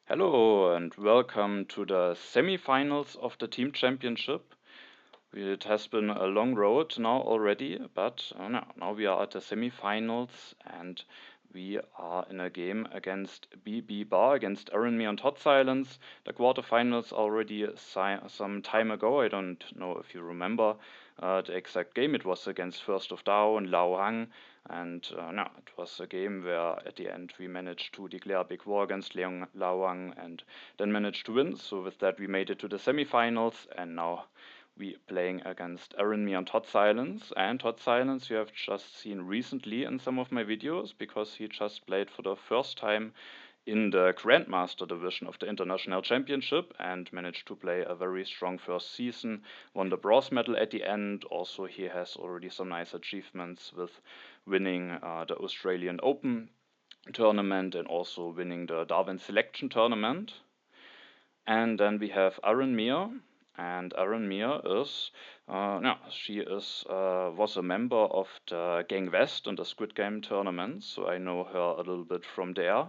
Hello and welcome to the semifinals of the team championship. It has been a long road now already, but now we are at the semifinals and we are in a game against BB Bar, against Arinmir and totsilence. The quarterfinals already some time ago. I don't know if you remember the exact game. It was against First of Dao and Lao Hang, and it was a game where at the end we managed to declare a big war against Lao Hang and then managed to win. So with that we made it to the semifinals, and now we playing against Arinmir and totsilence. And totsilence you have just seen recently in some of my videos because he just played for the first time in the Grandmaster division of the International Championship and managed to play a very strong first season, won the bronze medal at the end. Also, he has already some nice achievements with winning the Australian Open tournament and also winning the Darwin Selection tournament. And then we have Arinmir, and Arinmir is, she is was a member of the Gang West in the Squid Game tournament, so I know her a little bit from there.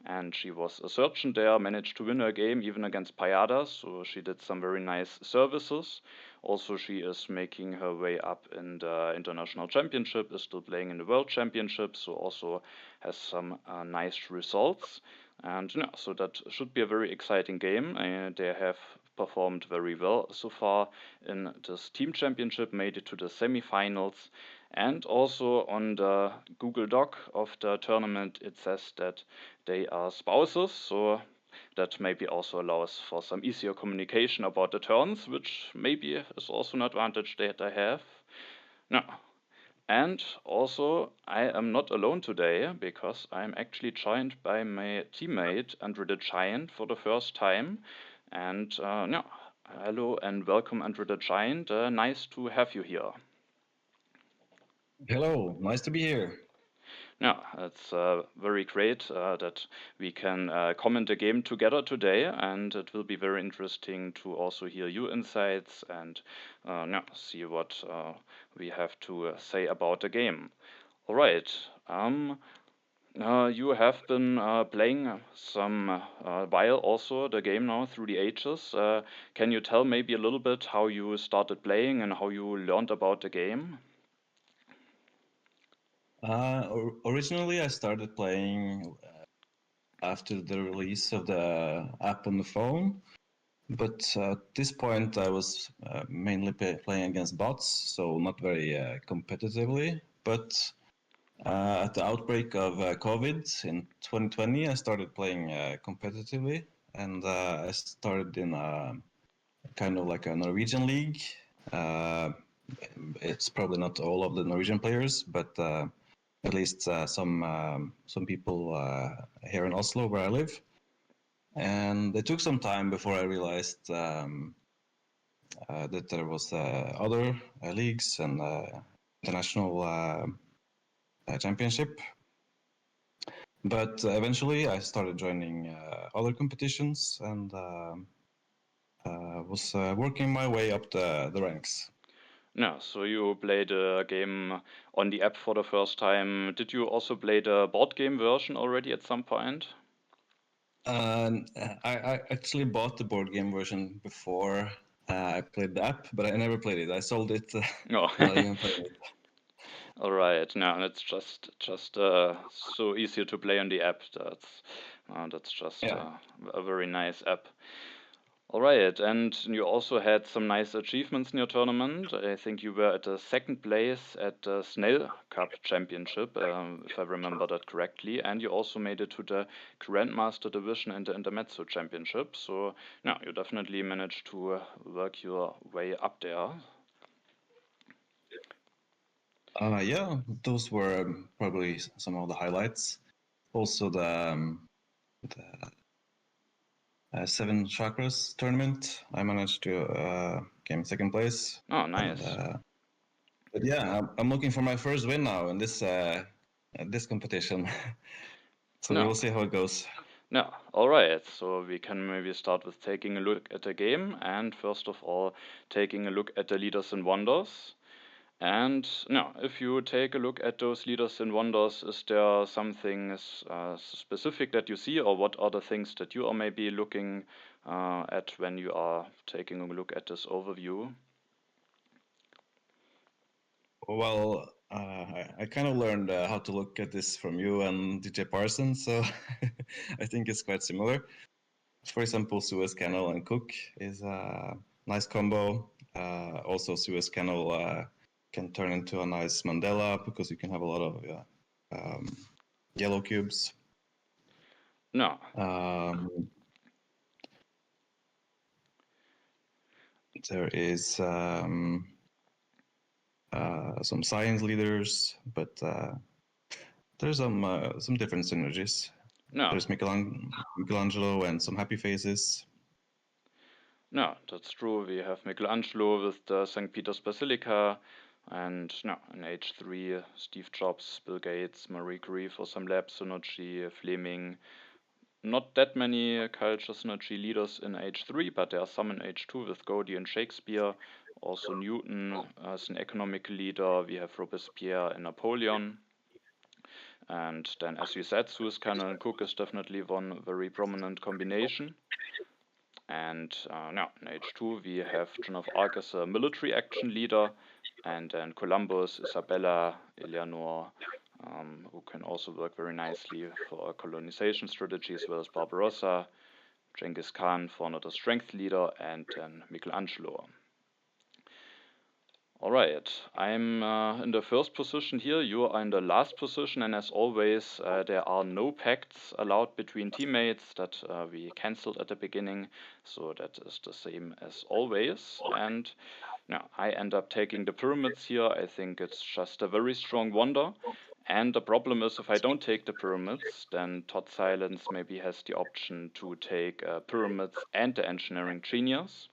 And she was a surgeon there, managed to win her game even against Payadas, so she did some very nice services. Also, she is making her way up in the international championship, is still playing in the world championship, so also has some nice results. And so that should be a very exciting game. They have performed very well so far in this team championship, made it to the semifinals. And also on the Google Doc of the tournament, it says that they are spouses. So that maybe also allows for some easier communication about the turns, which maybe is also an advantage that I have. No, and also, I am not alone today because I'm actually joined by my teammate Andrethegiant for the first time. And hello and welcome, Andrethegiant. Nice to have you here. Hello, nice to be here. Yeah, it's very great that we can comment the game together today, and it will be very interesting to also hear your insights and see what we have to say about the game. All right. You have been playing some while also the game now through the ages. Can you tell maybe a little bit how you started playing and how you learned about the game? Originally, I started playing after the release of the app on the phone, but at this point, I was mainly playing against bots, so not very competitively. But at the outbreak of COVID in 2020, I started playing competitively, and I started in kind of like a Norwegian league. Uh, it's probably not all of the Norwegian players, but at least some people here in Oslo where I live. And it took some time before I realized that there was other leagues and international championship. But eventually, I started joining other competitions and was working my way up the ranks. No, so you played a game on the app for the first time. Did you also play the board game version already at some point? I actually bought the board game version before I played the app, but I never played it. I sold it No. without even playing it. All right. No, and it's just so easier to play on the app. That's just Yeah. a very nice app. All right, and you also had some nice achievements in your tournament. I think you were at the second place at the Snell Cup Championship, if I remember that correctly, and you also made it to the Grandmaster Division in the Intermezzo Championship. So, yeah, you definitely managed to work your way up there. Yeah, those were probably some of the highlights. Also, the Seven Chakras tournament, I managed to came second place. Oh, And nice. but yeah, I'm looking for my first win now in this competition. So we No, will see how it goes. no. All right. So we can maybe start with taking a look at the game, and first of all, taking a look at the leaders and wonders. And now, if you take a look at those leaders and wonders, is there something specific that you see, or what are the things that you are maybe looking at when you are taking a look at this overview? Well, I kind of learned how to look at this from you and DJ Parsons, so I think it's quite similar. For example, Suez Canal and Cook is a nice combo. Also, Suez Canal can turn into a nice Mandela because you can have a lot of yellow cubes. No. There is some science leaders, but there's some different synergies. No. There's Michelangelo and some happy faces. No, that's true. We have Michelangelo with the St. Peter's Basilica, and no, in H3, Steve Jobs, Bill Gates, Marie Curie for some lab synergy, Fleming. Not that many culture synergy leaders in H3, but there are some in H2 with Gaudi and Shakespeare. Also Newton as an economic leader. We have Robespierre and Napoleon. And then, as you said, Suez Canal and Cook is definitely one very prominent combination. And now in H2 we have Joan of Arc as a military action leader, and then Columbus, Isabella, Eleanor, who can also work very nicely for a colonization strategy, as well as Barbarossa, Genghis Khan for another strength leader, and then Michelangelo. Alright, I'm in the first position here, you are in the last position, and as always, there are no pacts allowed between teammates that we cancelled at the beginning, so that is the same as always. And now I end up taking the pyramids here. I think it's just a very strong wonder. And the problem is, if I don't take the pyramids, then totsilence maybe has the option to take pyramids and the engineering genius.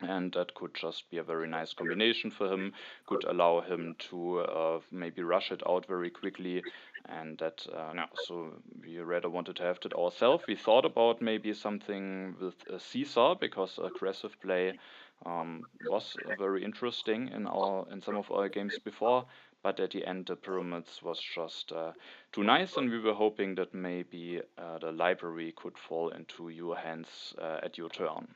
And that could just be a very nice combination for him, could allow him to maybe rush it out very quickly. And that, no, so we rather wanted to have that ourselves. We thought about maybe something with Caesar, because aggressive play was very interesting in some of our games before. But at the end, the pyramids was just too nice, and we were hoping that maybe the library could fall into your hands at your turn.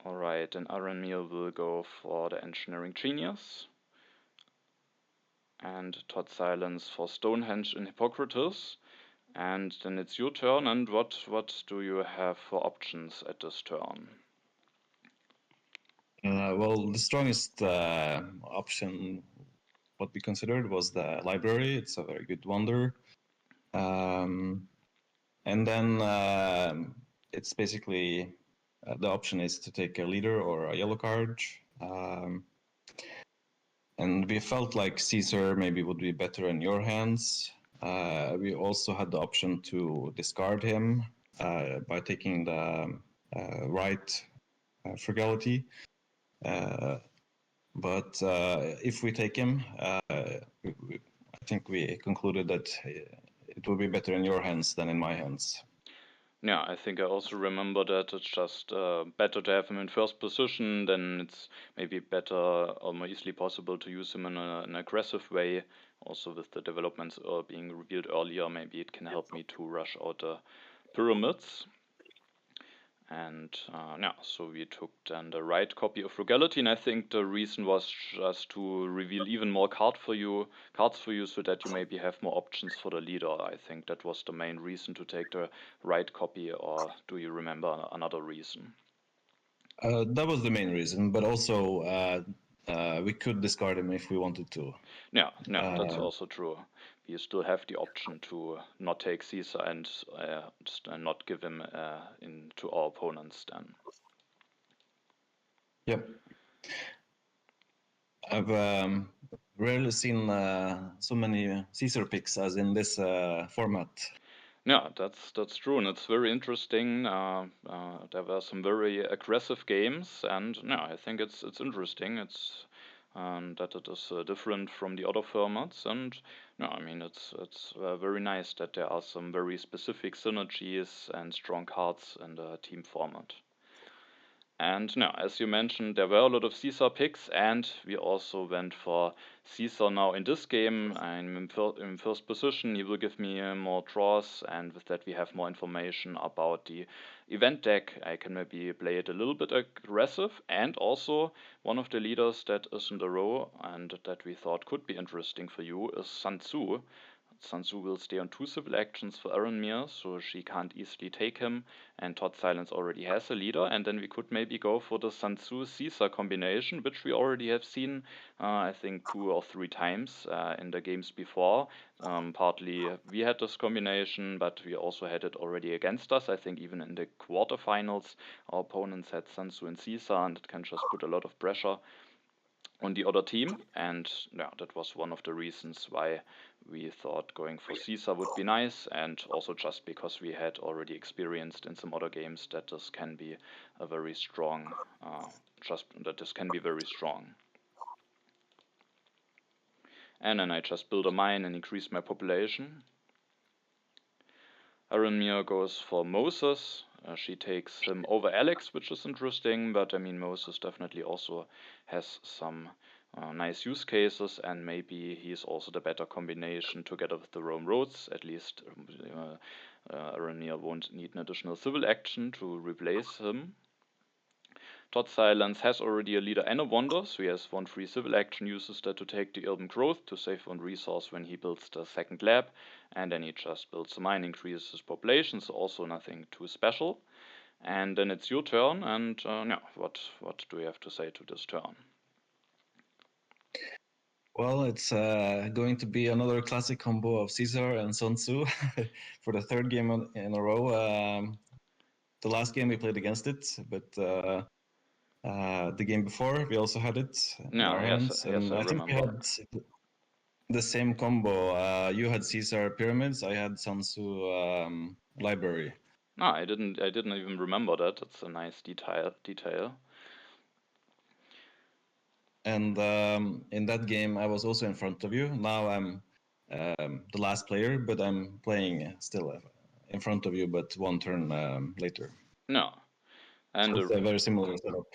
Alright, and Arinmir will go for the engineering genius. And totsilence for Stonehenge and Hippocrates. And then it's your turn, and what do you have for options at this turn? Well, the strongest option, what we considered, was the library. It's a very good wonder. And then it's basically the option is to take a leader or a yellow card. And we felt like Caesar maybe would be better in your hands. We also had the option to discard him by taking the right frugality. But if we take him, I think we concluded that it will be better in your hands than in my hands. Yeah, I think I also remember that it's just better to have him in first position, then it's maybe better or more easily possible to use him in an aggressive way. Also, with the developments being revealed earlier, maybe it can help me to rush out the pyramids. And yeah, so we took then the right copy of Frugality, and I think the reason was just to reveal even more cards for you, so that you maybe have more options for the leader. I think that was the main reason to take the right copy, or do you remember another reason? That was the main reason, but also we could discard him if we wanted to. Yeah, that's also true. You still have the option to not take Caesar and not give him to our opponents then. Yep. I've rarely seen so many Caesar picks as in this format. Yeah, that's true, and it's very interesting. There were some very aggressive games, and yeah, I think it's interesting. It's that it is different from the other formats, and no, I mean it's very nice that there are some very specific synergies and strong cards in the team format. And now, as you mentioned, there were a lot of Caesar picks, and we also went for Caesar now in this game. I'm in first position. He will give me more draws, and with that, we have more information about the event deck. I can maybe play it a little bit aggressive, and also one of the leaders that is in the row and that we thought could be interesting for you is Sun Tzu. Sun Tzu will stay on 2 civil actions for Arinmir, so she can't easily take him, and totsilence already has a leader, and then we could maybe go for the Sun Tzu Caesar combination, which we already have seen, I think 2 or 3 times in the games before. Partly we had this combination, but we also had it already against us. I think even in the quarterfinals, our opponents had Sun Tzu and Caesar, and it can just put a lot of pressure on the other team, and yeah, that was one of the reasons why we thought going for Caesar would be nice, and also just because we had already experienced in some other games that this can be a very strong, very strong. And then I just build a mine and increase my population. Arinmir goes for Moses. She takes him over Alex, which is interesting, but I mean, Moses definitely also has some nice use cases, and maybe he's also the better combination together with the Rome roads. At least Arinmir won't need an additional civil action to replace him. totsilence has already a leader and a wonder, so he has 1 free civil action, uses that to take the urban growth to save 1 resource when he builds the second lab, and then he just builds a mine, increases his population, so also nothing too special. And then it's your turn, and yeah, what do you have to say to this turn? Well, it's going to be another classic combo of Caesar and Sun Tzu for the 3rd game in a row. The last game we played against it, but the game before we also had it in our hands, yes, and I I think we remember. had the same combo. You had Caesar pyramids, I had Sun Tzu library. No, I didn't even remember that. It's a nice detail. And in that game, I was also in front of you. Now I'm the last player, but I'm playing still in front of you, but 1 turn later. No, and So it's a very similar setup.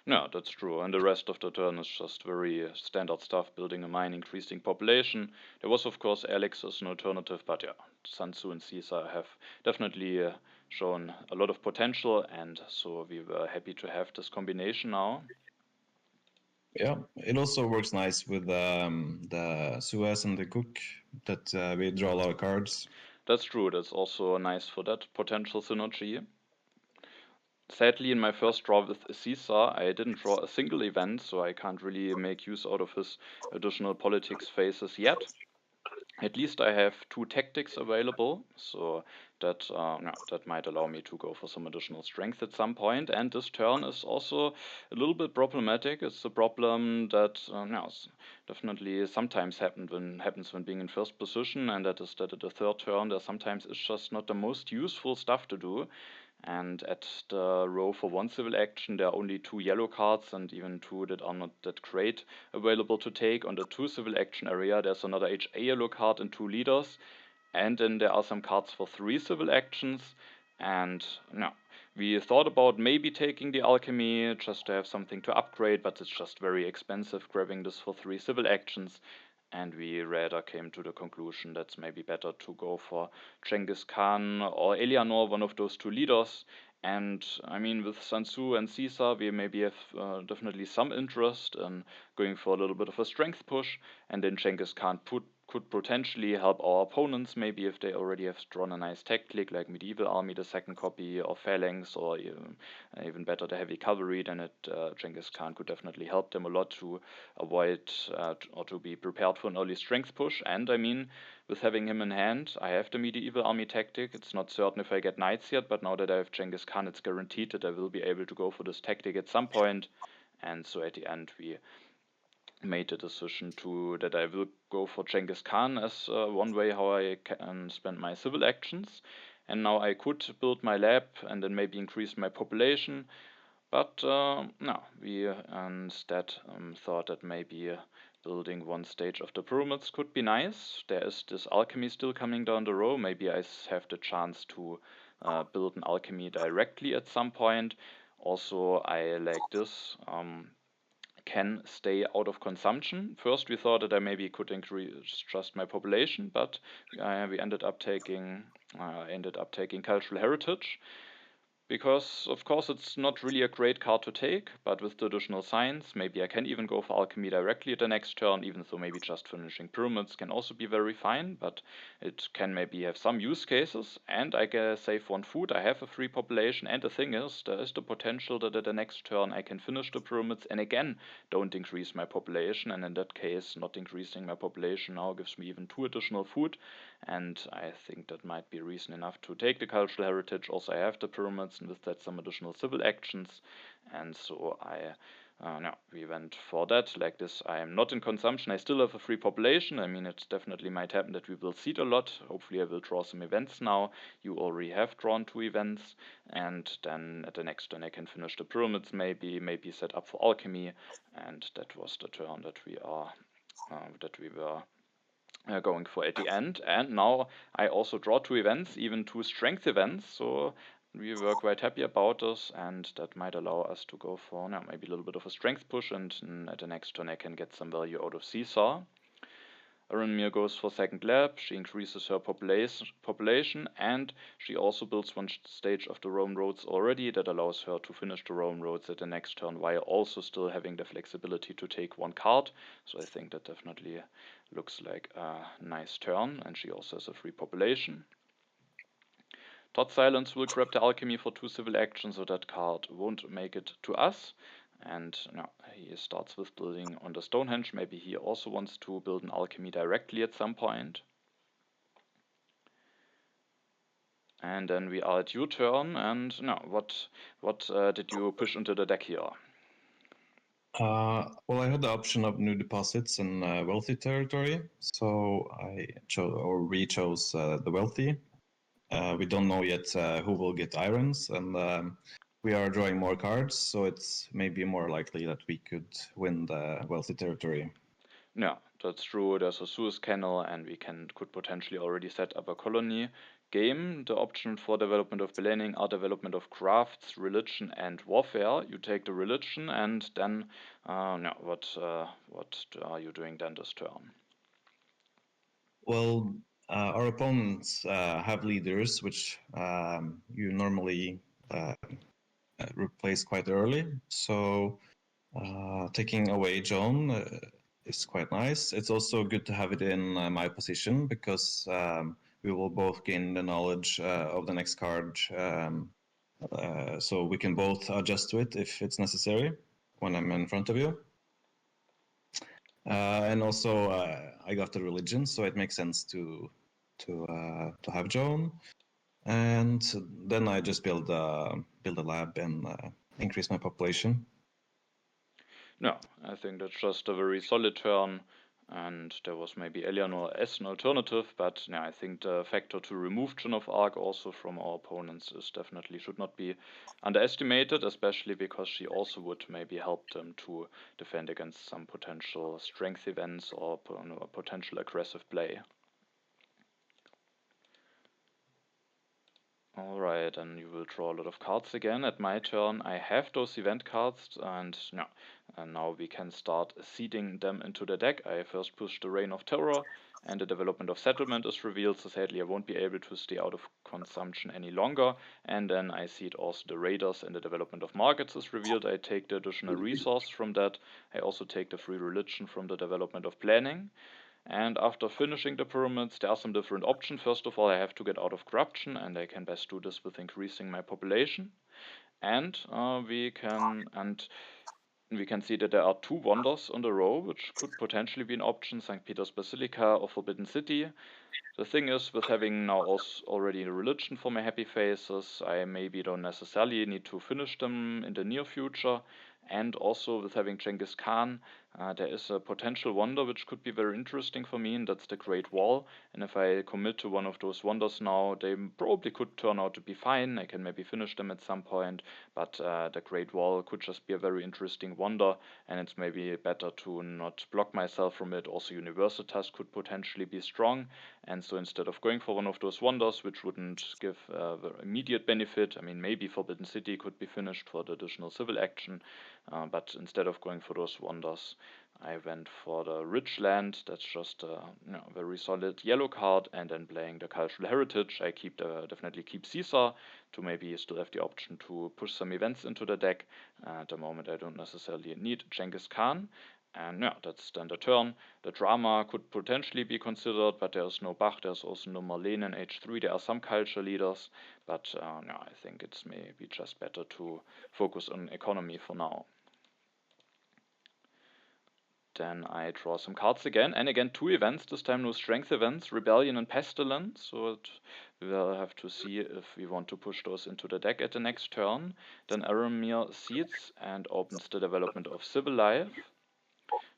no, that's true. And the rest of the turn is just very standard stuff, building a mine, increasing population. There was, of course, Alex as an alternative, but yeah, Sun Tzu and Caesar have definitely shown a lot of potential, and so we were happy to have this combination now. Yeah, it also works nice with the Suez and the Cook that we draw a lot of cards. That's true. That's also nice for that potential synergy. Sadly, in my first draw with Caesar, I didn't draw a single event, so I can't really make use out of his additional politics phases yet. At least I have 2 tactics available, so that that might allow me to go for some additional strength at some point. And this turn is also a little bit problematic. It's a problem that definitely sometimes happens when being in first position, and that is that at the 3rd turn there sometimes is just not the most useful stuff to do. And at the row for 1 civil action, there are only 2 yellow cards, and even 2 that are not that great available to take. On the 2 civil action area, there's another HA yellow card and 2 leaders. And then there are some cards for 3 civil actions. And no, we thought about maybe taking the alchemy just to have something to upgrade, but it's just very expensive grabbing this for 3 civil actions. And we rather came to the conclusion that's maybe better to go for Genghis Khan or Eleanor, one of those 2 leaders. And I mean, with Sun Tzu and Caesar, we maybe have definitely some interest in going for a little bit of a strength push. And then Genghis Khan could potentially help our opponents, maybe if they already have drawn a nice tactic like Medieval Army, the 2nd copy, or Phalanx, or even better, the Heavy Cavalry. Then Genghis Khan could definitely help them a lot to avoid or to be prepared for an early strength push. And I mean, with having him in hand, I have the Medieval Army tactic. It's not certain if I get knights yet, but now that I have Genghis Khan, it's guaranteed that I will be able to go for this tactic at some point. And so at the end, we made the decision that I will go for Genghis Khan as one way how I can spend my civil actions. And now I could build my lab and then maybe increase my population. But no, we instead thought that maybe building 1 stage of the pyramids could be nice. There is this alchemy still coming down the row. Maybe I have the chance to build an alchemy directly at some point. Also, I like this. Can stay out of consumption. First, we thought that I maybe could increase just my population, but we ended up taking cultural heritage, because of course it's not really a great card to take, but with the additional science, maybe I can even go for alchemy directly at the next turn, even though maybe just finishing pyramids can also be very fine, but it can maybe have some use cases, and I can save one food, I have a free population, and the thing is, there is the potential that at the next turn I can finish the pyramids and again don't increase my population, and in that case not increasing my population now gives me even 2 additional food, and I think that might be reason enough to take the cultural heritage. Also, I have the pyramids, and with that some additional civil actions, and so no, we went for that. Like this, I am not in consumption, I still have a free population. I mean, it definitely might happen that we will seed a lot. Hopefully I will draw some events now. You already have drawn 2 events, and then at the next turn I can finish the pyramids, maybe set up for alchemy, and that was the turn that we were going for at the end. And now I also draw 2 events, even 2 strength events, so we were quite happy about this, and that might allow us to go for maybe a little bit of a strength push, and at the next turn I can get some value out of Seesaw. Arinmir goes for second lab, she increases her population, and she also builds 1 stage of the Rome roads already. That allows her to finish the Rome roads at the next turn while also still having the flexibility to take 1 card. So I think that definitely looks like a nice turn, and she also has a free population. Totsilence will grab the alchemy for 2 civil actions, so that card won't make it to us. And now he starts with building on the Stonehenge. Maybe he also wants to build an alchemy directly at some point. And then we are at your turn. And now, what did you push into the deck here? Well, I had the option of new deposits and wealthy territory, so we chose the wealthy. We don't know yet who will get irons, and we are drawing more cards, so it's maybe more likely that we could win the wealthy territory. Yeah, that's true. There's a Suez Canal, and we could potentially already set up a colony game. The option for development of planning are development of crafts, religion, and warfare. You take the religion, and then what are you doing then this turn? Well, our opponents have leaders, which you normally replace quite early. So taking away Joan is quite nice. It's also good to have it in my position because we will both gain the knowledge of the next card, so we can both adjust to it if it's necessary when I'm in front of you. And also, I got the religion, so it makes sense to have Joan. And then I just build a lab and increase my population. No, I think that's just a very solid turn, and there was maybe Eleanor as an alternative, but I think the factor to remove Joan of Arc also from our opponents is definitely should not be underestimated, especially because she also would maybe help them to defend against some potential strength events or potential aggressive play. Alright, and you will draw a lot of cards again. At my turn, I have those event cards, and now we can start seeding them into the deck. I first push the Reign of Terror, and the Development of Settlement is revealed, so sadly I won't be able to stay out of consumption any longer. And then I seed also the Raiders, and the Development of Markets is revealed. I take the additional resource from that. I also take the free religion from the Development of Planning. And after finishing the pyramids, there are some different options. First of all, I have to get out of corruption, and I can best do this with increasing my population. And we can see that there are 2 wonders on the row, which could potentially be an option: St. Peter's Basilica or Forbidden City. The thing is, with having now also already a religion for my happy faces, I maybe don't necessarily need to finish them in the near future. And also with having Genghis Khan, There is a potential wonder which could be very interesting for me, and that's the Great Wall. And if I commit to one of those wonders now, they probably could turn out to be fine. I can maybe finish them at some point, but the Great Wall could just be a very interesting wonder, and it's maybe better to not block myself from it. Also, Universitas could potentially be strong, and so instead of going for one of those wonders, which wouldn't give the immediate benefit, I mean, maybe Forbidden City could be finished for the additional civil action, but instead of going for those wonders, I went for the Rich Land. That's just a very solid yellow card, and then playing the Cultural Heritage, I definitely keep Caesar to maybe still have the option to push some events into the deck. At the moment, I don't necessarily need Genghis Khan. And yeah, that's then the turn. The drama could potentially be considered, but there's no Bach, there's also no Marlene in H3. There are some culture leaders, but yeah, I think it's maybe just better to focus on economy for now. Then I draw some cards again, and again 2 events, this time no strength events, Rebellion and Pestilence, so we'll have to see if we want to push those into the deck at the next turn. Then Arinmir seeds and opens the development of Civil Life.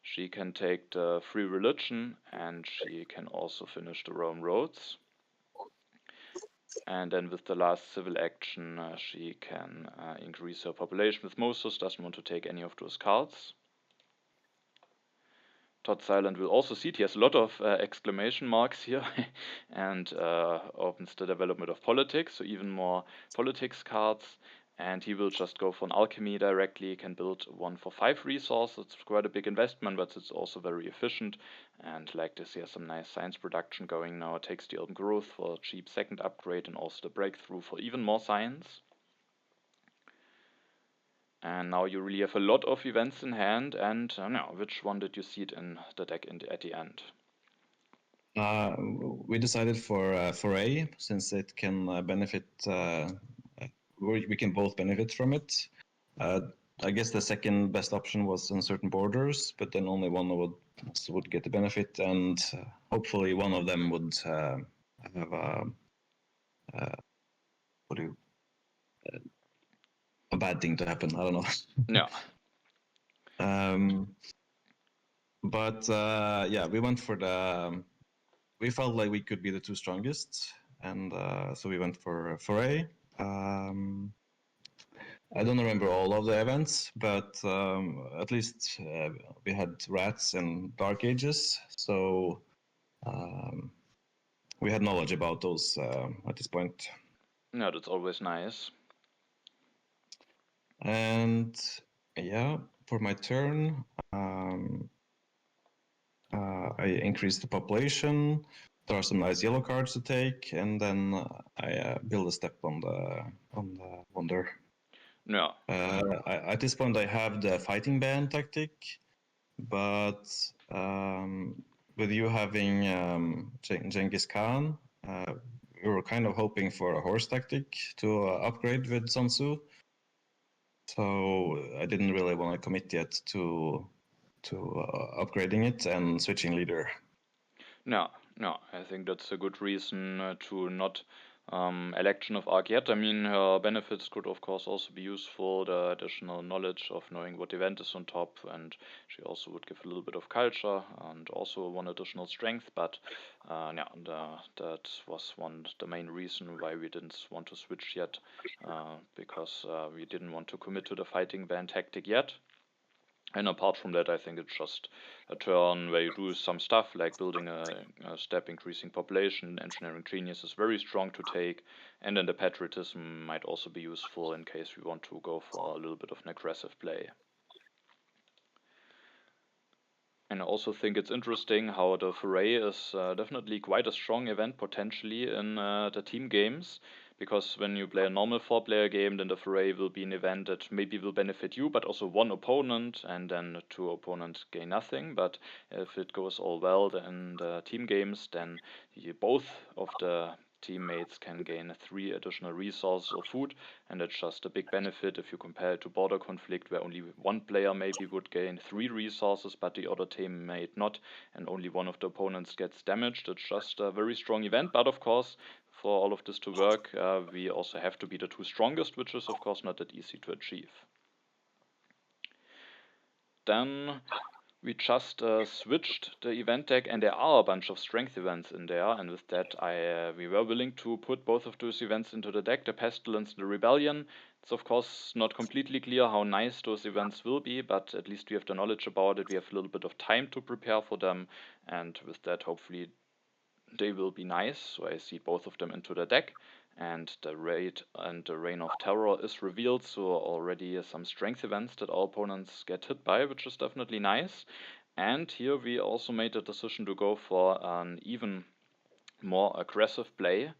She can take the Free Religion, and she can also finish the Rome Roads. And then with the last civil action, she can increase her population with Moses, doesn't want to take any of those cards. totsilence will also see it. He has a lot of exclamation marks here and opens the development of politics, so even more politics cards. And he will just go for an alchemy directly. He can build 1 for 5 resources. It's quite a big investment, but it's also very efficient. And like this, he has some nice science production going now. It takes the urban growth for a cheap second upgrade and also the breakthrough for even more science. And now you really have a lot of events in hand, and now, which one did you see it in the deck at the end? We decided for A, since it can benefit, we can both benefit from it. I guess the second best option was Uncertain Borders, but then only one would get the benefit, and hopefully one of them would have a bad thing to happen. I don't know. Yeah. But yeah, we went for the. We felt like we could be the 2 strongest, and so we went for A. I don't remember all of the events, but at least we had rats and dark ages, so we had knowledge about those at this point. Yeah, that's always nice. And yeah, for my turn, I increased the population. There are some nice yellow cards to take, and then I build a step on the wonder. Yeah. At this point, I have the fighting band tactic, but with you having Genghis Khan, we were kind of hoping for a horse tactic to upgrade with Sun Tzu. So I didn't really want to commit yet to upgrading it and switching leader. No, I think that's a good reason to not election of GIKUHETA. I mean, her benefits could of course also be useful, the additional knowledge of knowing what event is on top, and she also would give a little bit of culture and also 1 additional strength, but yeah, that was the main reason why we didn't want to switch yet, because we didn't want to commit to the fighting band tactic yet. And apart from that, I think it's just a turn where you do some stuff like building a step, increasing population. Engineering genius is very strong to take, and then the patriotism might also be useful in case we want to go for a little bit of an aggressive play. And I also think it's interesting how the foray is definitely quite a strong event potentially in the team games, because when you play a normal 4-player game, then the foray will be an event that maybe will benefit you, but also 1 opponent, and then 2 opponents gain nothing. But if it goes all well in the team games, then both of the teammates can gain 3 additional resources or food, and that's just a big benefit if you compare it to border conflict, where only 1 player maybe would gain 3 resources, but the other teammate not, and only 1 of the opponents gets damaged. It's just a very strong event, but of course, for all of this to work, we also have to be the 2 strongest, which is of course not that easy to achieve. Then we just switched the event deck, and there are a bunch of strength events in there, and with that we were willing to put both of those events into the deck, the Pestilence and the Rebellion. It's of course not completely clear how nice those events will be, but at least we have the knowledge about it, we have a little bit of time to prepare for them, and with that hopefully they will be nice. So I see both of them into the deck, and the Raid and the Reign of Terror is revealed, so already some strength events that our opponents get hit by, which is definitely nice. And here we also made a decision to go for an even more aggressive play,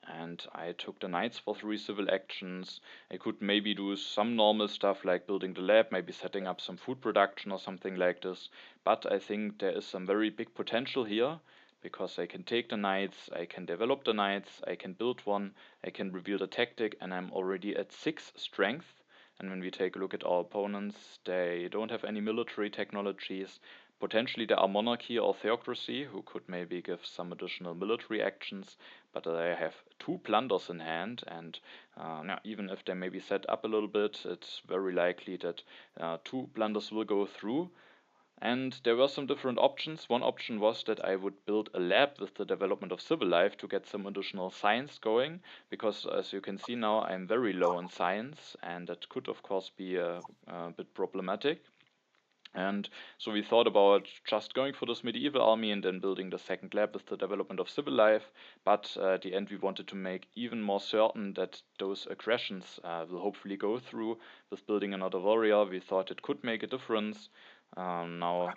and I took the Knights for 3 civil actions. I could maybe do some normal stuff like building the lab, maybe setting up some food production or something like this, but I think there is some very big potential here, because I can take the Knights, I can develop the Knights, I can build one, I can reveal the tactic, and I'm already at 6 strength. And when we take a look at our opponents, they don't have any military technologies. Potentially there are monarchy or theocracy, who could maybe give some additional military actions, but they have 2 plunders in hand, and even if they maybe set up a little bit, it's very likely that 2 plunders will go through. And there were some different options. One option was that I would build a lab with the development of civil life to get some additional science going, because as you can see now, I'm very low in science, and that could of course be a bit problematic. And so we thought about just going for this medieval army and then building the second lab with the development of civil life. But at the end, we wanted to make even more certain that those aggressions will hopefully go through with building another warrior. We thought it could make a difference. Now,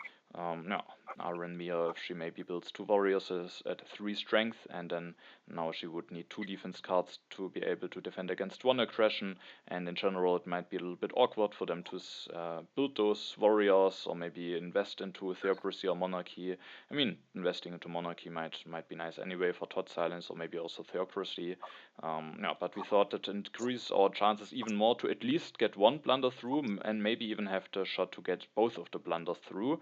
Arinmir, if she maybe builds 2 warriors, is at 3 strength, and then now she would need 2 defense cards to be able to defend against 1 aggression. And in general, it might be a little bit awkward for them to build those warriors, or maybe invest into theocracy or monarchy. I mean, investing into monarchy might be nice anyway for totsilence, or maybe also theocracy. But we thought that increase our chances even more to at least get 1 blunder through, and maybe even have the shot to get both of the blunders through.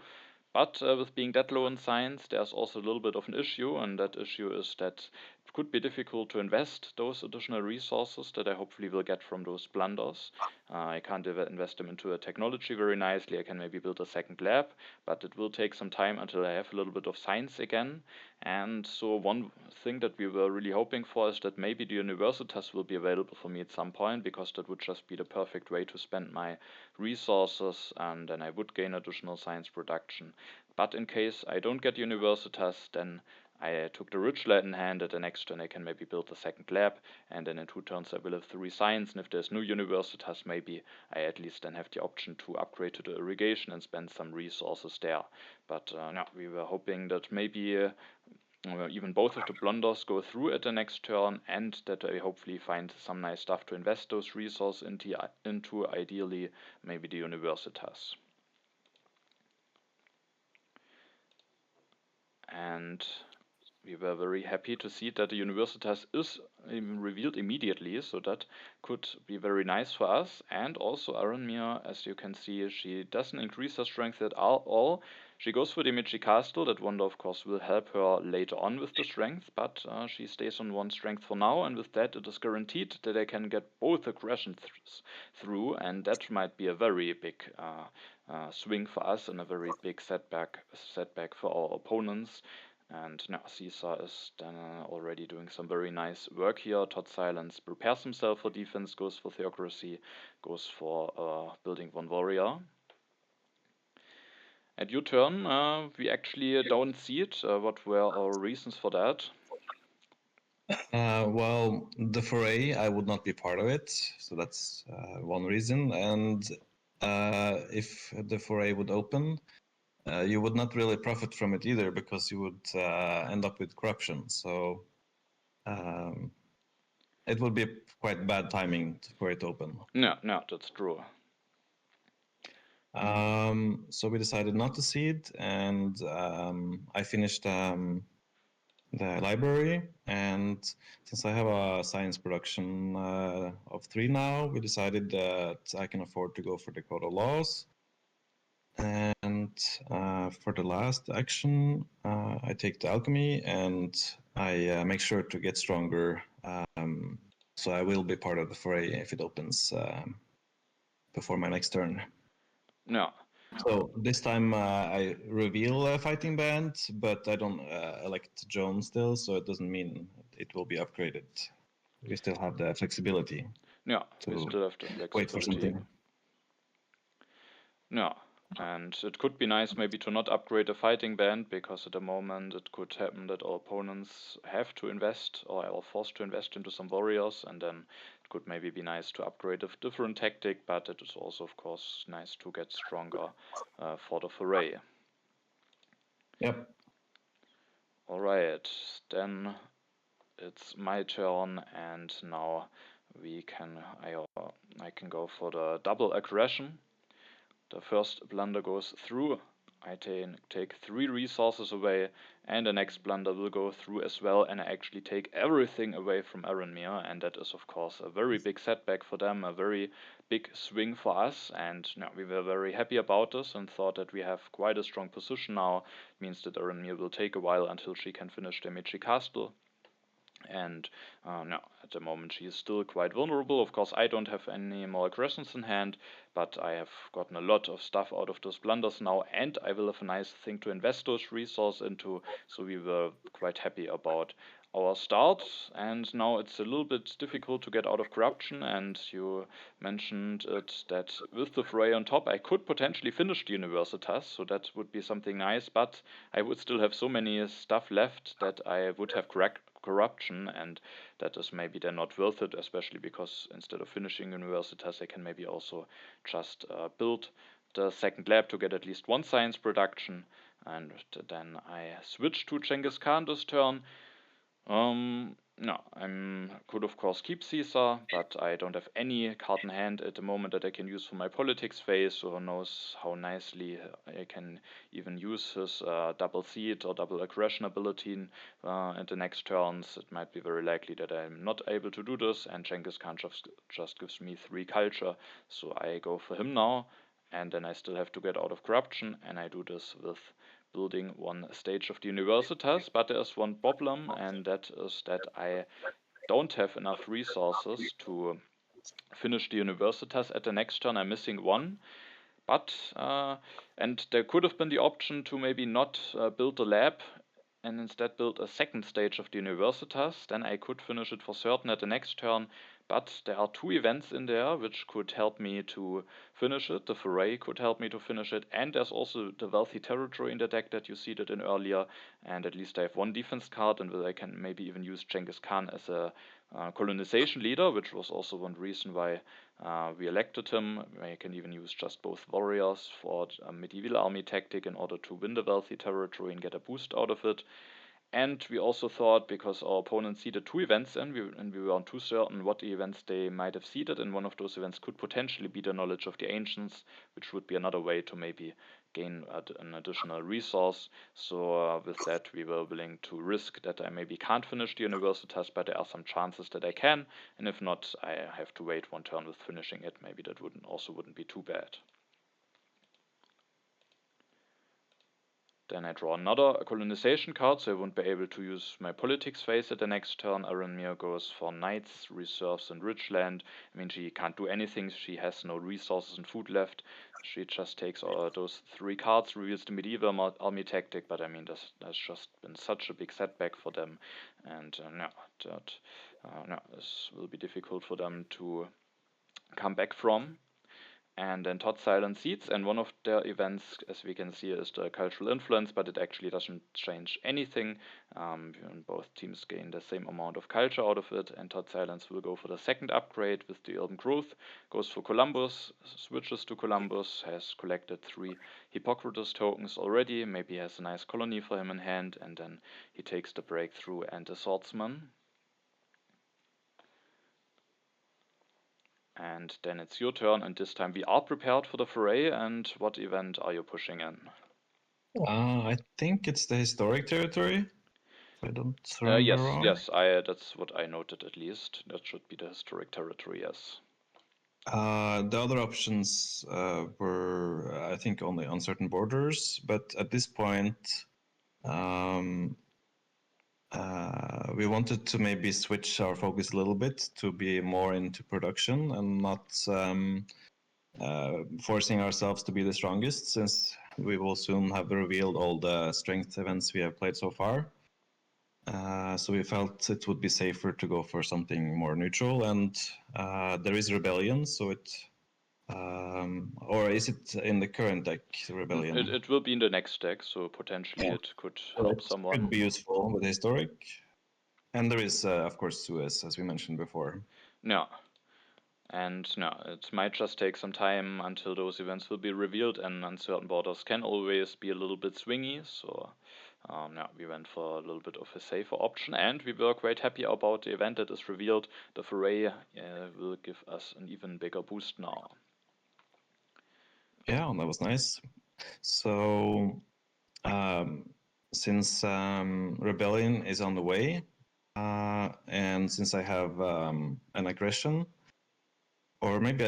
But with being that low in science, there's also a little bit of an issue, and that issue is that it could be difficult to invest those additional resources that I hopefully will get from those blunders. I can't invest them into a technology very nicely. I can maybe build a second lab, but it will take some time until I have a little bit of science again. And so one thing that we were really hoping for is that maybe the Universitas will be available for me at some point, because that would just be the perfect way to spend my resources, and then I would gain additional science production. But in case I don't get Universitas, then I took the Richland in hand. At the next turn I can maybe build a second lab, and then in 2 turns I will have 3 science, and if there's no Universitas, maybe I at least then have the option to upgrade to the irrigation and spend some resources there. But we were hoping that maybe even both of the blunders go through at the next turn, and that I hopefully find some nice stuff to invest those resources into, ideally maybe the Universitas. And we were very happy to see that the Universitas is revealed immediately, so that could be very nice for us. And also Arinmir, as you can see, she doesn't increase her strength at all. She goes for the Michi Castle. That wonder, of course, will help her later on with the strength, but she stays on 1 strength for now, and with that it is guaranteed that I can get both aggressions through, and that might be a very big swing for us, and a very big setback for our opponents. And now Caesar is then already doing some very nice work here. Totsilence prepares himself for defense, goes for theocracy, goes for building 1 warrior. At your turn, we actually don't see it. What were our reasons for that? Well, the foray, I would not be part of it, so that's one reason. And if the foray would open, you would not really profit from it either, because you would end up with corruption. So it would be quite bad timing for it to open. No, that's true. So we decided not to see it, and I finished the library, and since I have a science production of 3 now, we decided that I can afford to go for the Code of Laws. And for the last action, I take the alchemy, and I make sure to get stronger. So I will be part of the foray if it opens before my next turn. No. So this time I reveal a fighting band, but I don't elect Joan still, so it doesn't mean it will be upgraded. We still have the flexibility Yeah, we to still have the wait for flexibility. something. Yeah, and it could be nice maybe to not upgrade a fighting band, because at the moment it could happen that our opponents have to invest or are forced to invest into some warriors, and then it could maybe be nice to upgrade a different tactic, but it is also of course nice to get stronger for the foray. Yep. Alright, then it's my turn, and now we can I can go for the double aggression. The first blunder goes through. I take 3 resources away, and the next blunder will go through as well, and I actually take everything away from Arinmir, and that is of course a very big setback for them, a very big swing for us, and we were very happy about this and thought that we have quite a strong position now. It means that Arinmir will take a while until she can finish the Meiji Castle. And no, at the moment she is still quite vulnerable. Of course, I don't have any more aggressions in hand, but I have gotten a lot of stuff out of those blunders now, and I will have a nice thing to invest those resources into. So we were quite happy about our start, and now it's a little bit difficult to get out of corruption. And you mentioned it that with the fray on top, I could potentially finish the Universitas, so that would be something nice. But I would still have so many stuff left that I would have corruption, and that is maybe then not worth it, especially because instead of finishing Universitas, I can maybe also just build the second lab to get at least one science production, and then I switch to Genghis Khan this turn. No, I could of course keep Caesar, but I don't have any card in hand at the moment that I can use for my politics phase, so who knows how nicely I can even use his double seed or double aggression ability in the next turns. It might be very likely that I'm not able to do this, and Genghis Khan just gives me 3 culture, so I go for him now, and then I still have to get out of corruption, and I do this with building one stage of the Universitas, but there's one problem, and that is that I don't have enough resources to finish the Universitas at the next turn. I'm missing one, but and there could have been the option to maybe not build the lab and instead build a second stage of the Universitas. Then I could finish it for certain at the next turn. But there are 2 events in there which could help me to finish it. The foray could help me to finish it, and there's also the wealthy territory in the deck that you seeded in earlier. And at least I have one defense card, and I can maybe even use Genghis Khan as a colonization leader, which was also one reason why we elected him. I can even use just both warriors for a medieval army tactic in order to win the wealthy territory and get a boost out of it. And we also thought, because our opponent seeded 2 events in, and we weren't too certain what the events they might have seeded, and one of those events could potentially be the knowledge of the ancients, which would be another way to maybe gain an additional resource. So with that, we were willing to risk that I maybe can't finish the Universitas, but there are some chances that I can, and if not, I have to wait one turn with finishing it. Maybe that wouldn't be too bad. Then I draw another colonization card, so I won't be able to use my politics phase at the next turn. Arinmir goes for knights, reserves, and rich land. I mean, she can't do anything. She has no resources and food left. She just takes all those 3 cards, reveals the medieval army tactic. But I mean, that's just been such a big setback for them, and this will be difficult for them to come back from. And then totsilence seeds, and one of their events, as we can see, is the cultural influence, but it actually doesn't change anything. Both teams gain the same amount of culture out of it, and totsilence will go for the second upgrade with the urban growth, goes for Columbus, switches to Columbus, has collected 3 Hippocrates tokens already, maybe has a nice colony for him in hand, and then he takes the breakthrough and the swordsman. And then it's your turn, and this time we are prepared for the foray. And what event are you pushing in? I think it's the historic territory, if I don't remember wrong. Yes, that's what I noted at least. That should be the historic territory, yes. The other options were, I think, only uncertain borders, but at this point, we wanted to maybe switch our focus a little bit to be more into production and not forcing ourselves to be the strongest, since we will soon have revealed all the strength events we have played so far. So we felt it would be safer to go for something more neutral, and there is Rebellion, so it or is it in the current deck, Rebellion? It will be in the next deck, so potentially Yeah. it could Well, help it someone. could be useful with Historic. And there is, of course, Suez, as we mentioned before. Yeah. And no, it might just take some time until those events will be revealed, and uncertain borders can always be a little bit swingy. So, yeah, we went for a little bit of a safer option, and we were quite happy about the event that is revealed. The foray will give us an even bigger boost now. Yeah, that was nice. So, since Rebellion is on the way, and since I have an aggression, or maybe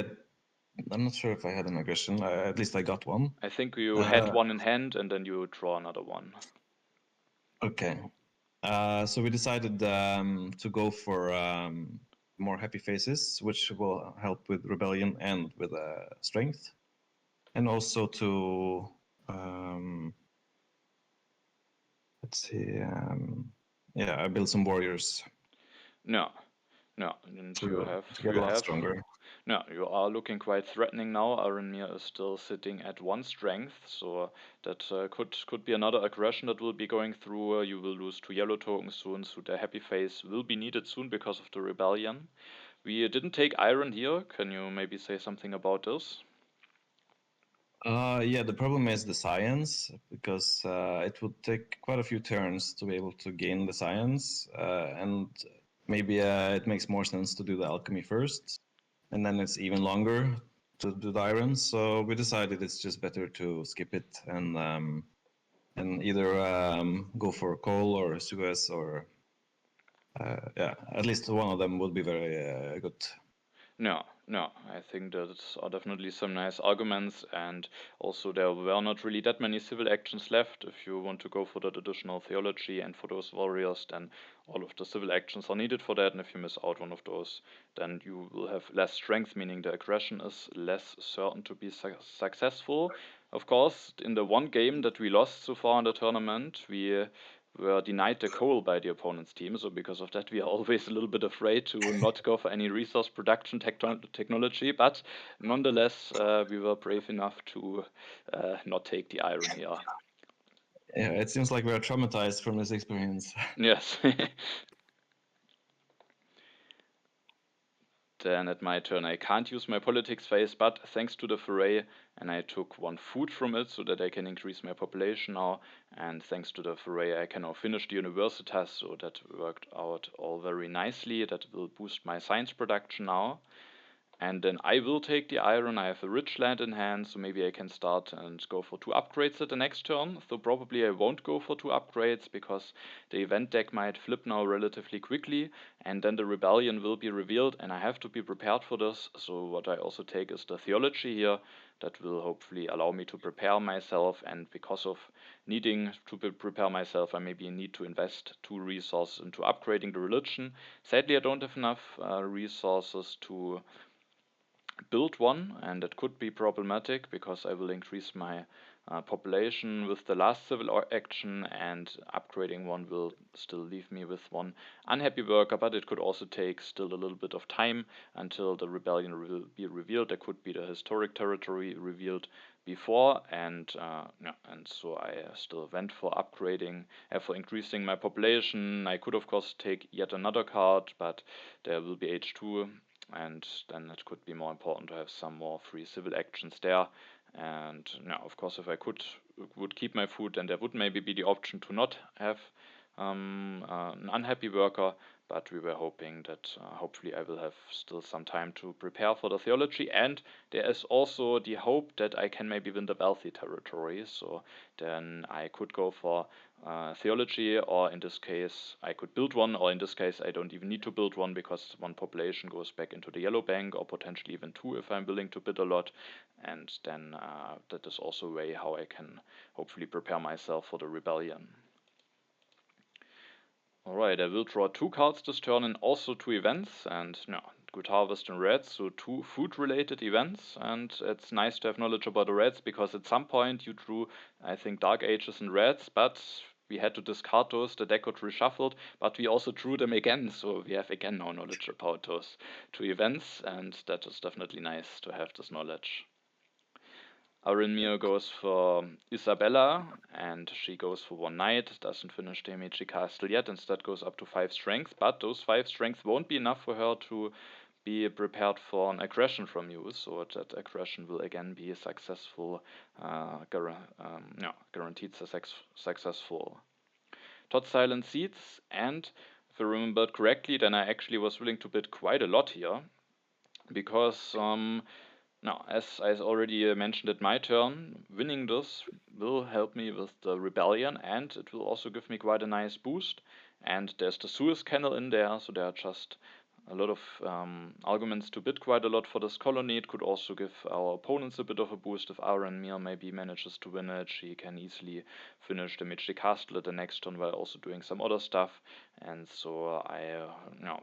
I'm not sure if I had an aggression. At least I got one. I think you had one in hand, and then you draw another one. Okay. So we decided to go for more happy faces, which will help with rebellion and with strength, and also to let's see, yeah, I build some warriors. No, no, and To get you a lot have stronger. no, you are looking quite threatening now. Arinmir is still sitting at 1 strength, so that could be another aggression that will be going through. You will lose 2 yellow tokens soon, so the happy face will be needed soon because of the rebellion. We didn't take iron here. Can you maybe say something about this? Yeah, the problem is the science, because it would take quite a few turns to be able to gain the science, and maybe it makes more sense to do the alchemy first, and then it's even longer to do the iron. So we decided it's just better to skip it and either go for coal or Suez, or yeah, at least one of them would be very good. No, no, I think that are definitely some nice arguments, and also there were not really that many civil actions left. If you want to go for that additional theology and for those warriors, then all of the civil actions are needed for that, and if you miss out one of those, then you will have less strength, meaning the aggression is less certain to be successful. Of course, in the one game that we lost so far in the tournament, we were denied the coal by the opponent's team. So because of that, we are always a little bit afraid to not go for any resource production technology. But nonetheless, we were brave enough to not take the iron here. Yeah, it seems like we are traumatized from this experience. Yes. Then at my turn, I can't use my politics phase, but thanks to the foray, and I took 1 food from it so that I can increase my population now. And thanks to the foray, I can now finish the universitas, so that worked out all very nicely. That will boost my science production now. And then I will take the iron. I have a rich land in hand, so maybe I can start and go for 2 upgrades at the next turn. So probably I won't go for 2 upgrades because the event deck might flip now relatively quickly, and then the rebellion will be revealed, and I have to be prepared for this. So what I also take is the theology here. That will hopefully allow me to prepare myself, and because of needing to prepare myself, I maybe need to invest 2 resources into upgrading the religion. Sadly, I don't have enough resources to build one, and that could be problematic because I will increase my population with the last civil action, and upgrading one will still leave me with 1 unhappy worker, but it could also take still a little bit of time until the rebellion will be revealed. There could be the historic territory revealed before, and yeah, and so I still went for upgrading, for increasing my population. I could of course take yet another card, but there will be H2, and then it could be more important to have some more free civil actions there. And now, of course, if I would keep my food, then there would maybe be the option to not have an unhappy worker. But we were hoping that hopefully I will have still some time to prepare for the theology, and there is also the hope that I can maybe win the wealthy territory. So then I could go for theology, or in this case I could build one, or in this case I don't even need to build one because 1 population goes back into the yellow bank, or potentially even 2 if I'm willing to bid a lot. And then that is also a way how I can hopefully prepare myself for the rebellion. Alright, I will draw 2 cards this turn and also 2 events, and no, Good Harvest and Reds, so 2 food-related events, and it's nice to have knowledge about the Reds because at some point you drew, I think, Dark Ages and Reds, but we had to discard those, the deck got reshuffled, but we also drew them again, so we have again now knowledge about those 2 events, and that is definitely nice to have this knowledge. Arinmir goes for Isabella, and she goes for 1 knight, doesn't finish the Meiji Castle yet, instead goes up to 5 strength, but those 5 strength won't be enough for her to be prepared for an aggression from you, so that aggression will again be successful, guaranteed successful. Totsilence Seeds, and if I remembered correctly, then I actually was willing to bid quite a lot here, because now, as I already mentioned at my turn, winning this will help me with the rebellion, and it will also give me quite a nice boost. And there's the Suez Canal in there, so there are just a lot of arguments to bid quite a lot for this colony. It could also give our opponents a bit of a boost. If Arinmir maybe manages to win it, she can easily finish the Meiji Castle at the next turn while also doing some other stuff. And so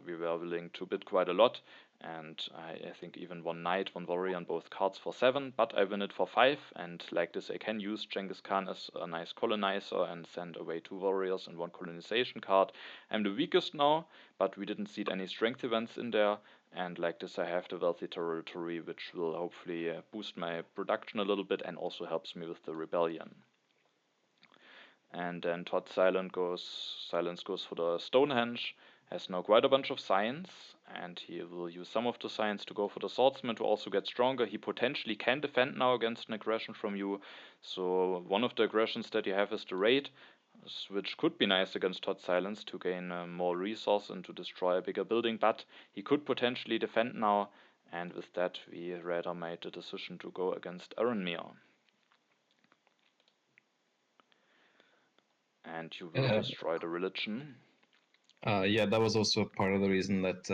we were willing to bid quite a lot. And I think even 1 knight, 1 warrior on both cards for 7, but I win it for 5, and like this I can use Genghis Khan as a nice colonizer and send away 2 warriors and 1 colonization card. I'm the weakest now, but we didn't see any strength events in there, and like this I have the wealthy territory, which will hopefully boost my production a little bit and also helps me with the rebellion. And then Silence goes for the Stonehenge, has now quite a bunch of science, and he will use some of the science to go for the Swordsman to also get stronger. He potentially can defend now against an aggression from you, so one of the aggressions that you have is the Raid, which could be nice against Silence to gain more resource and to destroy a bigger building, but he could potentially defend now, and with that we rather made the decision to go against Arinmir. And you will destroy the religion. Yeah, that was also part of the reason that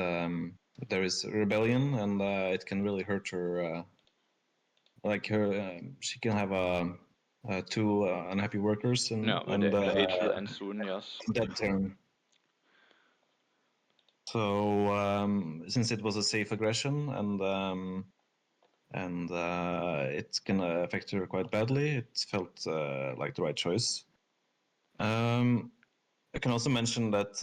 there is rebellion, and it can really hurt her. She can have 2 unhappy workers, and the age will end soon, yes. That turn. So since it was a safe aggression, and it's gonna affect her quite badly, it felt like the right choice. I can also mention that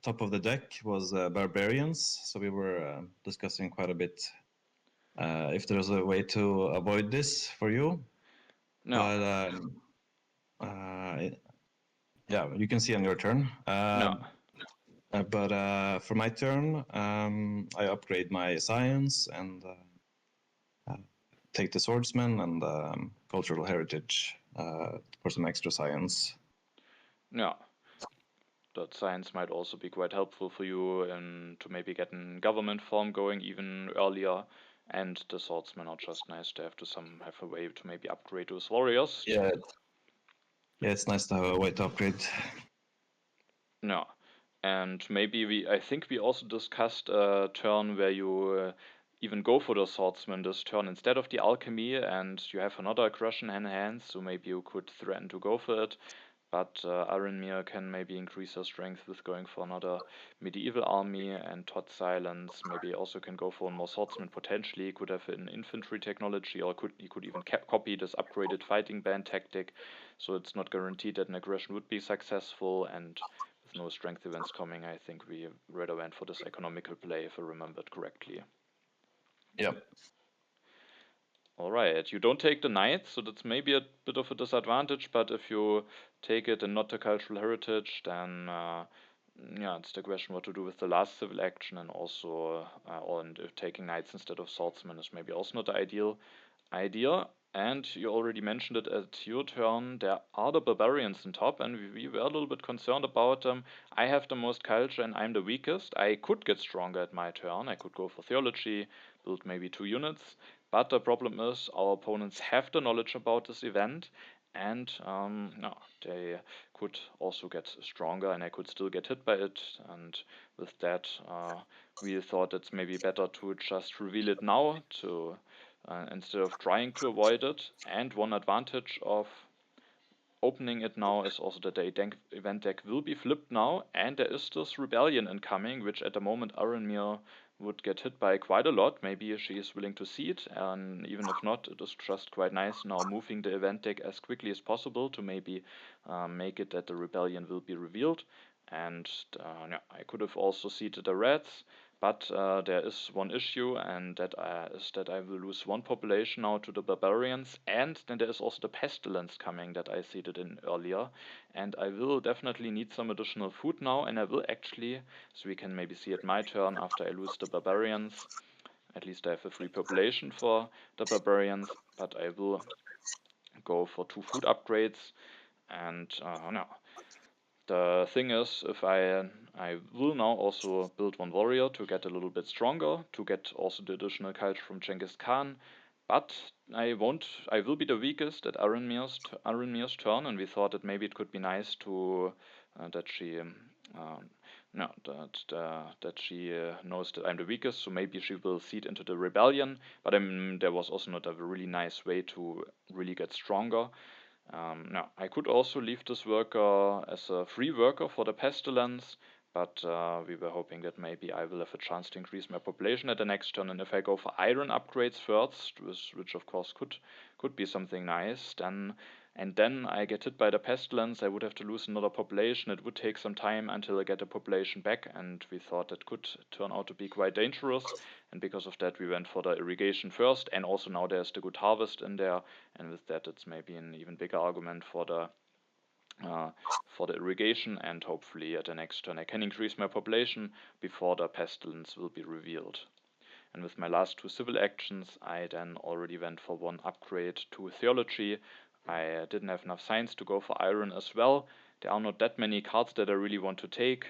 top of the deck was barbarians, so we were discussing quite a bit if there's a way to avoid this for you. No. But yeah, you can see on your turn. No. But for my turn, I upgrade my science and take the swordsman and cultural heritage for some extra science. Yeah. That science might also be quite helpful for you to maybe get a government form going even earlier. And the swordsmen are just nice to have have a way to maybe upgrade those warriors. Yeah, it's nice to have a way to upgrade. No. And maybe I think we also discussed a turn where you even go for the swordsman this turn instead of the alchemy, and you have another aggression in hand, so maybe you could threaten to go for it. But Arinmir can maybe increase her strength with going for another medieval army, and Silence maybe also can go for more swordsman potentially. He could have an infantry technology, or he could even copy this upgraded fighting band tactic. So it's not guaranteed that an aggression would be successful, and with no strength events coming, I think we rather went for this economical play, if I remembered correctly. Yep. Alright, you don't take the knights, so that's maybe a bit of a disadvantage, but if you take it and not the cultural heritage, then yeah, it's the question what to do with the last civil action, and also and if taking knights instead of swordsmen is maybe also not the ideal idea. And you already mentioned it at your turn, there are the barbarians on top, and we were a little bit concerned about them. I have the most culture and I'm the weakest. I could get stronger at my turn, I could go for theology, build maybe 2 units, but the problem is our opponents have the knowledge about this event, and no, they could also get stronger and I could still get hit by it, and with that we thought it's maybe better to just reveal it now to instead of trying to avoid it. And one advantage of opening it now is also that the event deck will be flipped now, and there is this Rebellion incoming, which at the moment Arinmir would get hit by quite a lot. Maybe she is willing to see it, and even if not, it is just quite nice now moving the event deck as quickly as possible to maybe make it that the Rebellion will be revealed. And yeah, I could have also seeded the reds, but there is one issue, and that is that I will lose one population now to the barbarians, and then there is also the pestilence coming that I seeded in earlier, and I will definitely need some additional food now, and I will actually, so we can maybe see it my turn after I lose the barbarians. At least I have a free population for the barbarians, but I will go for 2 food upgrades, and no. The thing is, if I will now also build one warrior to get a little bit stronger, to get also the additional culture from Genghis Khan, but I will be the weakest at Arinmir's turn, and we thought that maybe it could be nice to that she no, that she knows that I'm the weakest, so maybe she will seed into the rebellion. But there was also not a really nice way to really get stronger. Now, I could also leave this worker as a free worker for the pestilence, but we were hoping that maybe I will have a chance to increase my population at the next turn. And if I go for iron upgrades first, which of course could be something nice, then I get hit by the pestilence, I would have to lose another population. It would take some time until I get the population back, and we thought that could turn out to be quite dangerous. And because of that, we went for the irrigation first, and also now there's the good harvest in there, and with that, it's maybe an even bigger argument for the irrigation, and hopefully at the next turn I can increase my population before the pestilence will be revealed. And with my last 2 civil actions, I then already went for 1 upgrade to theology. I didn't have enough science to go for iron as well. There are not that many cards that I really want to take.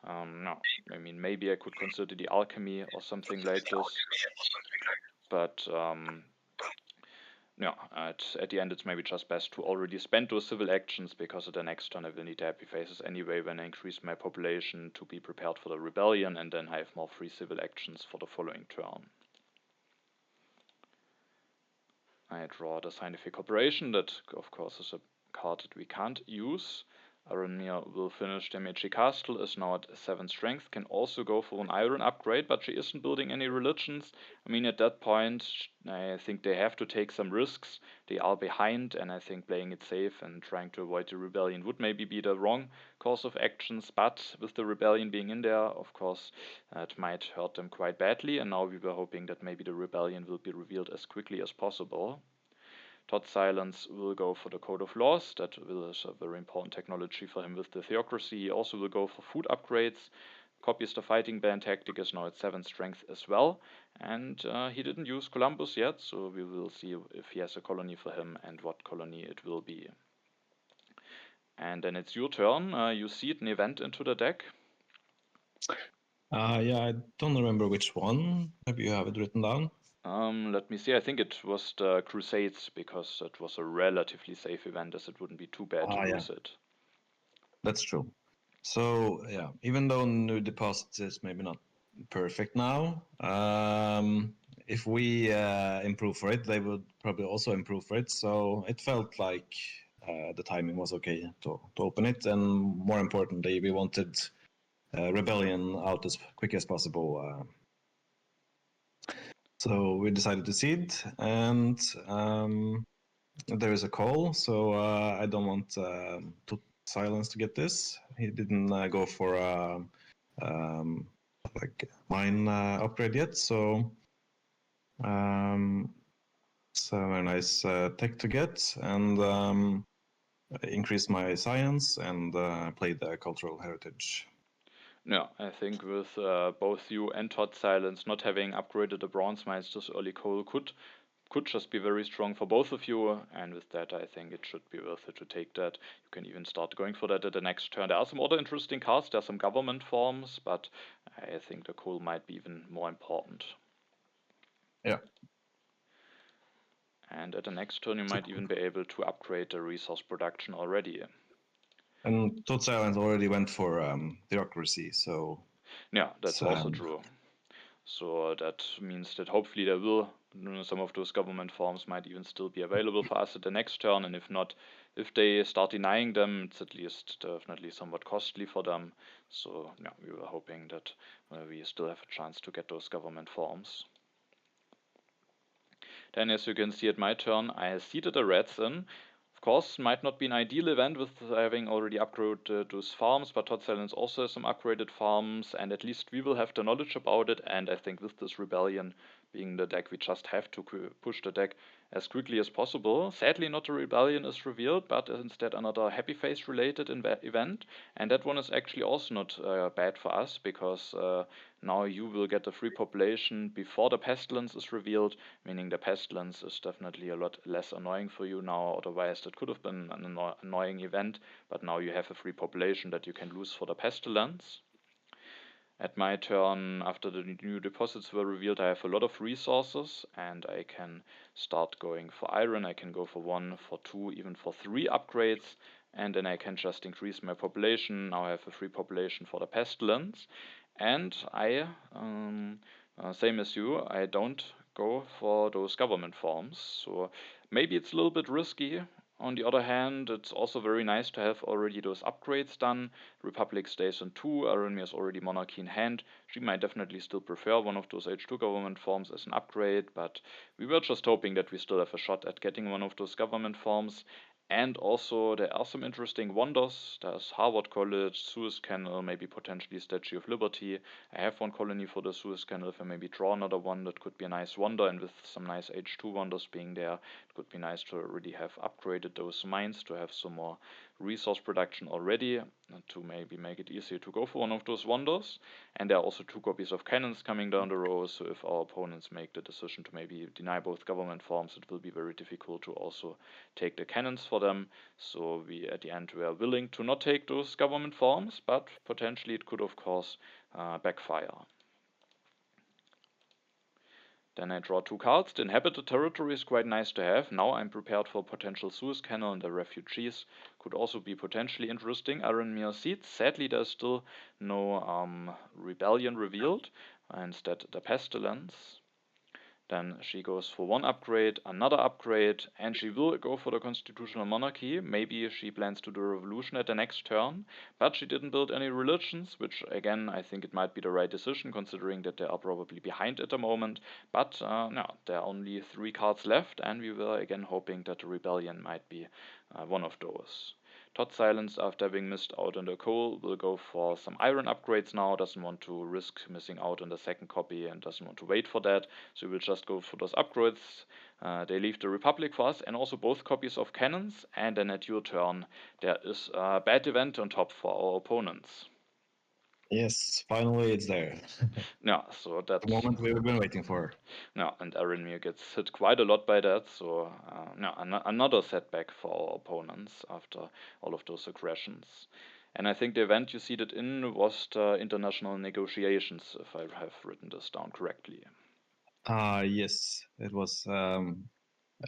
No, I mean, maybe I could consider the alchemy or something like this. But yeah, at the end, it's maybe just best to already spend those civil actions, because at the next turn I will need the happy faces anyway when I increase my population to be prepared for the rebellion, and then I have more free civil actions for the following turn. I draw the scientific operation. That, of course, is a card that we can't use. Arinmir will finish the Meiji Castle, is now at 7 strength, can also go for an iron upgrade, but she isn't building any religions. I mean, at that point, I think they have to take some risks. They are behind, and I think playing it safe and trying to avoid the rebellion would maybe be the wrong course of actions, but with the rebellion being in there, of course, it might hurt them quite badly, and now we were hoping that maybe the rebellion will be revealed as quickly as possible. Totsilence will go for the Code of Laws. That is a very important technology for him with the theocracy. He also will go for food upgrades. Copies the fighting band tactic, is now at 7 strength as well. And he didn't use Columbus yet, so we will see if he has a colony for him and what colony it will be. And then it's your turn. You seed an event into the deck. Yeah, I don't remember which one. Maybe you have it written down. Let me see. I think it was the Crusades, because it was a relatively safe event, as it wouldn't be too bad to lose it. That's true. So yeah, even though new deposits is maybe not perfect now, if we improve for it, they would probably also improve for it. So it felt like the timing was okay to open it, and more importantly, we wanted rebellion out as quick as possible. So we decided to seed, and there is a call. So I don't want totsilence to get this. He didn't go for like mine upgrade yet, so it's a very nice tech to get, and increase my science and play the cultural heritage. Yeah, I think with both you and Totsilence not having upgraded the bronze mines this early, coal could just be very strong for both of you, and with that I think it should be worth it to take that. You can even start going for that at the next turn. There are some other interesting cards, there are some government forms, but I think the coal might be even more important. Yeah. And at the next turn you might even be able to upgrade the resource production already. And totsilence already went for theocracy, so... Yeah, that's also true. So that means that hopefully there will, some of those government forms might even still be available for us at the next turn, and if not, if they start denying them, it's at least definitely somewhat costly for them. So yeah, we were hoping that we still have a chance to get those government forms. Then, as you can see at my turn, I seeded the reds in. Of course, might not be an ideal event with having already upgraded those farms, but totsilence also has some upgraded farms, and at least we will have the knowledge about it. And I think with this rebellion being the deck, we just have to push the deck as quickly as possible. Sadly, not a rebellion is revealed, but instead another happy face related event, and that one is actually also not bad for us, because now you will get a free population before the pestilence is revealed, meaning the pestilence is definitely a lot less annoying for you now. Otherwise, that could have been an annoying event, but now you have a free population that you can lose for the pestilence. At my turn, after the new deposits were revealed, I have a lot of resources, and I can start going for iron. I can go for 1, for 2, even for 3 upgrades, and then I can just increase my population. Now I have a free population for the pestilence, and I, same as you, I don't go for those government forms. So maybe it's a little bit risky. On the other hand, it's also very nice to have already those upgrades done. Republic stays on 2, Arinmir is already monarchy in hand. She might definitely still prefer one of those H2 government forms as an upgrade, but we were just hoping that we still have a shot at getting one of those government forms. And also, there are some interesting wonders. There's Harvard College, Suez Canal, maybe potentially Statue of Liberty. I have one colony for the Suez Canal. If I maybe draw another one, that could be a nice wonder. And with some nice H2 wonders being there, it could be nice to already have upgraded those mines to have some more resource production already, to maybe make it easier to go for one of those wonders. And there are also 2 copies of cannons coming down the row, so if our opponents make the decision to maybe deny both government forms, it will be very difficult to also take the cannons for them. So we at the end were willing to not take those government forms, but potentially it could of course backfire. Then I draw 2 cards. The inhabited territory is quite nice to have. Now I'm prepared for potential Suez Canal, and the refugees could also be potentially interesting. Arinmir seeds. Sadly, there's still no rebellion revealed. Instead, the pestilence. Then she goes for 1 upgrade, another upgrade, and she will go for the constitutional monarchy. Maybe she plans to do a revolution at the next turn, but she didn't build any religions, which again I think it might be the right decision considering that they are probably behind at the moment. But no, there are only 3 cards left, and we were again hoping that the rebellion might be one of those. totsilence, after having missed out on the coal, will go for some iron upgrades now, doesn't want to risk missing out on the second copy and doesn't want to wait for that, so we'll just go for those upgrades. They leave the Republic for us and also both copies of cannons, and then at your turn there is a bad event on top for our opponents. Yes, finally it's there. Yeah, so that The moment we've been waiting for. no, and Arinmir gets hit quite a lot by that, so no, another setback for our opponents after all of those aggressions. And I think the event you seeded in was the international negotiations, if I have written this down correctly. Yes, it was.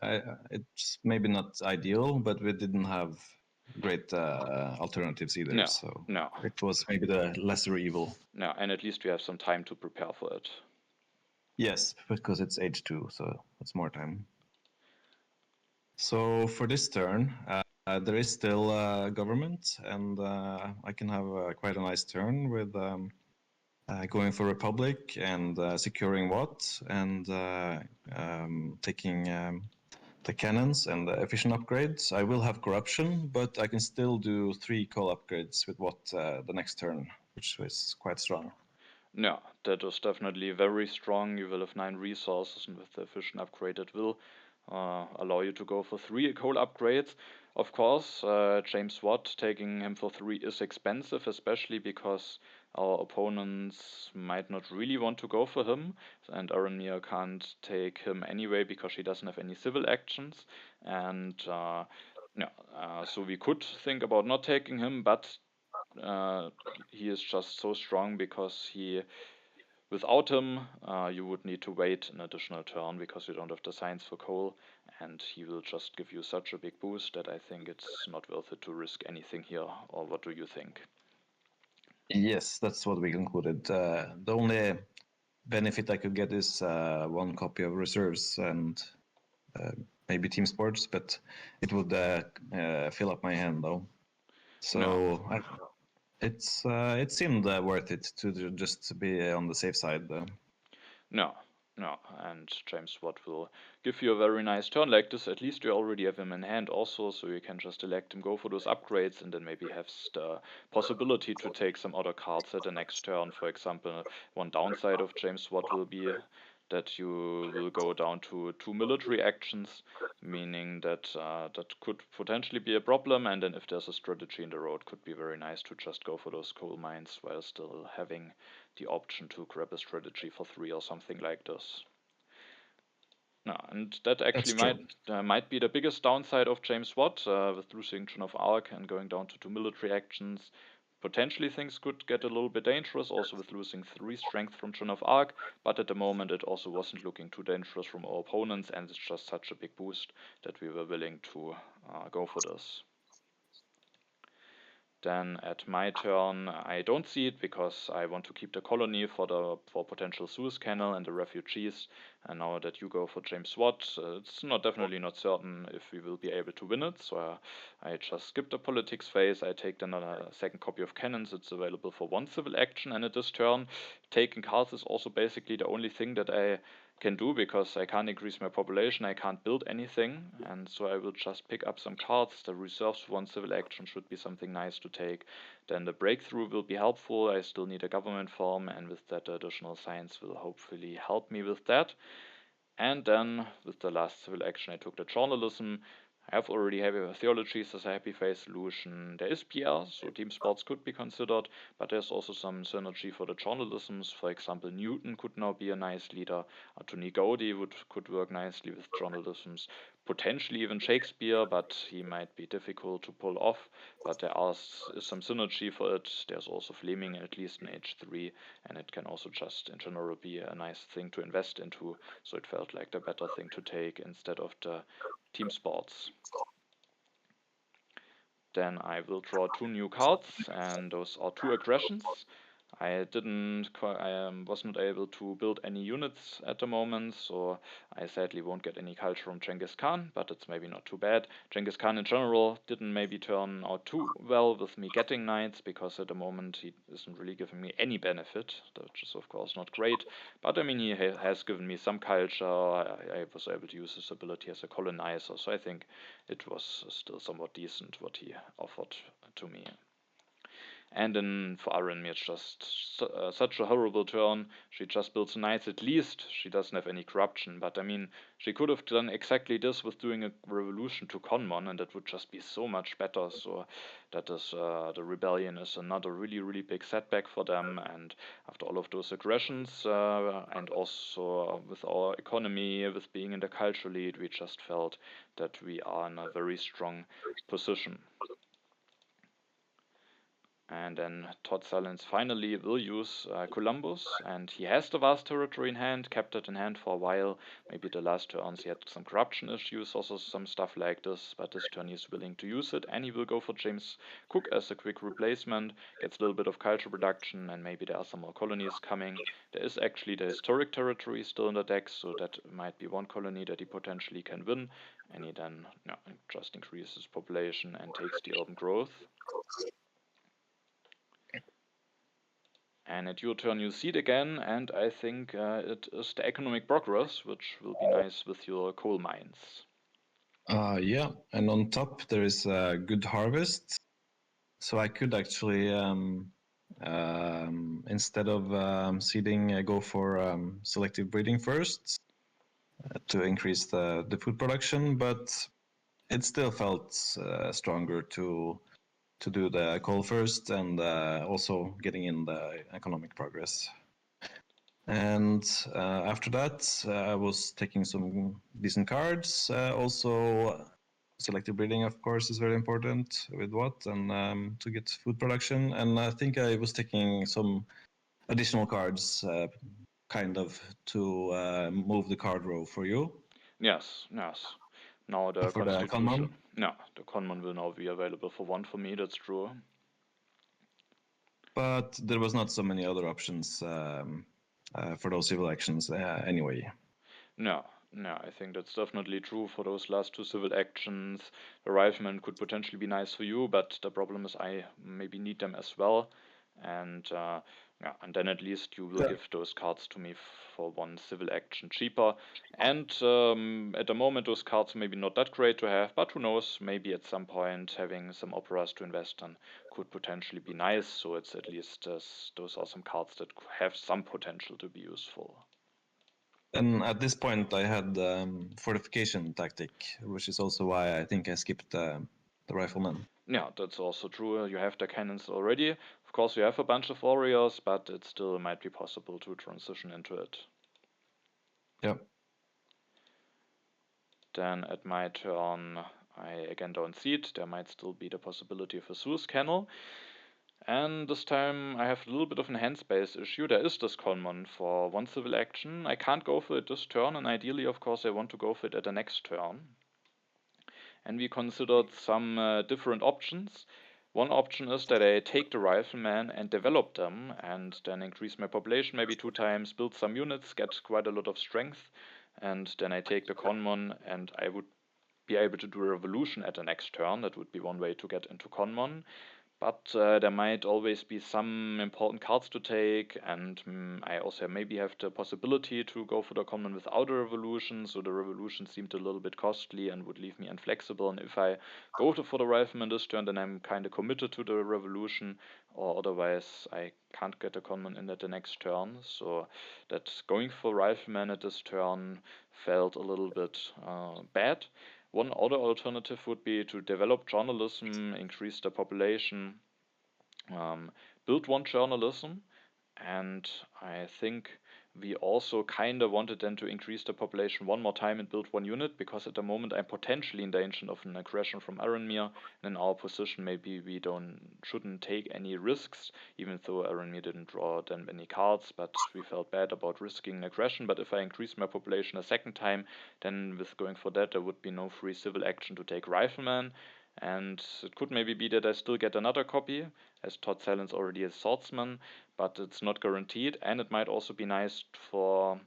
It's maybe not ideal, but we didn't have great alternatives either. No, So no, it was maybe the lesser evil. no, and at least we have some time to prepare for it. Yes, because it's H2, so it's more time. So for this turn, there is still government, and I can have quite a nice turn with going for Republic and securing what, and taking the cannons and the efficient upgrades. I will have corruption, but I can still do 3 coal upgrades with what the next turn, which is quite strong. Yeah, that is definitely very strong. You will have 9 resources, and with the efficient upgrade, it will allow you to go for 3 coal upgrades. Of course, James Watt taking him for 3 is expensive, especially because our opponents might not really want to go for him, and Arinmir can't take him anyway because she doesn't have any civil actions. And yeah, so we could think about not taking him, but he is just so strong because without him, you would need to wait an additional turn because you don't have the science for coal, and he will just give you such a big boost that I think it's not worth it to risk anything here. Or what do you think? Yes, that's what we concluded. The only benefit I could get is one copy of reserves and maybe team sports, but it would fill up my hand though. No. So it seemed worth it to just be on the safe side. No, no, and James Watt will give you a very nice turn like this. At least you already have him in hand also, so you can just elect him, go for those upgrades, and then maybe have the possibility to take some other cards at the next turn. For example, one downside of James Watt will be that you will go down to 2 military actions, meaning that that could potentially be a problem. And then if there's a strategy in the road, could be very nice to just go for those coal mines while still having the option to grab a strategy for 3 or something like this. No, and that That's actually true. might be the biggest downside of James Watt with losing Joan of Arc and going down to 2 military actions. Potentially things could get a little bit dangerous, also with losing 3 strength from Joan of Arc, but at the moment it also wasn't looking too dangerous from our opponents, and it's just such a big boost that we were willing to go for this. Then at my turn, I don't see it because I want to keep the colony for potential Suez Canal and the refugees. And now that you go for James Watt, it's definitely not certain if we will be able to win it. So I just skip the politics phase. I take then a second copy of cannons. It's available for 1 civil action, and at this turn, taking cards is also basically the only thing that I can do because I can't increase my population, I can't build anything, and so I will just pick up some cards. The reserves for 1 civil action should be something nice to take. Then the breakthrough will be helpful. I still need a government form, and with that, additional science will hopefully help me with that. And then with the last civil action, I took the journalism. I have already heavy theologies as a happy face solution. There is PR, so team sports could be considered, but there's also some synergy for the journalisms. For example, Newton could now be a nice leader. Tony Gaudi could work nicely with journalisms. Potentially even Shakespeare, but he might be difficult to pull off. But is some synergy for it. There's also Fleming, at least in H3, and it can also just in general be a nice thing to invest into. So it felt like the better thing to take instead of the team sports. Then I will draw 2 new cards, and those are 2 aggressions. I was not able to build any units at the moment, so I sadly won't get any culture from Genghis Khan, but it's maybe not too bad. Genghis Khan in general didn't maybe turn out too well with me getting knights, because at the moment he isn't really giving me any benefit, which is of course not great. But I mean, he has given me some culture. I was able to use his ability as a colonizer, so I think it was still somewhat decent what he offered to me. And then for Arinmir, it's just such a horrible turn. She just builds knights. At least she doesn't have any corruption. But I mean, she could have done exactly this with doing a revolution to Conmon, and that would just be so much better. So that is the rebellion is another really, really big setback for them. And after all of those aggressions, and also with our economy, with being in the culture lead, we just felt that we are in a very strong position. And then totsilence finally will use Columbus, and he has the vast territory in hand, kept it in hand for a while. Maybe the last turns he had some corruption issues, also some stuff like this, but this turn he's willing to use it, and he will go for James Cook as a quick replacement, gets a little bit of culture production, and maybe there are some more colonies coming. There is actually the historic territory still in the deck, so that might be one colony that he potentially can win, and he then just increases population and takes the urban growth. And at your turn, you see it again, and I think it is the economic progress, which will be nice with your coal mines. Yeah, and on top there is a good harvest, so I could actually instead of seeding, go for selective breeding first to increase the food production, but it still felt stronger to do the coal first and also getting in the economic progress. And after that, I was taking some decent cards. Also, selective breeding, of course, is very important with what and to get food production. And I think I was taking some additional cards, kind of to move the card row for you. Yes, yes. Now the For the constitution. Kanman. No, the conman will now be available for 1 for me, that's true. But there was not so many other options for those civil actions anyway. No, no, I think that's definitely true for those last two civil actions. The rifleman could potentially be nice for you, but the problem is I maybe need them as well. And yeah, and then at least you will Yeah. give those cards to me for one civil action cheaper. And at the moment, those cards maybe not that great to have, but who knows? Maybe at some point having some operas to invest in could potentially be nice. So it's at least those are some cards that have some potential to be useful. And at this point, I had fortification tactic, which is also why I think I skipped the rifleman. Yeah, that's also true. You have the cannons already. Of course, you have a bunch of warriors, but it still might be possible to transition into it. Yeah. Then at my turn, I again don't see it. There might still be the possibility of a Zeus Kennel. And this time I have a little bit of an hand space issue. There is this common for one civil action. I can't go for it this turn, and ideally, of course, I want to go for it at the next turn. And we considered some different options. One option is that I take the rifleman and develop them, and then increase my population maybe 2 times, build some units, get quite a lot of strength, and then I take the Conmon, and I would be able to do a revolution at the next turn. That would be one way to get into Conmon. But there might always be some important cards to take, and I also maybe have the possibility to go for the common without a revolution, so the revolution seemed a little bit costly and would leave me inflexible. And if I go for the rifleman this turn, then I'm kind of committed to the revolution, or otherwise I can't get a common in at the next turn. So that going for rifleman at this turn felt a little bit bad. One other alternative would be to develop journalism, increase the population, um, build one journalism, and I think we also kind of wanted then to increase the population one more time and build one unit, because at the moment I'm potentially in danger of an aggression from Arinmir, and in our position maybe we shouldn't take any risks, even though Arinmir didn't draw that many cards, but we felt bad about risking an aggression. But if I increase my population a second time, then with going for that there would be no free civil action to take Rifleman, and it could maybe be that I still get another copy, as totsilence already has Swordsman, but it's not guaranteed. And it might also be nice to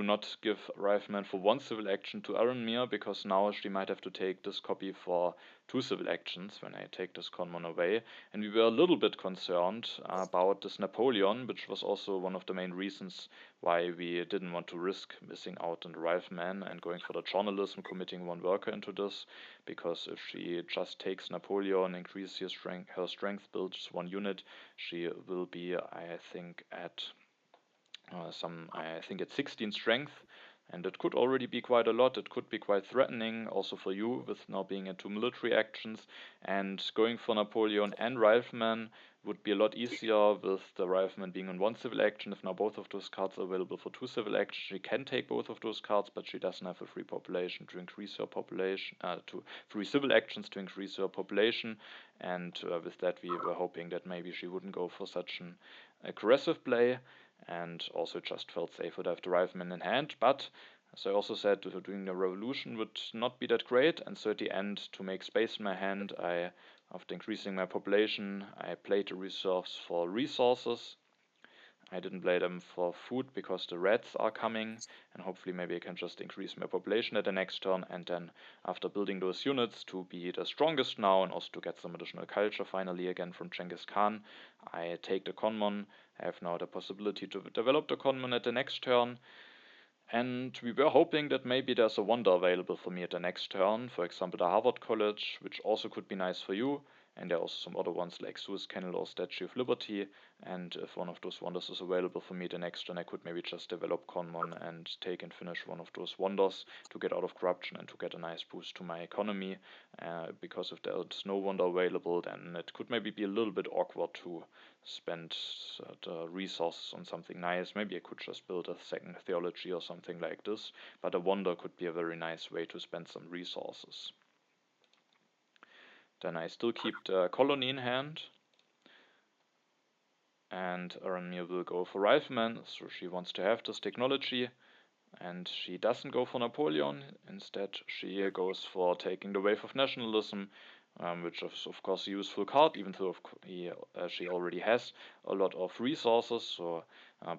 not give Rifleman for one civil action to Arinmir, because now she might have to take this copy for two civil actions when I take this Conmon away. And we were a little bit concerned about this Napoleon, which was also one of the main reasons why we didn't want to risk missing out on the Rifleman and going for the journalism, committing one worker into this, because if she just takes Napoleon, increases her strength, builds one unit, she will be, I think, at I think it's 16 strength, and it could already be quite a lot. It could be quite threatening also for you, with now being in two military actions. And going for Napoleon and Rifleman would be a lot easier, with the Rifleman being in one civil action. If now both of those cards are available for two civil actions, she can take both of those cards, but she doesn't have a free population to increase her population, to free civil actions to increase her population. And with that, we were hoping that maybe she wouldn't go for such an aggressive play, and also just felt safer to have the rifleman in hand. But as I also said, doing the revolution would not be that great, and so at the end, to make space in my hand, after increasing my population, I played the reserves for resources. I didn't play them for food because the rats are coming, and hopefully maybe I can just increase my population at the next turn, and then after building those units to be the strongest now, and also to get some additional culture finally again from Genghis Khan, I take the Conmon. I have now the possibility to develop the Conmon at the next turn, and we were hoping that maybe there's a wonder available for me at the next turn, for example the Harvard College, which also could be nice for you. And there are also some other ones like Suez Canal or Statue of Liberty. And if one of those wonders is available for me the next turn, I could maybe just develop Conmon and take and finish one of those wonders to get out of corruption and to get a nice boost to my economy. Because if there's no wonder available, then it could maybe be a little bit awkward to spend the resources on something nice. Maybe I could just build a second theology or something like this. But a wonder could be a very nice way to spend some resources. Then I still keep the colony in hand, and Aranmir will go for Rifleman, so she wants to have this technology, and she doesn't go for Napoleon. Instead, she goes for taking the wave of nationalism, which is of course a useful card, even though she already has a lot of resources. So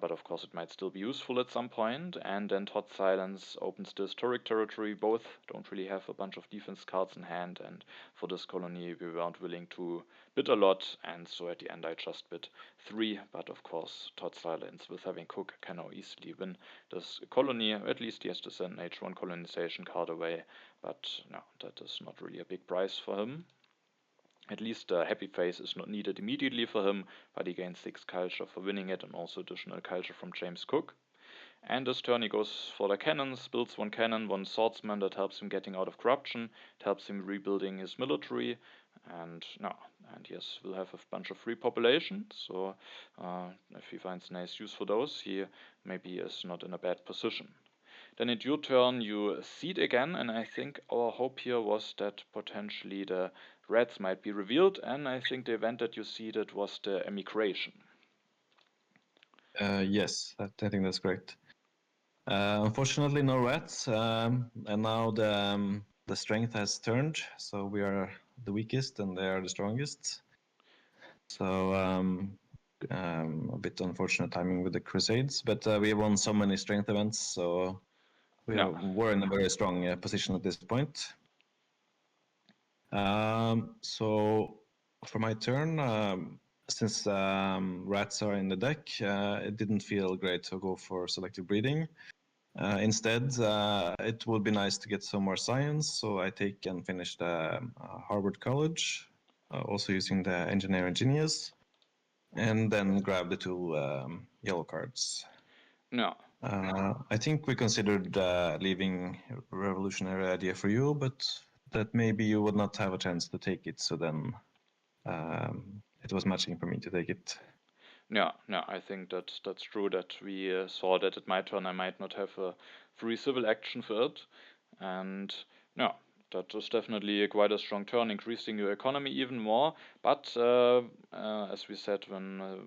but of course it might still be useful at some point. And then totsilence opens the historic territory. Both don't really have a bunch of defense cards in hand, and for this colony we weren't willing to bid a lot, and so at the end I just bid 3. But of course totsilence with having Cook can now easily win this colony. At least he has to send an H1 colonization card away, but no, that is not really a big price for him. At least the happy face is not needed immediately for him, but he gains 6 culture for winning it and also additional culture from James Cook. And this turn he goes for the cannons, builds 1 cannon, 1 swordsman that helps him getting out of corruption, it helps him rebuilding his military, and yes, we'll have a bunch of free population, so if he finds nice use for those, he maybe is not in a bad position. Then at your turn you seed again, and I think our hope here was that potentially the reds might be revealed, and I think the event that you seeded was the emigration. Yes, I think that's correct. Unfortunately, no rats, and now the strength has turned, so we are the weakest and they are the strongest. So a bit unfortunate timing with the Crusades, but we have won so many strength events, so we're in a very strong position at this point. So for my turn, since rats are in the deck, it didn't feel great to go for selective breeding. Instead, it would be nice to get some more science, so I take and finish the Harvard College, also using the Engineer Genius, and then grab the 2 yellow cards. No. I think we considered leaving Revolutionary Idea for you, but that maybe you would not have a chance to take it, so then it was matching for me to take it. Yeah, I think that's true, that we saw that at my turn I might not have a free civil action for it, and yeah, that was definitely quite a strong turn, increasing your economy even more. But as we said when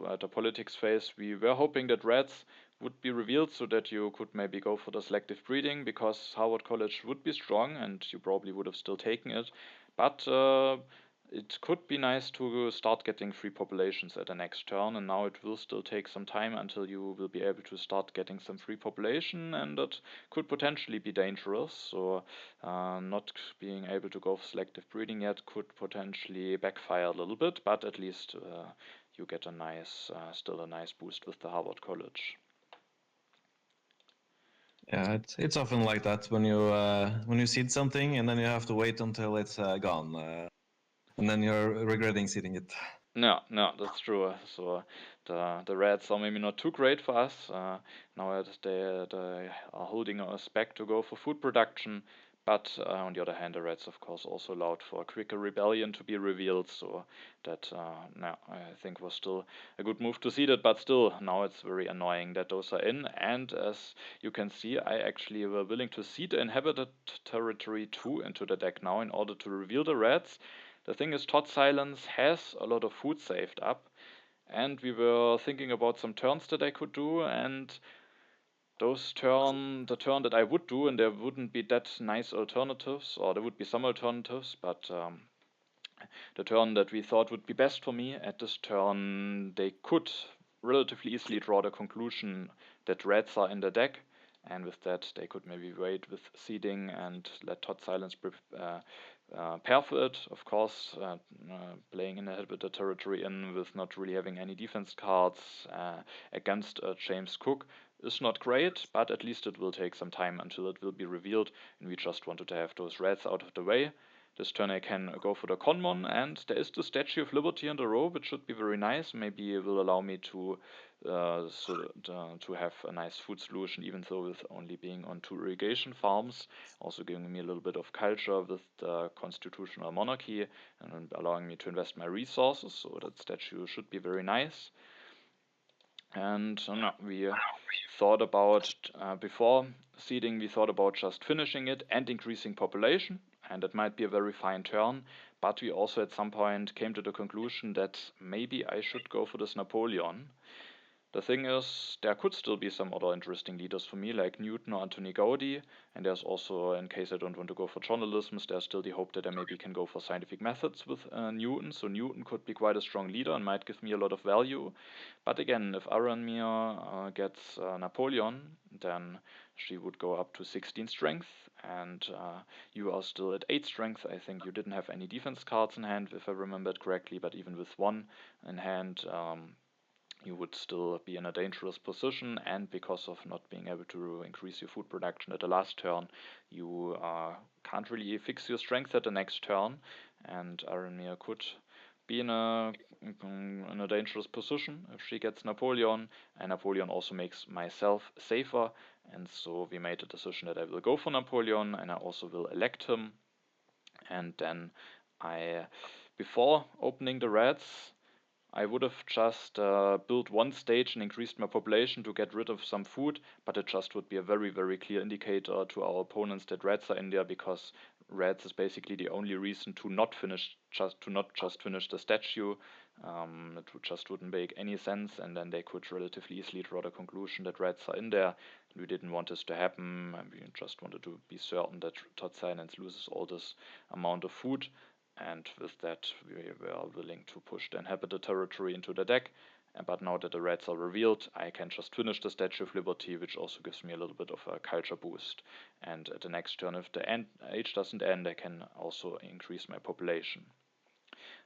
at the politics phase, we were hoping that reds would be revealed so that you could maybe go for the selective breeding, because Harvard College would be strong and you probably would have still taken it. But it could be nice to start getting free populations at the next turn, and now it will still take some time until you will be able to start getting some free population, and that could potentially be dangerous. So not being able to go for selective breeding yet could potentially backfire a little bit, but at least you get a nice, still a nice boost with the Harvard College. Yeah, it's often like that when you seed something and then you have to wait until it's gone, and then you're regretting seeding it. No, that's true. So the reds are maybe not too great for us. Now that they are holding us back to go for food production, but on the other hand, the reds of course also allowed for a quicker rebellion to be revealed. So that I think was still a good move to see that. But still, now it's very annoying that those are in. And as you can see, I actually were willing to seed the inhabited territory 2 into the deck now in order to reveal the reds. The thing is, totsilence has a lot of food saved up, and we were thinking about some turns that I could do, and the turn that I would do, and there wouldn't be that nice alternatives, or there would be some alternatives, but the turn that we thought would be best for me at this turn, they could relatively easily draw the conclusion that reds are in the deck, and with that they could maybe wait with seeding and let totsilence pair for it. Of course, playing in a bit of territory in with not really having any defense cards against James Cook is not great, but at least it will take some time until it will be revealed, and we just wanted to have those reds out of the way. This turn I can go for the Conmon, and there is the Statue of Liberty in the row, which should be very nice. Maybe it will allow me to have a nice food solution, even though with only being on 2 irrigation farms, also giving me a little bit of culture with the constitutional monarchy and allowing me to invest my resources. So that statue should be very nice. And we thought about before seeding, we thought about just finishing it and increasing population, and it might be a very fine turn. But we also at some point came to the conclusion that maybe I should go for this Napoleon. The thing is, there could still be some other interesting leaders for me, like Newton or Anthony Gaudi, and there's also, in case I don't want to go for journalism, there's still the hope that I maybe can go for scientific methods with Newton, so Newton could be quite a strong leader and might give me a lot of value. But again, if Arinmir gets Napoleon, then she would go up to 16 strength, and you are still at 8 strength. I think you didn't have any defense cards in hand, if I remembered correctly, but even with one in hand, you would still be in a dangerous position, and because of not being able to increase your food production at the last turn, you can't really fix your strength at the next turn, and Arinmir could be in a dangerous position if she gets Napoleon, and Napoleon also makes myself safer, and so we made a decision that I will go for Napoleon, and I also will elect him, and then before opening the reds, I would have just built one stage and increased my population to get rid of some food, but it just would be a very, very clear indicator to our opponents that reds are in there, because reds is basically the only reason to not just finish the statue. It just wouldn't make any sense, and then they could relatively easily draw the conclusion that reds are in there. We didn't want this to happen, and we just wanted to be certain that totsilence loses all this amount of food. And with that, we were willing to push the inhabited territory into the deck. But now that the reds are revealed, I can just finish the Statue of Liberty, which also gives me a little bit of a culture boost. And at the next turn, if the age doesn't end, I can also increase my population.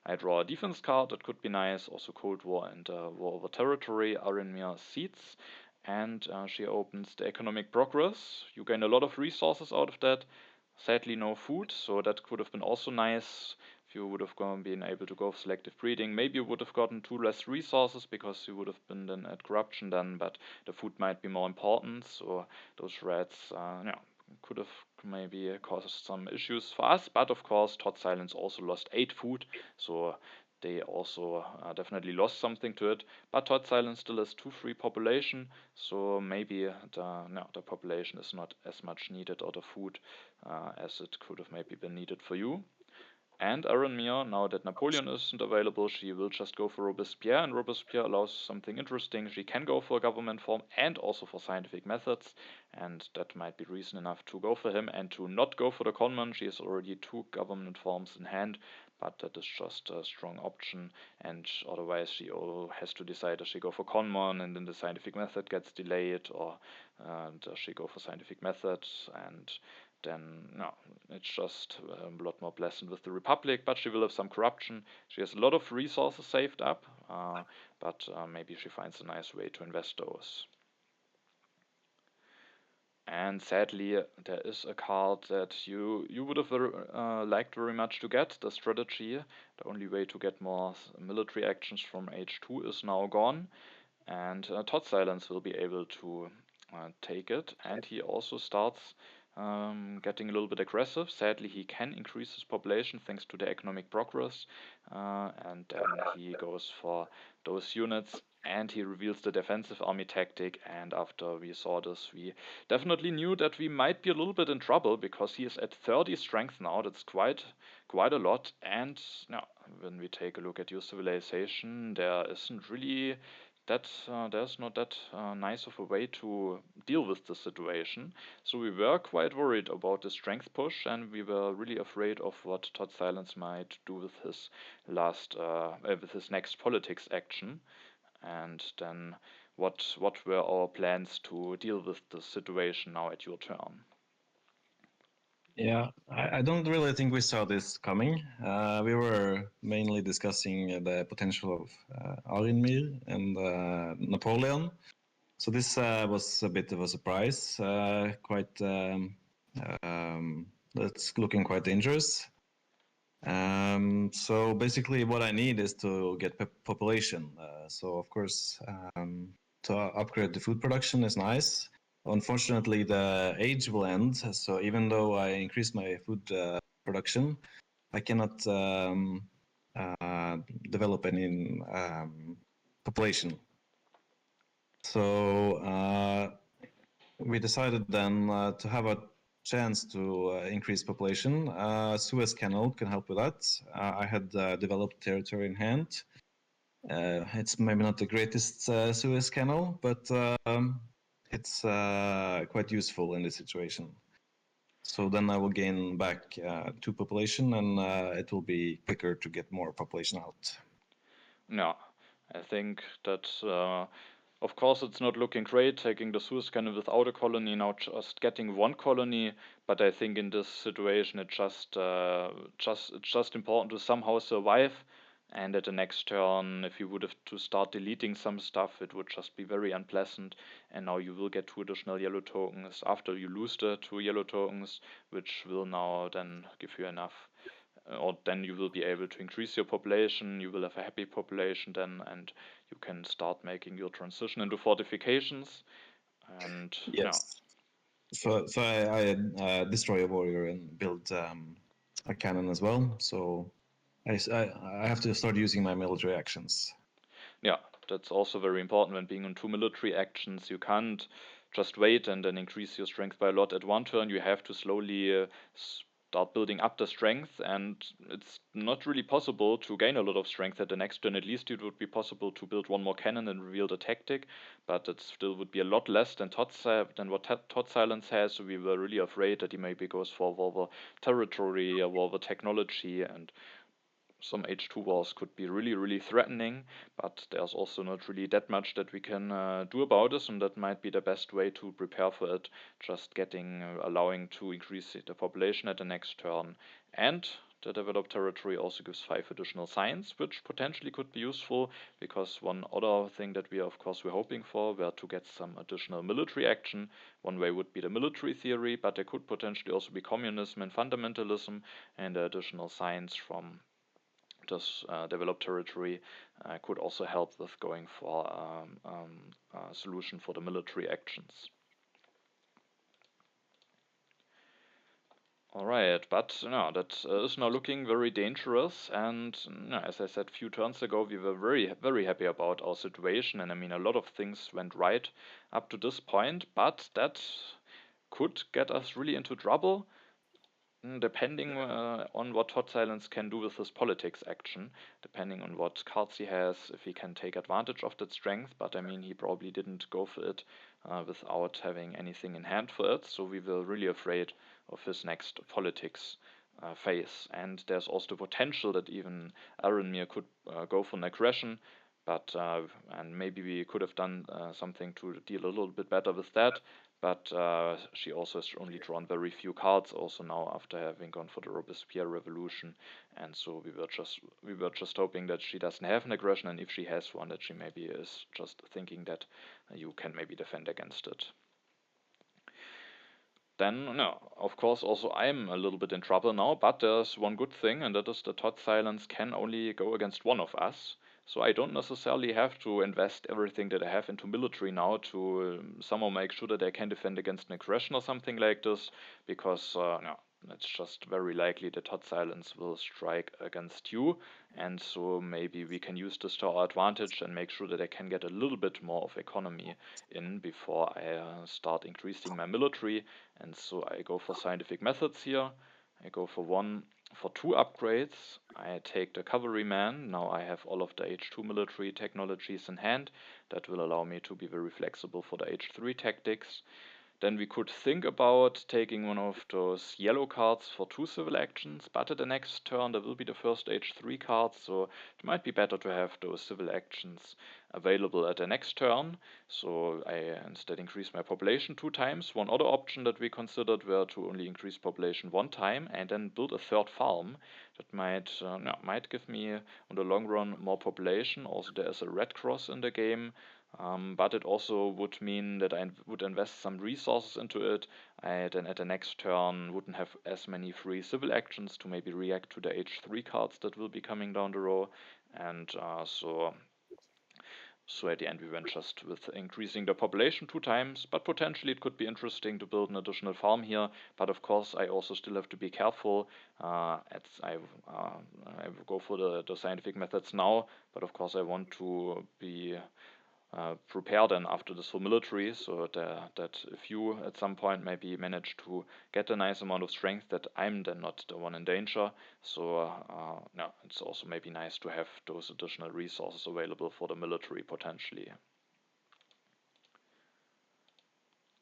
I draw a defense card, that could be nice, also Cold War and War over Territory, Arinmir Seats. And she opens the economic progress. You gain a lot of resources out of that. Sadly, no food, so that could have been also nice if you would have been able to go for selective breeding. Maybe you would have gotten 2 less resources because you would have been then at corruption then, but the food might be more important. So those reds, could have maybe caused some issues for us. But of course, totsilence also lost 8 food, so they also definitely lost something to it. But totsilence still has 2 free population, so maybe the population is not as much needed, or the food, as it could have maybe been needed for you. And Arinmir, now that Napoleon isn't available, she will just go for Robespierre, and Robespierre allows something interesting. She can go for a government form and also for scientific methods, and that might be reason enough to go for him and to not go for the conman. She has already 2 government forms in hand, but that is just a strong option, and otherwise she has to decide, does she go for conman and then the scientific method gets delayed, or does she go for scientific methods, and then no, it's just a lot more pleasant with the Republic, but she will have some corruption. She has a lot of resources saved up, but maybe she finds a nice way to invest those. And sadly, there is a card that you would have liked very much to get, the strategy. The only way to get more military actions from H2 is now gone, and totsilence will be able to take it, and he also starts getting a little bit aggressive. Sadly, he can increase his population thanks to the economic progress, and then he goes for those units, and he reveals the defensive army tactic. And after we saw this, we definitely knew that we might be a little bit in trouble, because he is at 30 strength now. That's quite a lot. And now, when we take a look at your civilization, there isn't really there's not that nice of a way to deal with the situation. So we were quite worried about the strength push, and we were really afraid of what totsilence might do with his next politics action. And then what were our plans to deal with the situation now at your turn? Yeah, I don't really think we saw this coming. We were mainly discussing the potential of Arinmir and Napoleon. So this was a bit of a surprise. That's looking quite dangerous. So basically, what I need is to get population. So of course, to upgrade the food production is nice. Unfortunately, the age will end. So even though I increase my food production, I cannot develop any population. So we decided then to have a chance to increase population. Suez Canal can help with that. I had developed territory in hand. It's maybe not the greatest Suez Canal, but it's quite useful in this situation. So then I will gain back 2 population, and it will be quicker to get more population out. Yeah, I think that, of course, it's not looking great taking the Suez Canal without a colony, now just getting one colony. But I think in this situation, it's just important to somehow survive. And at the next turn, if you would have to start deleting some stuff, it would just be very unpleasant. And now you will get 2 additional yellow tokens after you lose the 2 yellow tokens, which will now then give you enough, or then you will be able to increase your population. You will have a happy population then, and you can start making your transition into fortifications. And yeah, Yes. So I destroy a warrior and build a cannon as well. So I have to start using my military actions. yeah, that's also very important when being on 2 military actions. You can't just wait and then increase your strength by a lot at one turn. You have to slowly start building up the strength, and it's not really possible to gain a lot of strength at the next turn. At least it would be possible to build one more cannon and reveal the tactic, but it still would be a lot less than what Totsilence has. So we were really afraid that he maybe goes for Volver territory or Volver technology, and some H2 wars could be really, really threatening, but there's also not really that much that we can do about this, and that might be the best way to prepare for it, just allowing to increase the population at the next turn. And the developed territory also gives 5 additional signs, which potentially could be useful, because one other thing that we, of course, we're hoping for were to get some additional military action. One way would be the military theory, but there could potentially also be communism and fundamentalism, and the additional signs from this developed territory could also help with going for a solution for the military actions. Alright, but no, that is now looking very dangerous, and as I said a few turns ago, we were very, very happy about our situation, and I mean, a lot of things went right up to this point, but that could get us really into trouble. Depending on what totsilence can do with his politics action, depending on what cards he has, if he can take advantage of that strength, but I mean, he probably didn't go for it without having anything in hand for it, so we were really afraid of his next politics phase. And there's also the potential that even Arinmir could go for an aggression, but and maybe we could have done something to deal a little bit better with that, but she also has only drawn very few cards also now after having gone for the Robespierre revolution, and so we were just hoping that she doesn't have an aggression, and if she has one, that she maybe is just thinking that you can maybe defend against it. Then, no, of course, also I'm a little bit in trouble now, but there's one good thing, and that is the totsilence can only go against one of us. So I don't necessarily have to invest everything that I have into military now to somehow make sure that I can defend against an aggression or something like this, because no, it's just very likely that totsilence will strike against you, and so maybe we can use this to our advantage and make sure that I can get a little bit more of economy in before I start increasing my military. And so I go for scientific methods here. I go for 2 upgrades. I take the cavalryman. Now I have all of the H2 military technologies in hand. That will allow me to be very flexible for the H3 tactics. Then we could think about taking one of those yellow cards for 2 civil actions, but at the next turn there will be the first H3 cards, so it might be better to have those civil actions available at the next turn. So I instead increase my population 2 times. One other option that we considered were to only increase population 1 time and then build a third farm. That might give me on the long run more population. Also, there is a red cross in the game. But it also would mean that I would invest some resources into it. I then at the next turn wouldn't have as many free civil actions to maybe react to the H3 cards that will be coming down the row. And so at the end we went just with increasing the population 2 times, but potentially it could be interesting to build an additional farm here. But of course I also still have to be careful. I go for the scientific methods now, but of course I want to be prepare then after this for military, so that if you at some point maybe manage to get a nice amount of strength, that I'm then not the one in danger. So no, it's also maybe nice to have those additional resources available for the military potentially.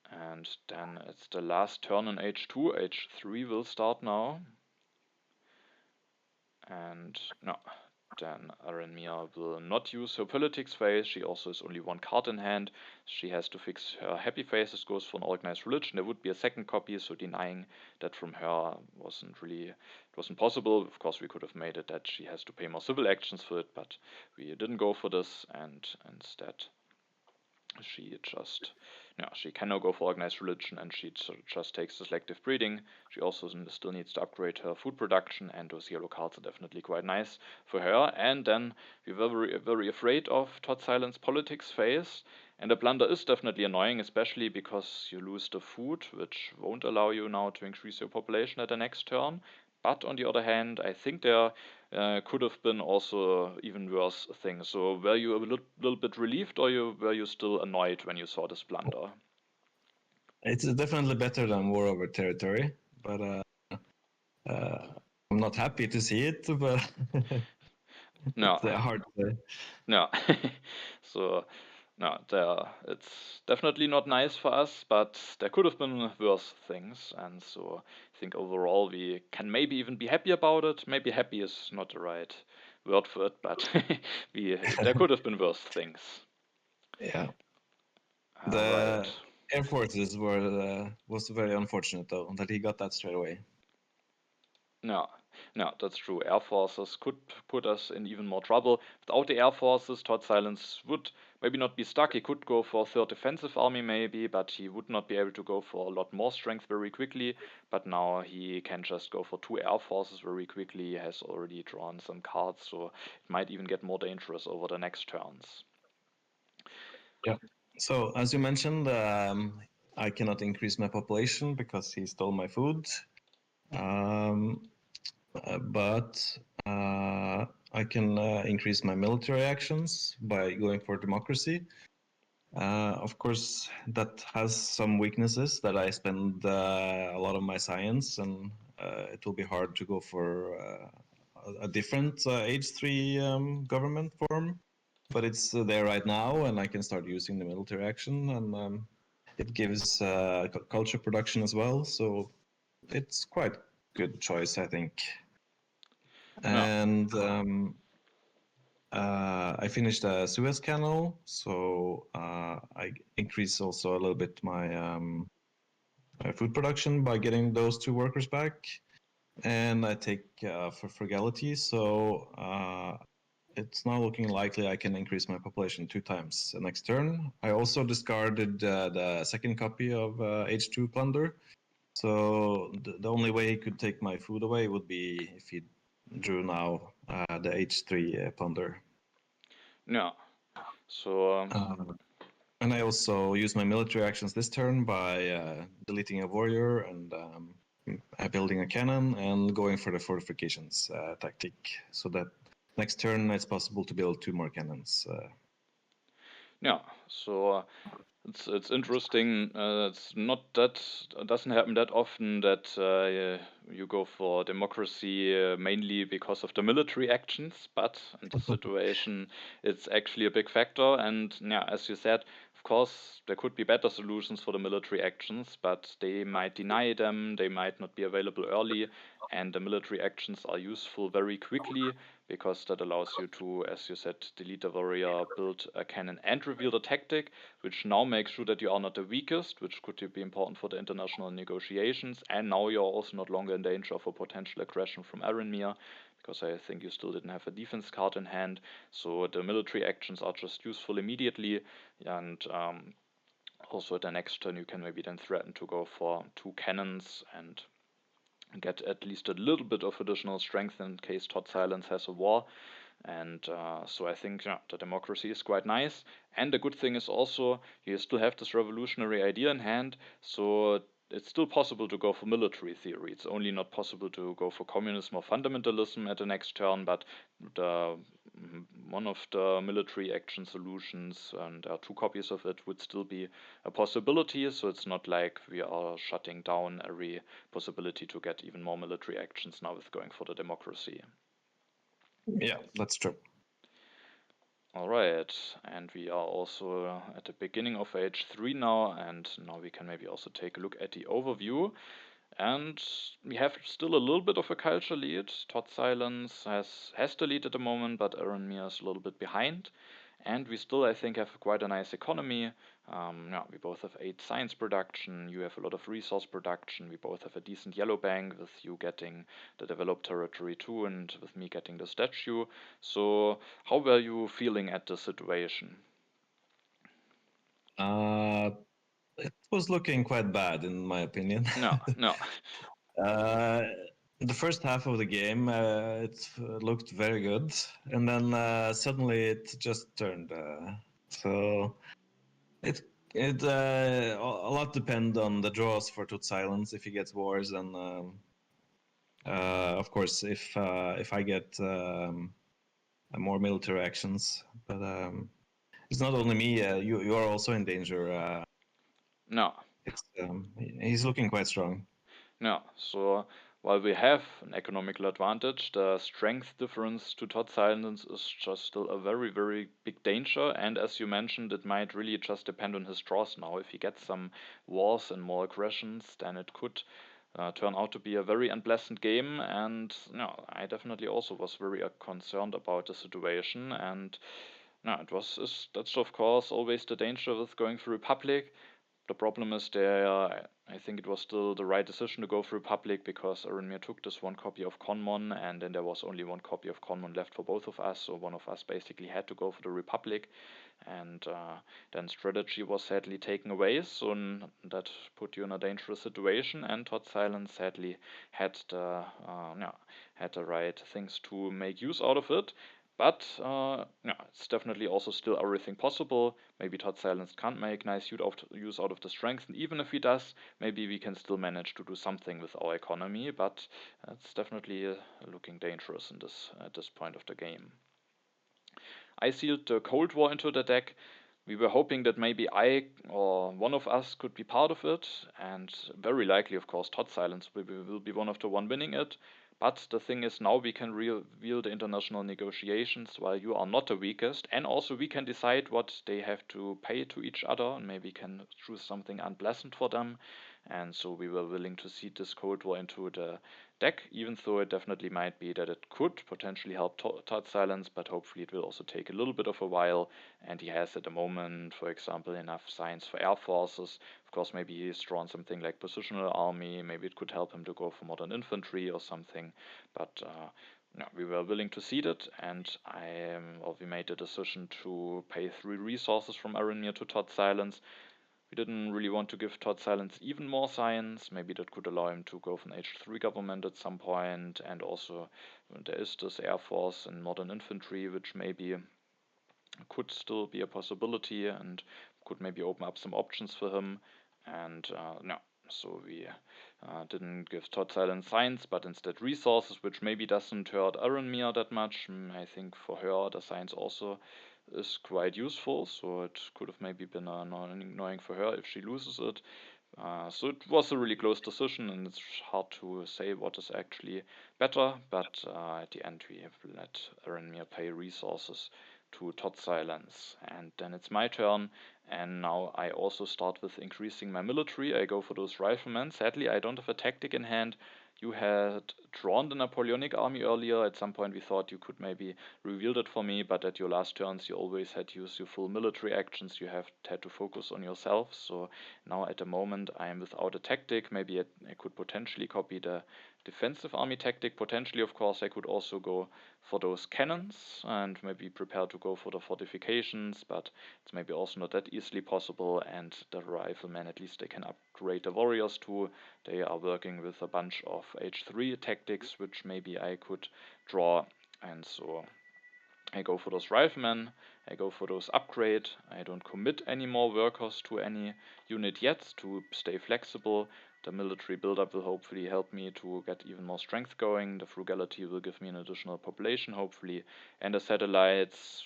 And then it's the last turn in H2. H3 will start now. And no, then Arinmir will not use her politics phase. She also has only one card in hand. She has to fix her happy phases, goes for an organized religion. There would be a second copy, so denying that from her it wasn't possible. Of course, we could have made it that she has to pay more civil actions for it, but we didn't go for this, and instead she can now go for organized religion, and she just takes the selective breeding. She also still needs to upgrade her food production, and those yellow cards are definitely quite nice for her. And then we were very, very afraid of totsilence politics phase, and the blunder is definitely annoying, especially because you lose the food, which won't allow you now to increase your population at the next turn. But on the other hand, I think there could have been also even worse things. So were you a little bit relieved, or were you still annoyed when you saw this blunder? It's definitely better than War Over Territory, but I'm not happy to see it, but No, it's hard to say. no. So no, it's definitely not nice for us, but there could have been worse things, and so I think overall we can maybe even be happy about it. Maybe happy is not the right word for it, but there could have been worse things. Yeah. All right. The Air Forces was very unfortunate though that he got that straight away. No, no, that's true. Air forces could put us in even more trouble. Without the air forces, totsilence would maybe not be stuck. He could go for a third defensive army maybe, but he would not be able to go for a lot more strength very quickly. But now he can just go for 2 air forces very quickly. He has already drawn some cards, so it might even get more dangerous over the next turns. Yeah. So as you mentioned, I cannot increase my population because he stole my food. Um, but I can increase my military actions by going for democracy. Of course, that has some weaknesses that I spend a lot of my science, and it will be hard to go for a different H3 government form. But it's there right now, and I can start using the military action, and it gives culture production as well. So it's quite good choice, I think. No, And I finished a Suez Canal, so I increase also a little bit my food production by getting those 2 workers back, and I take for frugality, so it's now looking likely I can increase my population 2 times the next turn. I also discarded the second copy of H2 Plunder, so the only way he could take my food away would be if he drew now the H3 Plunder. no. So And I also use my military actions this turn by deleting a warrior and building a cannon and going for the fortifications tactic, so that next turn it's possible to build 2 more cannons. yeah, so it's interesting. It's not that doesn't happen that often that you go for democracy mainly because of the military actions, but in this situation, it's actually a big factor. And yeah, as you said, of course, there could be better solutions for the military actions, but they might deny them. They might not be available early, and the military actions are useful very quickly because that allows you to, as you said, delete a warrior, build a cannon, and reveal the tactic, which now makes sure that you are not the weakest, which could be important for the international negotiations. And now you're also not longer in danger of a potential aggression from Arinmir, because I think you still didn't have a defense card in hand. So the military actions are just useful immediately, and also at the next turn you can maybe then threaten to go for 2 cannons and get at least a little bit of additional strength in case totsilence has a war. And so I think the democracy is quite nice. And the good thing is also you still have this revolutionary idea in hand. So it's still possible to go for military theory. It's only not possible to go for communism or fundamentalism at the next turn. But the one of the military action solutions, and 2 copies of it would still be a possibility. So it's not like we are shutting down every possibility to get even more military actions now with going for the democracy. Yeah, that's true. All right, and we are also at the beginning of age 3 now, and now we can maybe also take a look at the overview. And we have still a little bit of a culture lead. totsilence has the lead at the moment, but Arinmir is a little bit behind. And we still, I think, have quite a nice economy. Yeah, we both have 8 science production. You have a lot of resource production. We both have a decent yellow bank, with you getting the developed territory too, and with me getting the statue. So, how were you feeling at the situation? It was looking quite bad, in my opinion. No, no. uh, the first half of the game, it looked very good, and then suddenly it just turned. So it a lot depend on the draws for totsilence. If he gets wars, and of course, if I get more military actions, but it's not only me. You are also in danger. No. He's looking quite strong. Yeah, so while we have an economical advantage, the strength difference to totsilence is just still a very, very big danger. And as you mentioned, it might really just depend on his draws now. If he gets some wars and more aggressions, then it could turn out to be a very unpleasant game. And I definitely also was very concerned about the situation. And that's of course always the danger with going through Republic. The problem is I think it was still the right decision to go for Republic, because Arinmir took this 1 copy of Conmon, and then there was only 1 copy of Conmon left for both of us, so one of us basically had to go for the Republic, and then strategy was sadly taken away, so that put you in a dangerous situation, and totsilence sadly had had the right things to make use out of it. But it's definitely also still everything possible. Maybe totsilence can't make nice use out of the strength, and even if he does, maybe we can still manage to do something with our economy. But it's definitely looking dangerous at this point of the game. I sealed the Cold War into the deck. We were hoping that maybe I or one of us could be part of it, and very likely, of course, totsilence will be one of the one winning it. But the thing is, now we can reveal the international negotiations while you are not the weakest, and also we can decide what they have to pay to each other, and maybe can choose something unpleasant for them. And so we were willing to seed this Cold War into the deck, even though it definitely might be that it could potentially help totsilence, but hopefully it will also take a little bit of a while. And he has at the moment, for example, enough science for air forces. Of course, maybe he's drawn something like positional army. Maybe it could help him to go for modern infantry or something. But we were willing to cede it, and we made the decision to pay 3 resources from Arinmir to totsilence. We didn't really want to give totsilence even more science. Maybe that could allow him to go for an H3 government at some point. And also, there is this Air Force and modern infantry, which maybe could still be a possibility and could maybe open up some options for him. And no, so we didn't give totsilence science, but instead resources, which maybe doesn't hurt Arinmir that much. I think for her, the science also is quite useful, so it could have maybe been annoying for her if she loses it. So it was a really close decision, and it's hard to say what is actually better, but at the end we have let Arinmir pay resources to totsilence. And then it's my turn, and now I also start with increasing my military. I go for those riflemen. Sadly, I don't have a tactic in hand. You had drawn the Napoleonic army earlier. At some point we thought you could maybe reveal that for me, but at your last turns you always had to use your full military actions. You have had to focus on yourself. So now at the moment I am without a tactic. Maybe I could potentially copy the defensive army tactic. Potentially, of course, I could also go for those cannons and maybe prepare to go for the fortifications, but it's maybe also not that easily possible. And the riflemen, at least they can upgrade the warriors too. They are working with a bunch of H3 tactics, which maybe I could draw, and so I go for those riflemen, I go for those upgrade. I don't commit any more workers to any unit yet to stay flexible. The military buildup will hopefully help me to get even more strength going. The frugality will give me an additional population, hopefully. And the satellites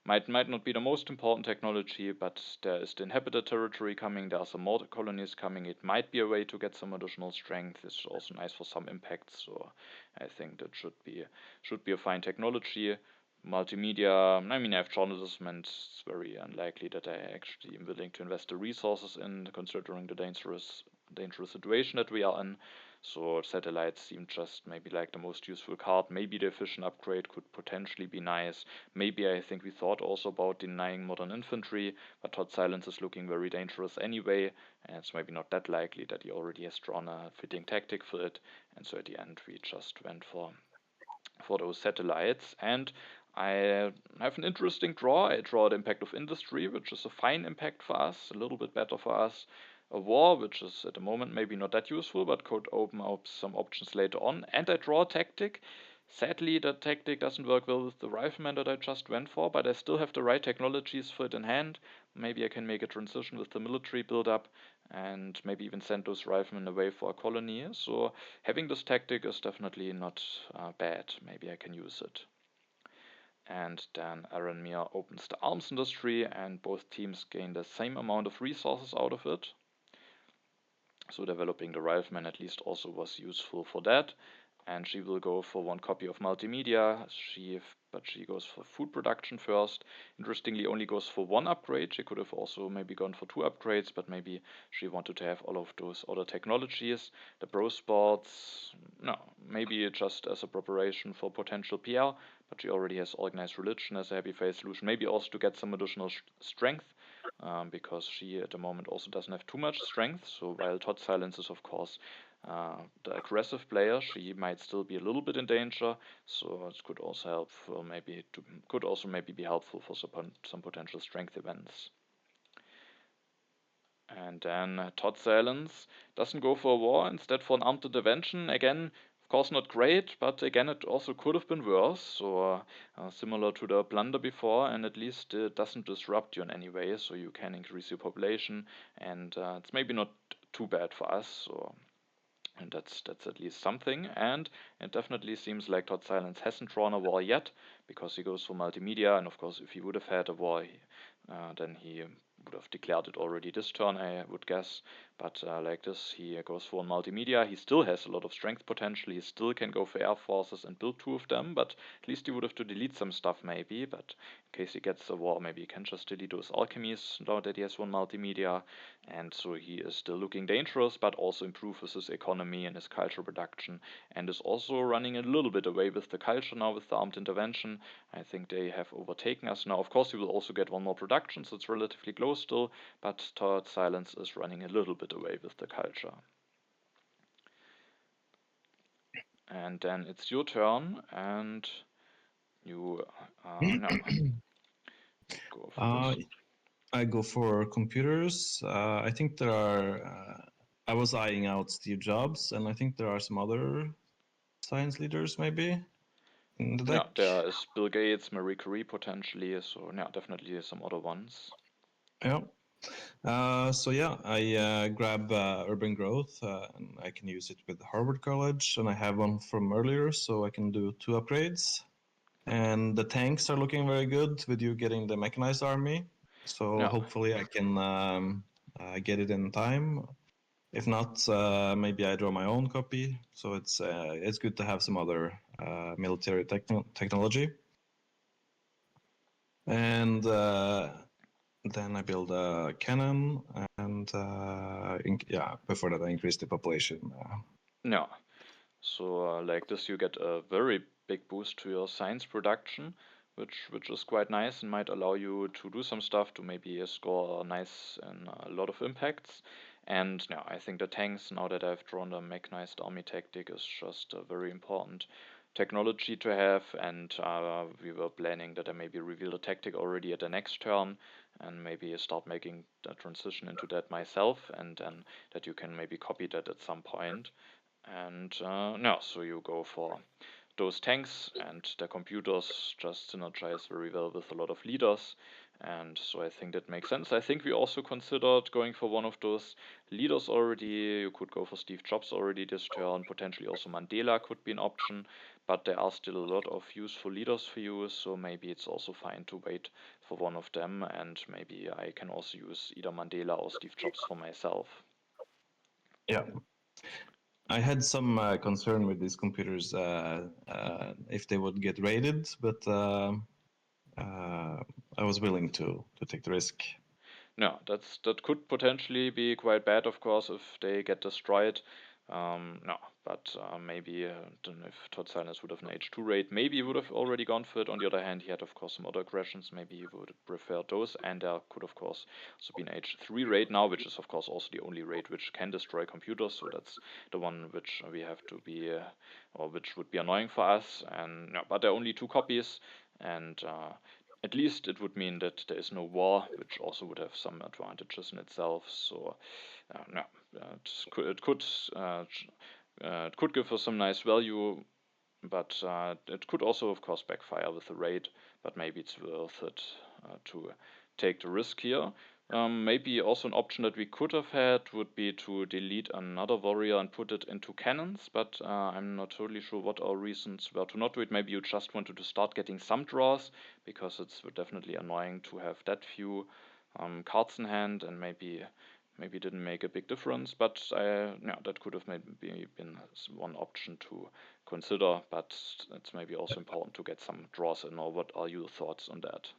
might not be the most important technology, but there is the inhabited territory coming. There are some more colonies coming. It might be a way to get some additional strength. It's also nice for some impacts. So I think that should be a fine technology. Multimedia, I mean, I have journalism, and it's very unlikely that I actually am willing to invest the resources in, considering the dangerous situation that we are in. So satellites seem just maybe like the most useful card. Maybe the efficient upgrade could potentially be nice. Maybe I think we thought also about denying modern infantry, but totsilence is looking very dangerous anyway, and it's maybe not that likely that he already has drawn a fitting tactic for it. And so at the end we just went for those satellites. And I have an interesting draw. I draw the impact of industry, which is a fine impact for us, a little bit better for us. A war, which is at the moment maybe not that useful, but could open up some options later on. And I draw a tactic. Sadly, the tactic doesn't work well with the rifleman that I just went for, but I still have the right technologies for it in hand. Maybe I can make a transition with the military build-up and maybe even send those riflemen away for a colony. So having this tactic is definitely not bad. Maybe I can use it. And then Arinmir opens the arms industry, and both teams gain the same amount of resources out of it. So developing the rifleman at least also was useful for that. And she will go for one copy of multimedia. But she goes for food production first. Interestingly, only goes for one upgrade. She could have also maybe gone for two upgrades, but maybe she wanted to have all of those other technologies. The bro sports, no, maybe just as a preparation for potential PR, but she already has organized religion as a happy face solution. Maybe also to get some additional strength. Because she at the moment also doesn't have too much strength. So while totsilence is of course the aggressive player, she might still be a little bit in danger. So it could also help for maybe be helpful for some potential strength events. And then totsilence doesn't go for a war, instead for an armed intervention. Again, of course not great, but again it also could have been worse. So similar to the plunder before, and at least it doesn't disrupt you in any way. So you can increase your population, and it's maybe not too bad for us. So and that's at least something. And it definitely seems like totsilence hasn't drawn a war yet, because he goes for multimedia. And of course, if he would have had a war, then he would have declared it already this turn, I would guess. But like this, he goes for multimedia. He still has a lot of strength potential. He still can go for air forces and build two of them, but at least he would have to delete some stuff maybe. But in case he gets a war, maybe he can just delete those alchemies now that he has one multimedia. And so he is still looking dangerous, but also improves his economy and his culture production, and is also running a little bit away with the culture now with the armed intervention. I think they have overtaken us now. Of course, we will also get one more production, so it's relatively close still, but totsilence is running a little bit away with the culture. And then it's your turn, and you no go first. I go for computers. I think there are. I was eyeing out Steve Jobs, and I think there are some other science leaders maybe in the Yeah, deck. there is Bill Gates, Marie Curie potentially, so yeah, definitely some other ones. Yeah. So yeah, I grab urban growth, and I can use it with Harvard College, and I have one from earlier, so I can do two upgrades. And the tanks are looking very good with you getting the mechanized army. So Yeah, hopefully I can get it in time. If not, maybe I draw my own copy. So it's good to have some other military technology. And then I build a cannon, and before that I increase the population. yeah. So like this, you get a very big boost to your science production, which is quite nice and might allow you to do some stuff to maybe score nice and a lot of impacts. And yeah, I think the tanks, now that I've drawn the mechanized army tactic, is just a very important technology to have. And we were planning that I maybe reveal the tactic already at the next turn, and maybe start making the transition into that myself, and then that you can maybe copy that at some point. And no, so you go for those tanks, and the computers just synergize very well with a lot of leaders. And so I think that makes sense. I think we also considered going for one of those leaders already. You could go for Steve Jobs already this turn. Potentially also Mandela could be an option, but there are still a lot of useful leaders for you, so maybe it's also fine to wait for one of them, and maybe I can also use either Mandela or Steve Jobs for myself. Yeah. I had some concern with these computers if they would get raided, but I was willing to take the risk. No, that could potentially be quite bad, of course, if they get destroyed. No, but maybe if totsilence would have an H2 raid, maybe he would have already gone for it. On the other hand, he had, of course, some other aggressions. Maybe he would prefer those, and there could, of course, also be an H3 raid now, which is, of course, also the only raid which can destroy computers. So that's the one which we have to be, or which would be annoying for us. And no, but there are only 2 copies, and at least it would mean that there is no war, which also would have some advantages in itself. So, no, it could give us some nice value, but it could also, of course, backfire with the raid. But maybe it's worth it to take the risk here. Maybe also an option that we could have had would be to delete another warrior and put it into cannons, but I'm not totally sure what our reasons were to not do it. Maybe you just wanted to start getting some draws, because it's definitely annoying to have that few cards in hand, and maybe didn't make a big difference, but yeah, that could have maybe been one option to consider, but it's maybe also important to get some draws in. Or what are your thoughts on that?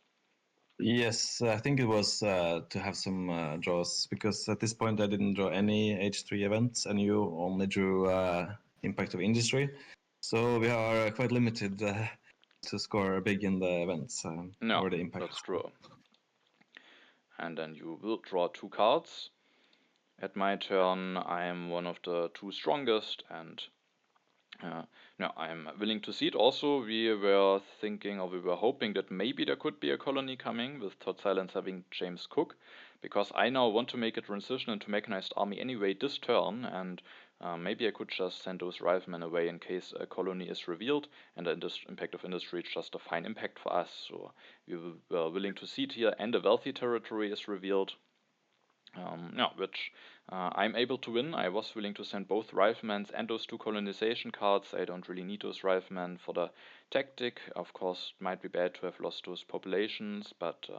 Yes, I think it was to have some draws, because at this point I didn't draw any H3 events, and you only drew Impact of Industry. So we are quite limited to score big in the events No, or the impact. that's true. And then you will draw 2 cards. At my turn, I am one of the 2 strongest, and now I'm willing to see it. Also, we were thinking, or we were hoping, that maybe there could be a colony coming with totsilence having James Cook, because I now want to make a transition into mechanized army anyway this turn, and maybe I could just send those riflemen away in case a colony is revealed, and the impact of industry is just a fine impact for us. So we were willing to see it here, and a wealthy territory is revealed. Which I'm able to win. I was willing to send both riflemen and those 2 colonization cards. I don't really need those riflemen for the tactic. Of course, it might be bad to have lost those populations, but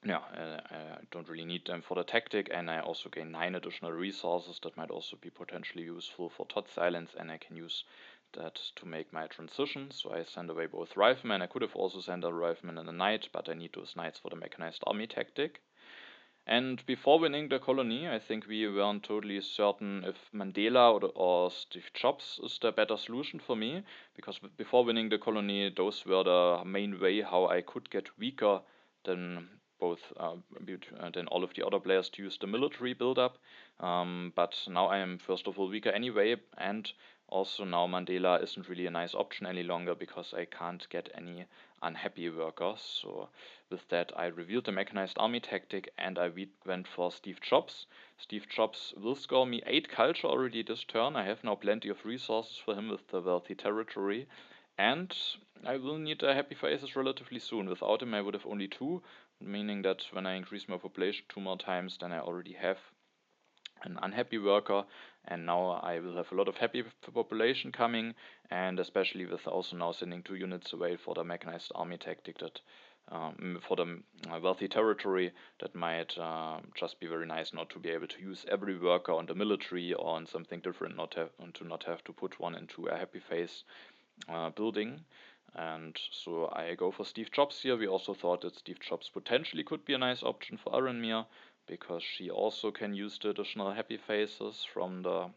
I don't really need them for the tactic, and I also gain 9 additional resources that might also be potentially useful for totsilence, and I can use that to make my transition. So I send away both riflemen. I could have also sent a rifleman and a knight, but I need those knights for the mechanized army tactic. And before winning the colony, I think we weren't totally certain if Mandela or Steve Jobs is the better solution for me, because before winning the colony, those were the main way how I could get weaker than than all of the other players to use the military build-up. But now I am first of all weaker anyway, and also now Mandela isn't really a nice option any longer, because I can't get any unhappy workers. So with that, I revealed the mechanized army tactic, and I went for Steve Jobs. Steve Jobs will score me 8 culture already this turn. I have now plenty of resources for him with the wealthy territory, and I will need a happy faces relatively soon. Without him, I would have only 2, meaning that when I increase my population 2 more times, then I already have an unhappy worker, and now I will have a lot of happy population coming, and especially with also now sending 2 units away for the mechanized army tactic, that for the wealthy territory, that might just be very nice not to be able to use every worker on the military or on something different, and to not have to put one into a happy face building. And so I go for Steve Jobs here. We also thought that Steve Jobs potentially could be a nice option for Arinmir, because she also can use the additional happy faces from the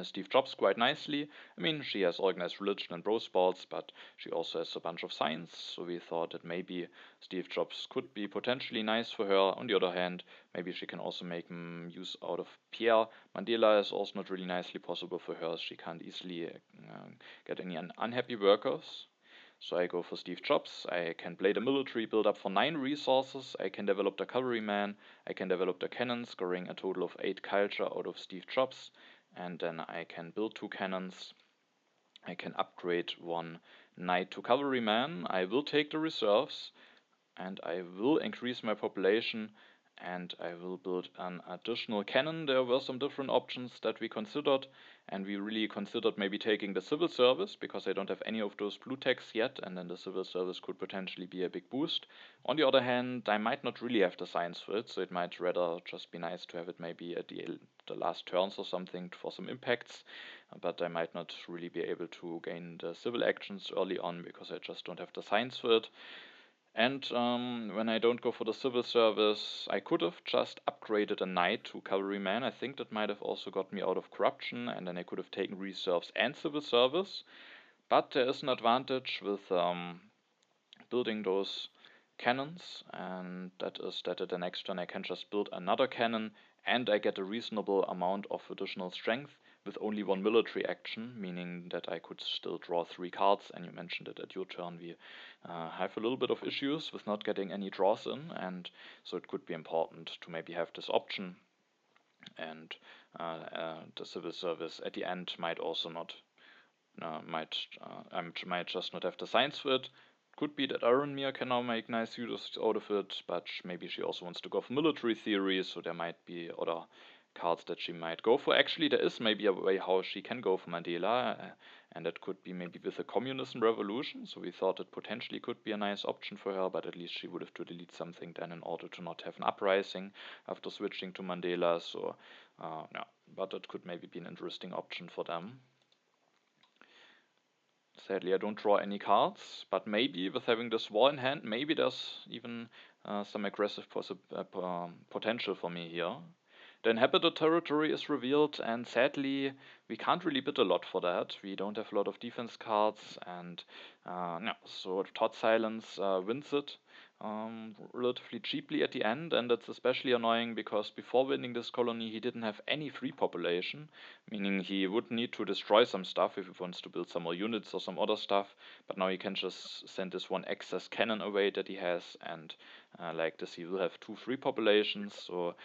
Steve Jobs quite nicely. I mean, she has organized religion and bro sports, but she also has a bunch of science, so we thought that maybe Steve Jobs could be potentially nice for her. On the other hand, maybe she can also make use out of Pierre. Mandela is also not really nicely possible for her. She can't easily get any unhappy workers. So I go for Steve Jobs. I can play the military build up for 9 resources. I can develop the cavalryman. I can develop the cannon, scoring a total of 8 culture out of Steve Jobs. And then I can build 2 cannons. I can upgrade one knight to cavalryman. I will take the reserves, and I will increase my population, and I will build an additional cannon. There were some different options that we considered, and we really considered maybe taking the civil service, because I don't have any of those blue techs yet, and then the civil service could potentially be a big boost. On the other hand, I might not really have the science for it, so it might rather just be nice to have it maybe at the last turns or something for some impacts, but I might not really be able to gain the civil actions early on because I just don't have the science for it. And when I don't go for the civil service, I could have just upgraded a knight to cavalryman. I think that might have also got me out of corruption, and then I could have taken reserves and civil service. But there is an advantage with building those cannons, and that is that at the next turn I can just build another cannon, and I get a reasonable amount of additional strength with only one military action, meaning that I could still draw 3 cards. And you mentioned it at your turn, we have a little bit of issues with not getting any draws in, and so it could be important to maybe have this option. And the civil service at the end might also not I might just not have the science for it. Could be that Arinmir can now make nice use out of it, but maybe she also wants to go for military theory, so there might be other cards that she might go for. Actually, there is maybe a way how she can go for Mandela, and that could be maybe with a communism revolution. So we thought it potentially could be a nice option for her, but at least she would have to delete something then in order to not have an uprising after switching to Mandela. So, yeah, but it could maybe be an interesting option for them. Sadly, I don't draw any cards, but maybe with having this war in hand, maybe there's even some aggressive potential for me here. The inhabited territory is revealed, and sadly, we can't really bid a lot for that. We don't have a lot of defense cards, and no, so totsilence wins it relatively cheaply at the end, and that's especially annoying because before winning this colony, he didn't have any free population, meaning he would need to destroy some stuff if he wants to build some more units or some other stuff, but now he can just send this one excess cannon away that he has, and like this he will have 2 free populations, so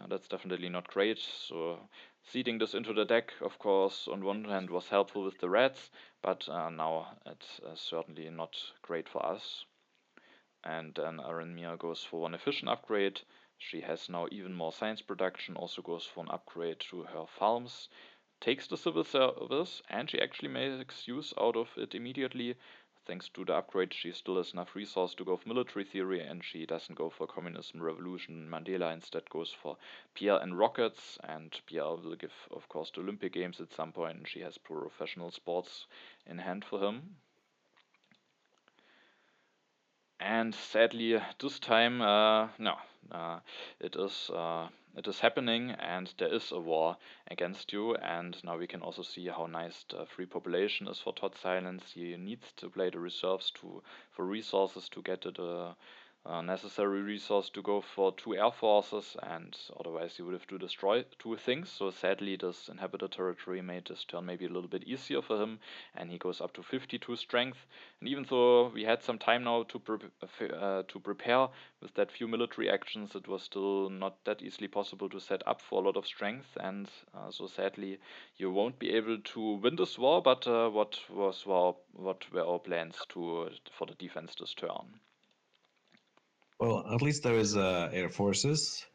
that's definitely not great. So seeding this into the deck, of course, on one hand was helpful with the reds, but now it's certainly not great for us. And then Arinmir goes for one efficient upgrade. She has now even more science production, also goes for an upgrade to her farms, takes the civil service, and she actually makes use out of it immediately. Thanks to the upgrade, she still has enough resource to go for military theory, and she doesn't go for communism revolution. Mandela instead goes for PR and rockets, and PR will give, of course, the Olympic Games at some point, and she has professional sports in hand for him. And sadly, this time, no, it is happening, and there is a war against you. And now we can also see how nice the free population is for totsilence. He needs to play the reserves for resources to get the necessary resource to go for 2 air forces, and otherwise he would have to destroy 2 things. So sadly, this inhabited territory made this turn maybe a little bit easier for him, and he goes up to 52 strength. And even though we had some time now to prepare with that few military actions, it was still not that easily possible to set up for a lot of strength, and so sadly you won't be able to win this war. But what were our plans for the defense this turn? Well, at least there is air forces.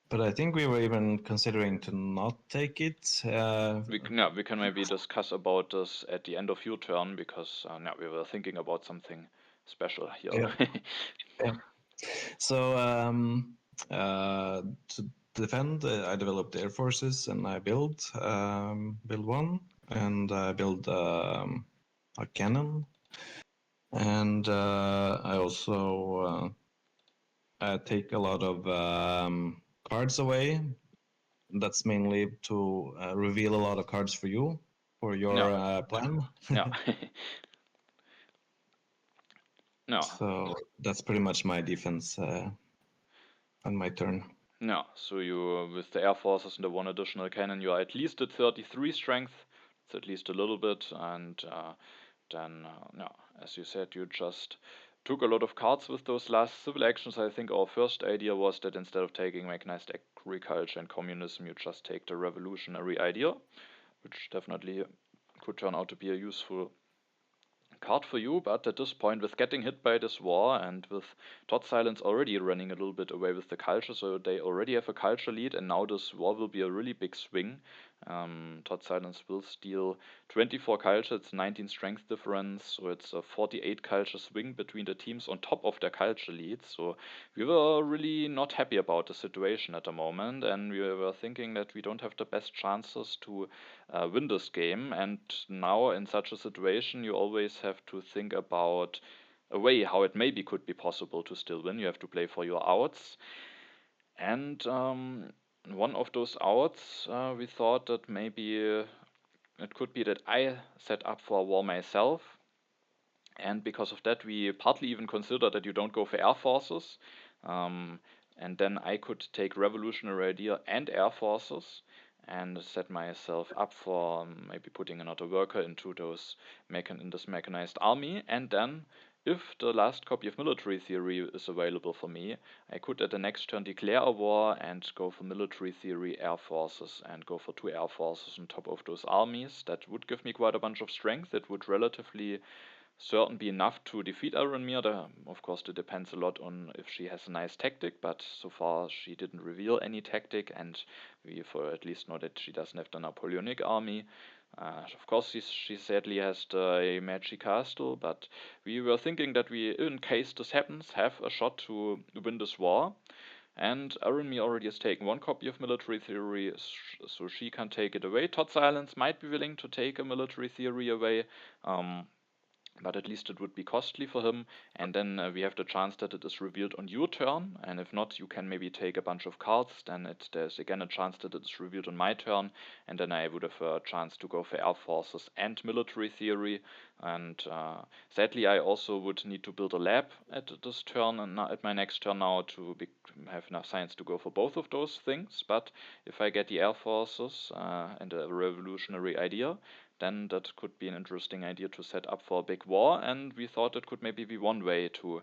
But I think we were even considering to not take it. We can maybe discuss about this at the end of your turn, because we were thinking about something special here. Yeah. Yeah. So to defend, I developed air forces, and I build one, and I build a cannon, and I also take a lot of cards away. That's mainly to reveal a lot of cards for you for your plan. Yeah. No. So that's pretty much my defense on my turn. No. So you, with the air forces and the 1 additional cannon, you are at least at 33 strength. It's at least a little bit, and then no, as you said, you just took a lot of cards with those last civil actions. I think our first idea was that instead of taking mechanized agriculture and communism, you just take the revolutionary idea, which definitely could turn out to be a useful card for you, but at this point, with getting hit by this war and with totsilence already running a little bit away with the culture, so they already have a culture lead, and now this war will be a really big swing. Totsilence will steal 24 culture, it's 19 strength difference, so it's a 48 culture swing between the teams on top of their culture leads. So we were really not happy about the situation at the moment, and we were thinking that we don't have the best chances to win this game. And now, in such a situation, you always have to think about a way how it maybe could be possible to still win. You have to play for your outs. And one of those outs, we thought that maybe it could be that I set up for a war myself. And because of that, we partly even consider that you don't go for air forces. Um, and then I could take revolutionary idea and air forces and set myself up for maybe putting another worker into in this mechanized army. And then, if the last copy of military theory is available for me, I could at the next turn declare a war and go for military theory, air forces, and go for 2 air forces on top of those armies. That would give me quite a bunch of strength. It would relatively certain be enough to defeat Arinmir. Of course, it depends a lot on if she has a nice tactic, but so far she didn't reveal any tactic, and we for at least know that she doesn't have the Napoleonic army. Of course, she sadly has the Magic Castle, but we were thinking that we, in case this happens, have a shot to win this war. And Arinmir already has taken 1 copy of military theory, so she can take it away. totsilence might be willing to take a military theory away. But at least it would be costly for him, and then we have the chance that it is revealed on your turn, and if not, you can maybe take a bunch of cards, then there's again a chance that it is revealed on my turn, and then I would have a chance to go for air forces and military theory, and sadly I also would need to build a lab at this turn, and at my next turn now, to have enough science to go for both of those things. But if I get the air forces and a revolutionary idea, then that could be an interesting idea to set up for a big war. And we thought it could maybe be one way to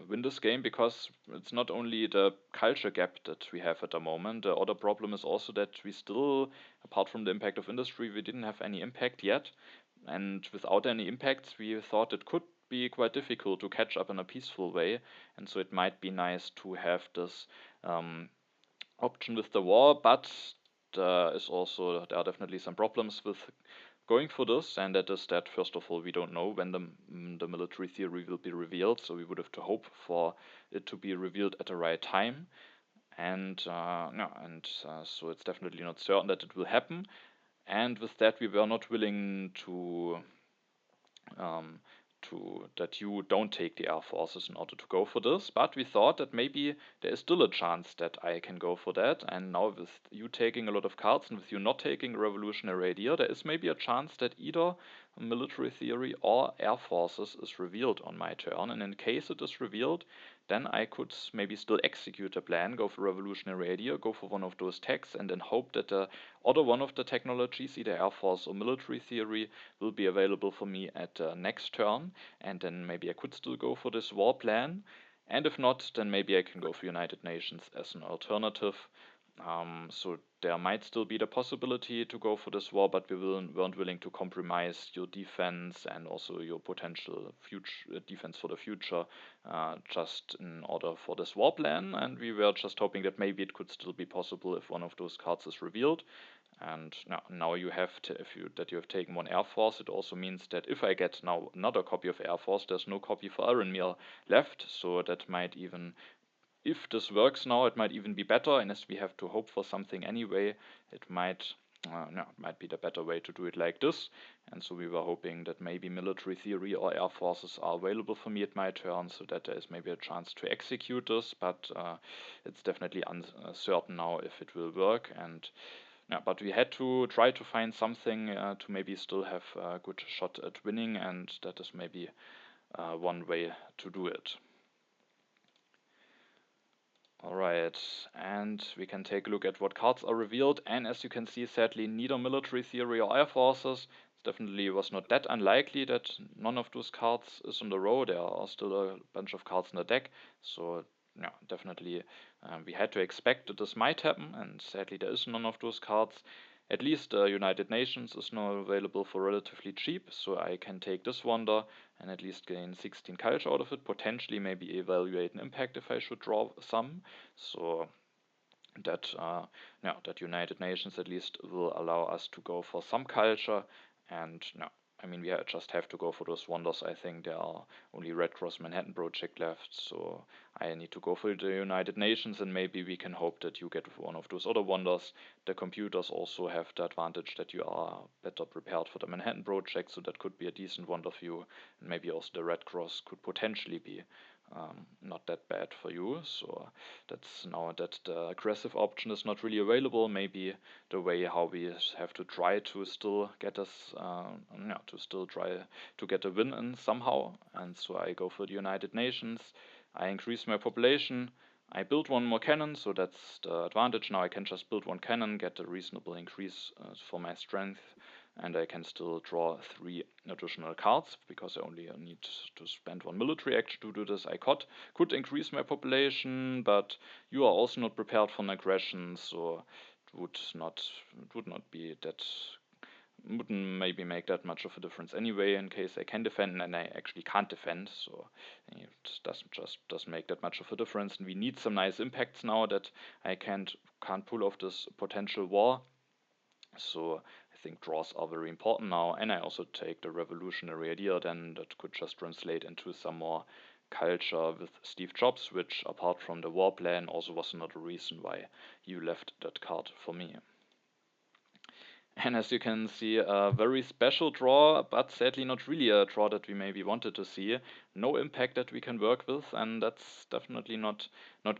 win this game, because it's not only the culture gap that we have at the moment. The other problem is also that we still, apart from the impact of industry, we didn't have any impact yet. And without any impacts, we thought it could be quite difficult to catch up in a peaceful way. And so it might be nice to have this option with the war, but there are definitely some problems with going for this, and that is that, first of all, we don't know when the military theory will be revealed, so we would have to hope for it to be revealed at the right time, and no, and so it's definitely not certain that it will happen. And with that, we were not willing um, that you don't take the air forces in order to go for this, but we thought that maybe there is still a chance that I can go for that. And now, with you taking a lot of cards and with you not taking revolutionary idea, there is maybe a chance that either military theory or air forces is revealed on my turn, and in case it is revealed, then I could maybe still execute a plan, go for revolutionary idea, go for one of those techs, and then hope that the other one of the technologies, either air force or military theory, will be available for me at the next turn, and then maybe I could still go for this war plan. And if not, then maybe I can go for United Nations as an alternative. So there might still be the possibility to go for this war, but weren't willing to compromise your defense and also your potential future defense for the future, just in order for this war plan. And we were just hoping that maybe it could still be possible if one of those cards is revealed. And now you have to, that you have taken 1 Air Force, it also means that if I get now another copy of Air Force, there's no copy for Arinmir left. So that might even, if this works now, it might even be better. And as we have to hope for something anyway, it might be the better way to do it like this. And so we were hoping that maybe military theory or air forces are available for me at my turn, so that there is maybe a chance to execute this. But it's definitely uncertain now if it will work. And yeah, but we had to try to find something to maybe still have a good shot at winning, and that is maybe one way to do it. Alright, and we can take a look at what cards are revealed, and as you can see, sadly, neither military theory or air forces. It definitely was not that unlikely that none of those cards is in the row. There are still a bunch of cards in the deck, so yeah, definitely we had to expect that this might happen, and sadly there is none of those cards. at least United Nations is now available for relatively cheap, so I can take this wonder and at least gain 16 culture out of it, potentially maybe evaluate an impact if I should draw some. So that that United Nations at least will allow us to go for some culture, and no, I mean we just have to go for those wonders. I think there are only Red Cross Manhattan Project left, so I need to go for the United Nations, and maybe we can hope that you get one of those other wonders. The computers also have the advantage that you are better prepared for the Manhattan Project, so that could be a decent wonder for you, and maybe also the Red Cross could potentially be not that bad for you. So that's now that the aggressive option is not really available. Maybe the way how we have to try to still get us, to still try to get a win in somehow. And so I go for the United Nations. I increase my population. I build one more cannon, so that's the advantage. Now I can just build one cannon, get a reasonable increase for my strength, and I can still draw 3 additional cards because I only need to spend 1 military action to do this. I could increase my population, but you are also not prepared for an aggression, so it would not be that wouldn't maybe make that much of a difference anyway in case I can defend and I actually can't defend, so it doesn't make that much of a difference. And we need some nice impacts now that I can't pull off this potential war. So I think draws are very important now, and I also take the revolutionary idea then that could just translate into some more culture with Steve Jobs, which apart from the war plan also was another reason why you left that card for me. And as you can see, a very special draw, but sadly not really a draw that we maybe wanted to see. No impact that we can work with, and that's definitely not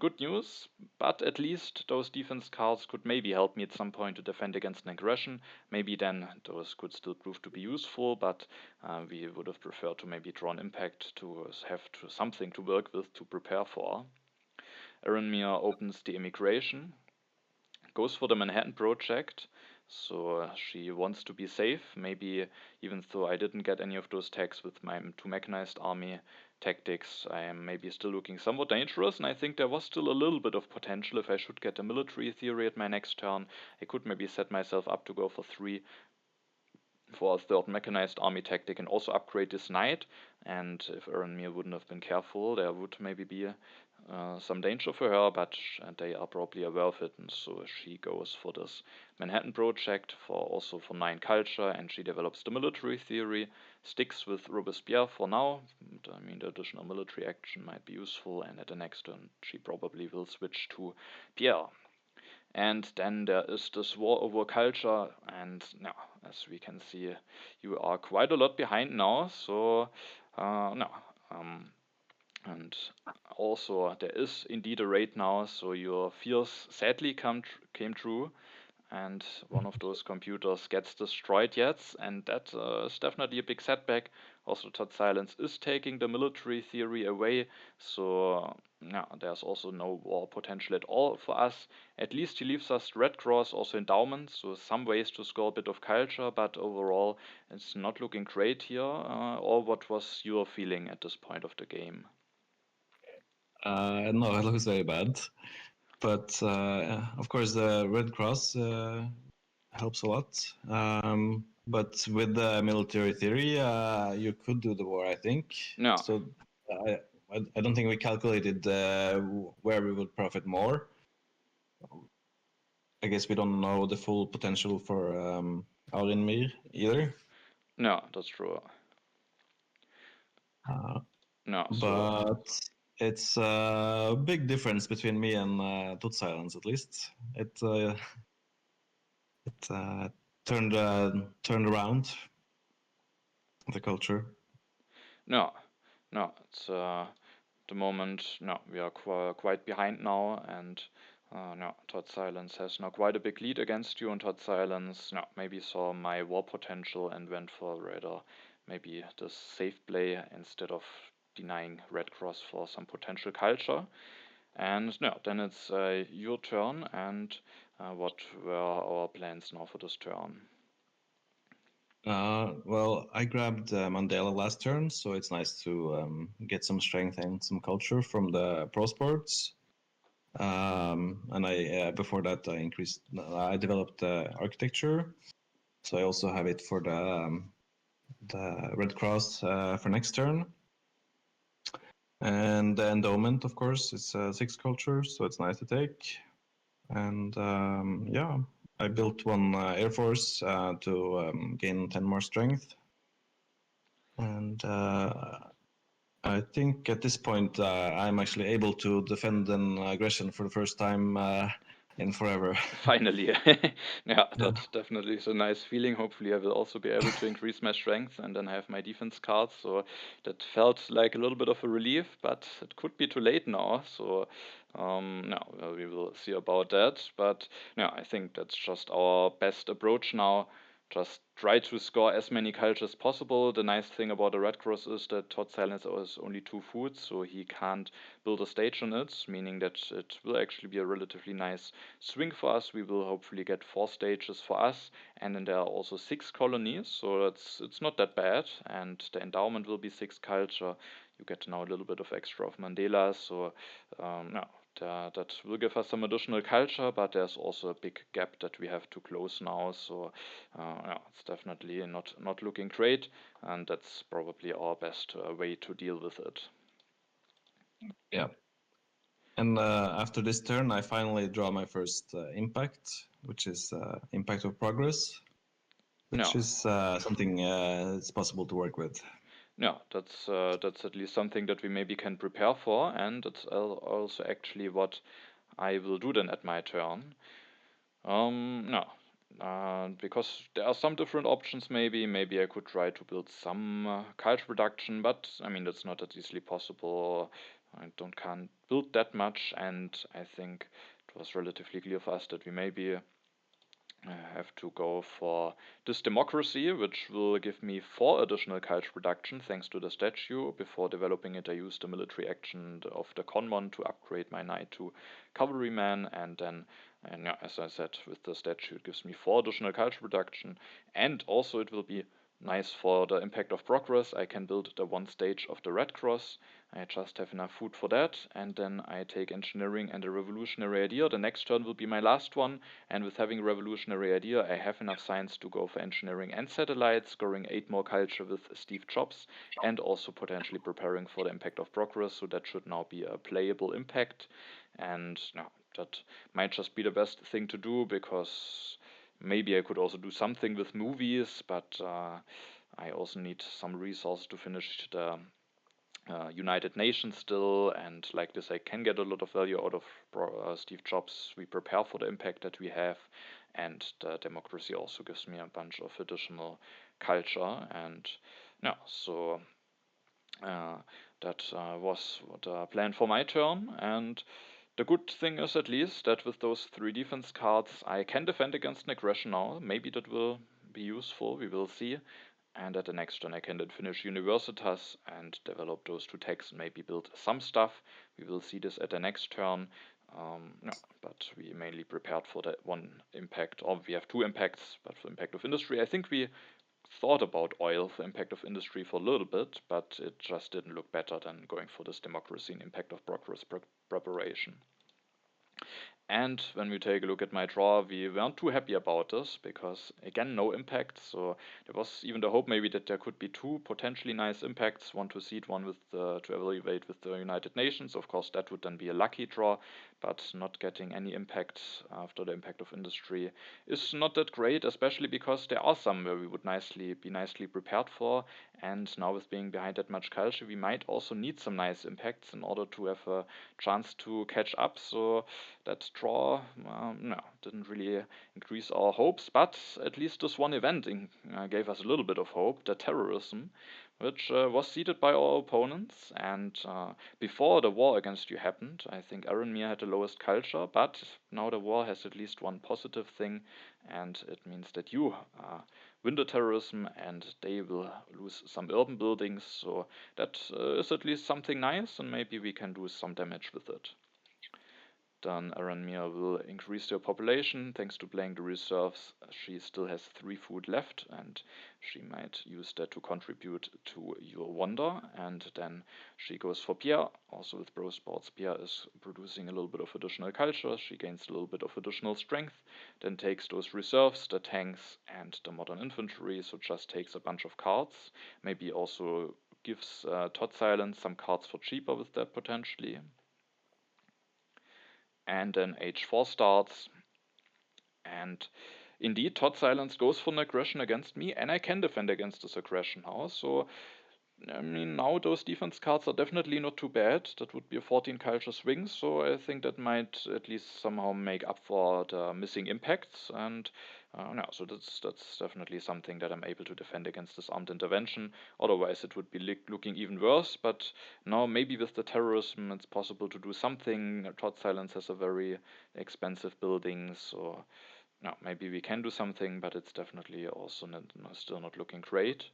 good news. But at least those defense cards could maybe help me at some point to defend against an aggression. Maybe then those could still prove to be useful, but we would have preferred to maybe draw an impact to something to work with to prepare for. Arinmir opens the immigration, goes for the Manhattan Project. So she wants to be safe. Maybe even though I didn't get any of those tags with my 2 mechanized army tactics, I am maybe still looking somewhat dangerous. And I think there was still a little bit of potential if I should get a military theory at my next turn. I could maybe set myself up to go for 3 for a third mechanized army tactic and also upgrade this knight. And if Arinmir wouldn't have been careful, there would maybe be some danger for her, but they are probably aware of it, and so she goes for this Manhattan Project also for 9 culture, and she develops the military theory, sticks with Robespierre for now. I mean, the additional military action might be useful, and at the next turn she probably will switch to Pierre. And then there is this war over culture, and now, as we can see, you are quite a lot behind now. So, no, and also there is indeed a raid now. So your fears sadly came true, and one of those computers gets destroyed yet, and that is definitely a big setback. Also, totsilence is taking the military theory away, so there's also no war potential at all for us. At least he leaves us Red Cross, also endowments, so some ways to score a bit of culture, but overall it's not looking great here. Or what was your feeling at this point of the game? No, it looks very bad. But of course, the Red Cross helps a lot. But with the military theory, you could do the war, I think. No, So I, I don't think we calculated where we would profit more. I guess we don't know the full potential for Arinmir either. no, that's true. No, so But it's a big difference between me and totsilence, at least. It turned around the culture. no, no, it's the moment. No, we are quite behind now, and no, totsilence has now quite a big lead against you, and totsilence no maybe saw my war potential and went for rather maybe the safe play instead of denying Red Cross for some potential culture. And no, then it's your turn, and what were our plans now for this turn? Well, I grabbed Mandela last turn, so it's nice to get some strength and some culture from the pro sports. And I before that I developed architecture, so I also have it for the Red Cross for next turn. And the endowment, of course, it's 6 cultures, so it's nice to take. And yeah, I built one Air Force to gain 10 more strength. And I think at this point I'm actually able to defend an aggression for the first time in forever. Finally. Yeah, Yeah. that definitely is a nice feeling. Hopefully, I will also be able to increase my strength and then have my defense cards. So that felt like a little bit of a relief, but it could be too late now. So no, we will see about that. But no, I think that's just our best approach now. Just try to score as many cultures as possible. The nice thing about the Red Cross is that totsilence is only 2 foods, so he can't build a stage on it, meaning that it will actually be a relatively nice swing for us. We will hopefully get 4 stages for us, and then there are also 6 colonies, so it's not that bad. And the endowment will be 6 culture. You get now a little bit of extra of Mandela, so no, that will give us some additional culture, but there's also a big gap that we have to close now. So yeah, it's definitely not looking great, and that's probably our best way to deal with it. Yeah. And after this turn, I finally draw my first impact, which is impact of progress, which No, is something it's possible to work with. yeah, that's at least something that we maybe can prepare for, and it's also actually what I will do then at my turn. No, because there are some different options. Maybe I could try to build some culture production, but I mean that's not that easily possible. I don't can't build that much, and I think it was relatively clear for us that we maybe have to go for this democracy, which will give me 4 additional culture production thanks to the statue. Before developing it, I used the military action of the Conmon to upgrade my knight to cavalryman, and then, and yeah, as I said, with the statue, it gives me 4 additional culture production, and also it will be nice for the impact of progress. I can build the 1 stage of the Red Cross. I just have enough food for that, and then I take engineering and a revolutionary idea. The next turn will be my last one, and with having a revolutionary idea, I have enough science to go for engineering and satellites, scoring 8 more culture with Steve Jobs, and also potentially preparing for the impact of progress. So that should now be a playable impact. And no, that might just be the best thing to do, because maybe I could also do something with movies, but I also need some resources to finish the United Nations still, and like this, I can get a lot of value out of Steve Jobs. We prepare for the impact that we have, and the democracy also gives me a bunch of additional culture. And yeah, so uh, that was the plan for my turn. And the good thing is at least that with those 3 defense cards, I can defend against an aggression now. Maybe that will be useful. We will see. And at the next turn I can then finish Universitas and develop those 2 techs and maybe build some stuff. We will see this at the next turn. No, but we mainly prepared for that 1 impact, or we have 2 impacts, but for impact of industry, I think we thought about oil for impact of industry for a little bit, but it just didn't look better than going for this democracy and impact of progress preparation. And when we take a look at my draw, we weren't too happy about this because, again, no impact. So there was even the hope maybe that there could be 2 potentially nice impacts, one to seed, one with to evaluate with the United Nations. Of course, that would then be a lucky draw, but not getting any impact after the impact of industry is not that great, especially because there are some where we would be nicely prepared for. And now with being behind that much culture, we might also need some nice impacts in order to have a chance to catch up. So that draw, no, didn't really increase our hopes, but at least this one event gave us a little bit of hope, the terrorism, which was seeded by our opponents. And before the war against you happened, I think Arinmir had the lowest culture, but now the war has at least one positive thing, and it means that you win the terrorism and they will lose some urban buildings. So that is at least something nice, and maybe we can do some damage with it. Then Arinmir will increase their population thanks to playing the reserves. She still has 3 food left, and she might use that to contribute to your wonder. And then she goes for Pierre. Also with Bro Sports, Pierre is producing a little bit of additional culture. She gains a little bit of additional strength. Then takes those reserves, the tanks, and the modern infantry. So just takes a bunch of cards. Maybe also gives totsilence some cards for cheaper with that potentially. And then H4 starts, and indeed totsilence goes for an aggression against me, and I can defend against this aggression now. So I mean, now those defense cards are definitely not too bad. That would be a 14 culture swing, so I think that might at least somehow make up for the missing impacts. And no, so that's definitely something that I'm able to defend against this armed intervention. Otherwise, it would be looking even worse. But now maybe with the terrorism, it's possible to do something. Totsilence has a very expensive building, so no, maybe we can do something, but it's definitely also still not looking great.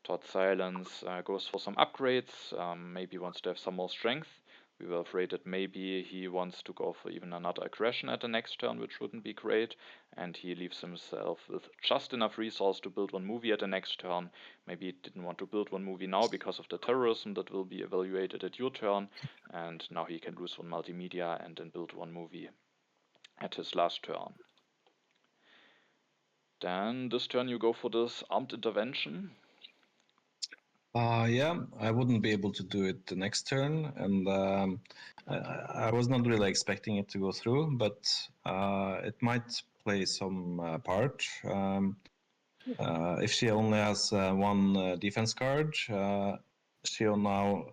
Totsilence goes for some upgrades, maybe wants to have some more strength. We were afraid that maybe he wants to go for even another aggression at the next turn, which wouldn't be great. And he leaves himself with just enough resource to build one movie at the next turn. Maybe he didn't want to build one movie now because of the terrorism that will be evaluated at your turn. And now he can lose one multimedia and then build one movie at his last turn. Then this turn you go for this armed intervention. Yeah, I wouldn't be able to do it the next turn, and I was not really expecting it to go through, but it might play some part. If she only has one defense card, she'll now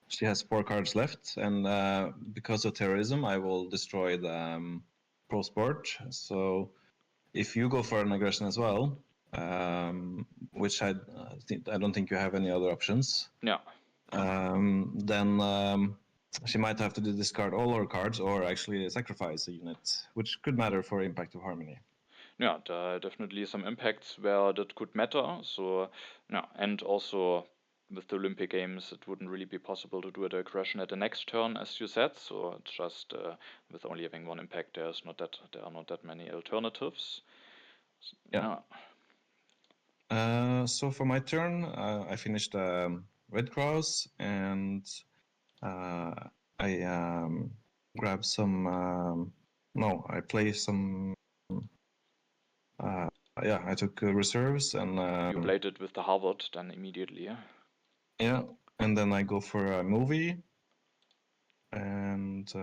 she has 4 cards left, and because of terrorism, I will destroy the pro sport. So if you go for an aggression as well, which I don't think you have any other options. Yeah. Then she might have to discard all her cards or actually sacrifice a unit, which could matter for Impact of Harmony. Yeah, there are definitely some impacts where that could matter. So, yeah, and also with the Olympic Games, it wouldn't really be possible to do the aggression at the next turn, as you said. So it's just with only having one impact, there are not that many alternatives. Yeah. So for my turn, I finished Red Cross, and I grab some. No, I play some. Yeah, I took reserves, and You played it with the Harvard then immediately. yeah, and then I go for a movie, and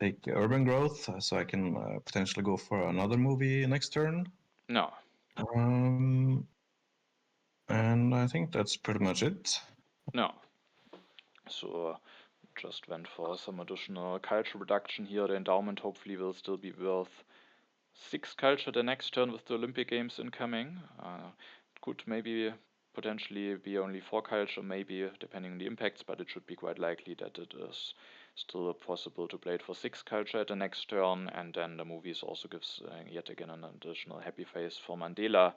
take urban growth, so I can potentially go for another movie next turn. No. And I think that's pretty much it. No. So just went for some additional culture reduction here. The endowment hopefully will still be worth 6 culture the next turn with the Olympic Games incoming. Could maybe potentially be only 4 culture, maybe depending on the impacts, but it should be quite likely that it is still possible to play it for 6 culture at the next turn. And then the movies also gives yet again an additional happy face for Mandela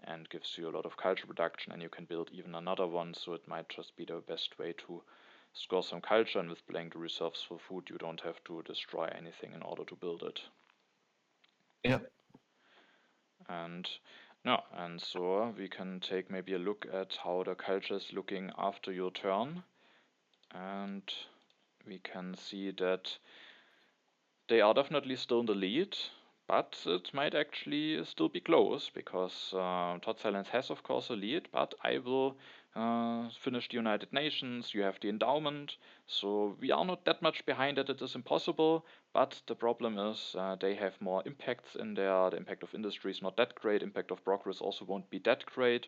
and gives you a lot of culture reduction, and you can build even another one. So it might just be the best way to score some culture, and with playing the reserves for food, you don't have to destroy anything in order to build it. Yeah. And no, and so we can take maybe a look at how the culture is looking after your turn, and we can see that they are definitely still in the lead, but it might actually still be close because totsilence has of course a lead, but I will finish the United Nations. You have the endowment, so we are not that much behind that it is impossible. But the problem is they have more impacts in there. The impact of industry is not that great. Impact of progress also won't be that great.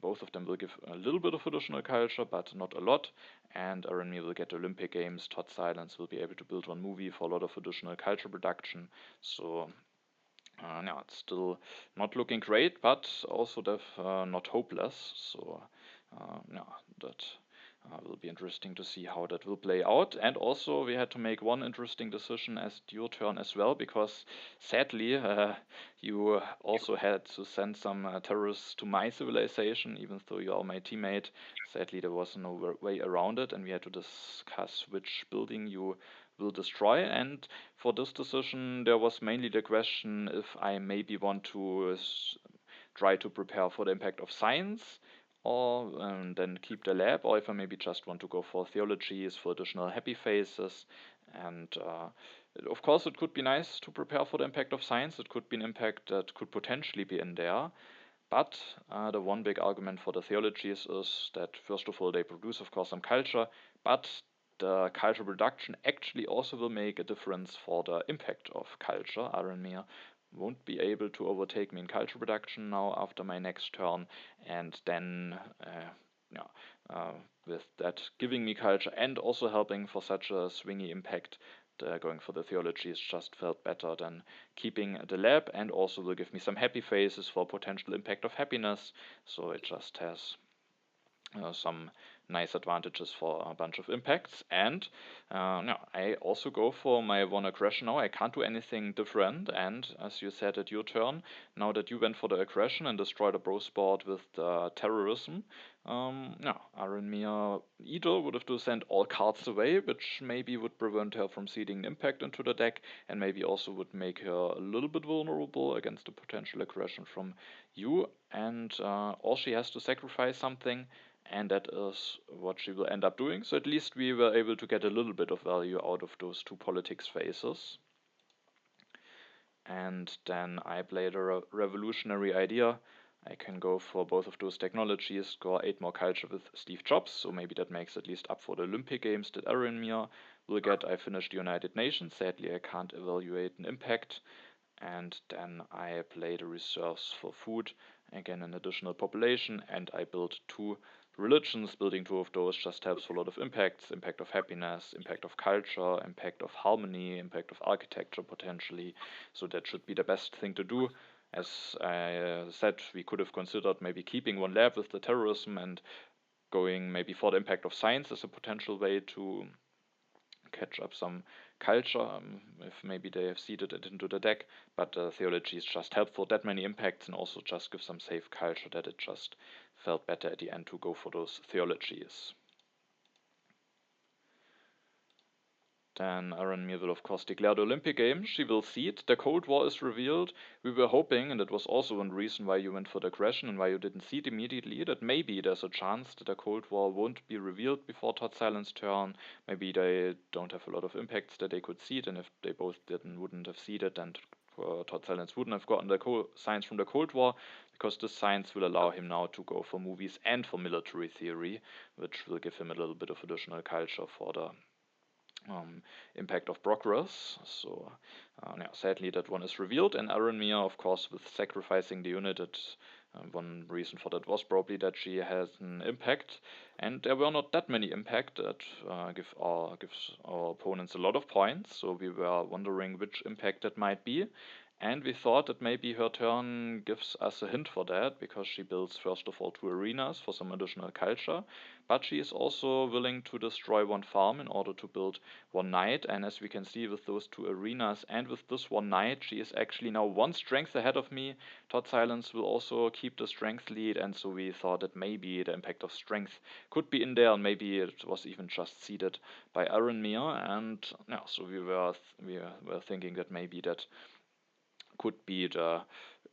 Both of them will give a little bit of additional culture, but not a lot. And Arinmir will get the Olympic Games. Totsilence will be able to build one movie for a lot of additional culture production. So yeah, it's still not looking great, but also not hopeless. So yeah, that Will be interesting to see how that will play out. And also, we had to make one interesting decision as your turn as well, because sadly, you also had to send some terrorists to my civilization, even though you are my teammate. Sadly, there was no way around it, and we had to discuss which building you will destroy. And for this decision, there was mainly the question if I maybe want to try to prepare for the impact of science, or then keep the lab, or if I maybe just want to go for theologies for additional happy faces. And of course, it could be nice to prepare for the impact of science. It could be an impact that could potentially be in there. But the one big argument for the theologies is that, first of all, they produce, of course, some culture, but the culture production actually also will make a difference for the impact of culture. Arinmir won't be able to overtake me in culture production now after my next turn, and then yeah, with that giving me culture and also helping for such a swingy impact, going for the theologies just felt better than keeping the lab, and also will give me some happy faces for potential impact of happiness. So it just has some nice advantages for a bunch of impacts. And now I also go for my one aggression now. I can't do anything different. And as you said at your turn, now that you went for the aggression and destroyed a bro sport with the terrorism, yeah, Arinmir either would have to send all cards away, which maybe would prevent her from seeding impact into the deck, and maybe also would make her a little bit vulnerable against a potential aggression from you. And or she has to sacrifice something, and that is what she will end up doing. So at least we were able to get a little bit of value out of those two politics phases. And then I played a revolutionary idea. I can go for both of those technologies, score 8 more culture with Steve Jobs, so maybe that makes at least up for the Olympic Games that Arinmir will get. I finished the United Nations. Sadly, I can't evaluate an impact. And then I play the reserves for food, again an additional population, and I build 2 religions. Building 2 of those just helps for a lot of impacts: impact of happiness, impact of culture, impact of harmony, impact of architecture potentially. So that should be the best thing to do. As I said, we could have considered maybe keeping one lab with the terrorism and going maybe for the impact of science as a potential way to catch up some culture, if maybe they have seeded it into the deck. But theology is just helpful, that many impacts, and also just give some safe culture, that it just felt better at the end to go for those theologies. Then Arinmir will of course declare the Olympic Games. She will seed. The Cold War is revealed. We were hoping, and that was also one reason why you went for the aggression and why you didn't seed immediately, that maybe there's a chance that the Cold War won't be revealed before totsilence turn. Maybe they don't have a lot of impacts that they could seed, and if they both wouldn't have seeded, then totsilence wouldn't have gotten the science from the Cold War, because this science will allow him now to go for movies and for military theory, which will give him a little bit of additional culture for the impact of progress. So yeah, sadly that one is revealed, and Arinmir, of course, with sacrificing the unit, one reason for that was probably that she has an impact, and there were not that many impact that gives our opponents a lot of points. So we were wondering which impact that might be. And we thought that maybe her turn gives us a hint for that, because she builds first of all 2 arenas for some additional culture, but she is also willing to destroy 1 farm in order to build 1 knight. And as we can see with those 2 arenas and with this 1 knight, she is actually now 1 strength ahead of me. Totsilence will also keep the strength lead, and so we thought that maybe the impact of strength could be in there, and maybe it was even just seeded by Arinmir. And yeah, so we were thinking that maybe that could be the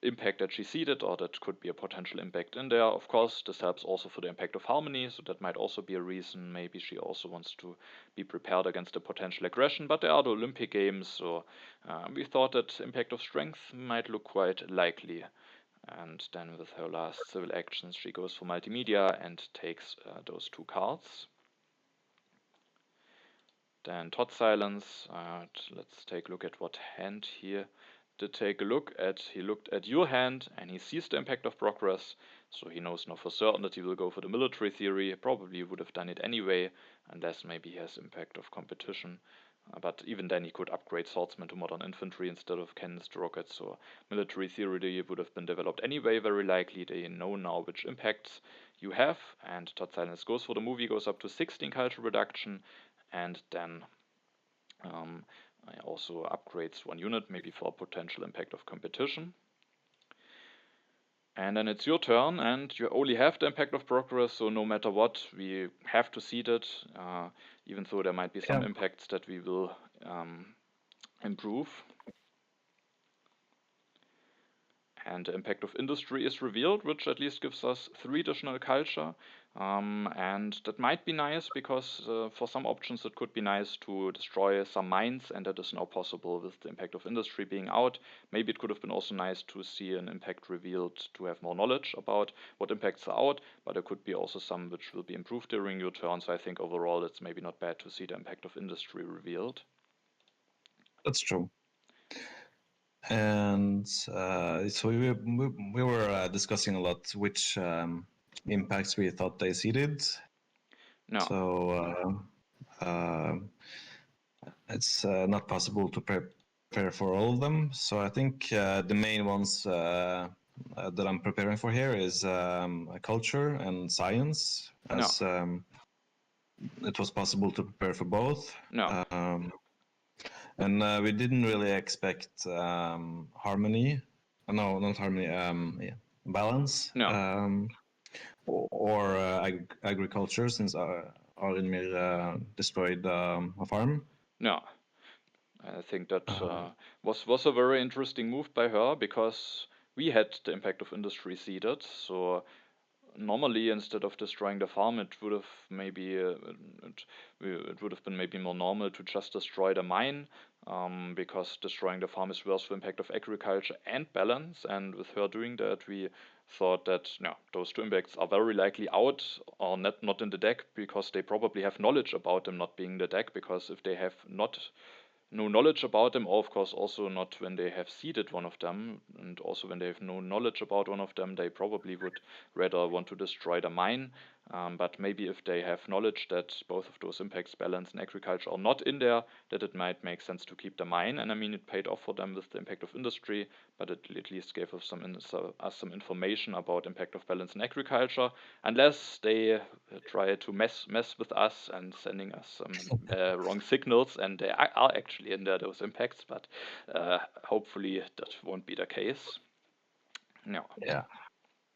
impact that she seeded, or that could be a potential impact in there. Of course, this helps also for the impact of harmony, so that might also be a reason. Maybe she also wants to be prepared against a potential aggression, but there are the Olympic Games, so we thought that impact of strength might look quite likely. And then with her last civil actions, she goes for multimedia and takes those 2 cards. Then totsilence. Let's take a look at what hand here to take a look at. He looked at your hand and he sees the impact of progress, so he knows now for certain that he will go for the military theory. He probably would have done it anyway, unless maybe he has impact of competition. But even then he could upgrade swordsmen to modern infantry instead of cannons to rockets, so military theory would have been developed anyway, very likely. They know now which impacts you have, and totsilence goes for the movie, goes up to 16 culture reduction, and then also upgrades 1 unit, maybe for potential impact of competition. And then it's your turn, and you only have the impact of progress, so no matter what, we have to seed it, even though there might be some impacts that we will improve. And the impact of industry is revealed, which at least gives us 3 additional culture. And that might be nice because for some options it could be nice to destroy some mines, and that is now possible with the impact of industry being out. Maybe it could have been also nice to see an impact revealed to have more knowledge about what impacts are out, but there could be also some which will be improved during your turn. So I think overall it's maybe not bad to see the impact of industry revealed. That's true. And so we were discussing a lot which impacts we thought they seeded. No. So it's not possible to prepare for all of them. So I think the main ones that I'm preparing for here is culture and science, as it was possible to prepare for both. No. And we didn't really expect harmony. No, not harmony. Yeah, balance. No. Or agriculture, since Arinmir destroyed a farm. No. I think that was a very interesting move by her, because we had the impact of industry seeded. So normally, instead of destroying the farm, it would have maybe it would have been maybe more normal to just destroy the mine, because destroying the farm is worse for impact of agriculture and balance. And with her doing that, we thought that those 2 impacts are very likely out or not in the deck, because they probably have knowledge about them not being in the deck. Because if they have no knowledge about them, or of course also not when they have seeded one of them, and also when they have no knowledge about one of them, they probably would rather want to destroy the mine. But maybe if they have knowledge that both of those impacts, balance and agriculture, are not in there, that it might make sense to keep the mine. And I mean, it paid off for them with the impact of industry, but it at least gave us some information about impact of balance and agriculture, unless they try to mess with us and sending us some wrong signals, and they are actually in there, those impacts, but hopefully that won't be the case. No. Yeah.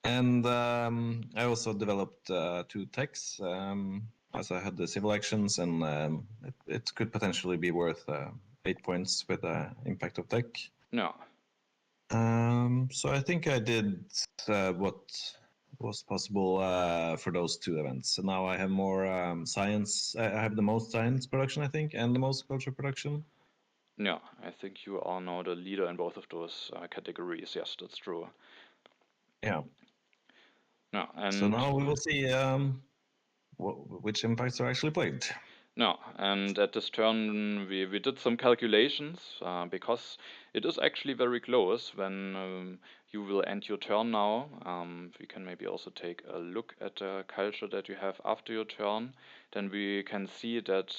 And I also developed 2 techs, as I had the civil actions, and it could potentially be worth 8 points with the impact of tech. No. So I think I did what was possible for those 2 events. So now I have more science. I have the most science production, I think, and the most culture production. No, I think you are now the leader in both of those categories. Yes, that's true. Yeah. No, and so now we will see which impacts are actually played. No, and at this turn we did some calculations, because it is actually very close when you will end your turn now. We can maybe also take a look at the culture that you have after your turn. Then we can see that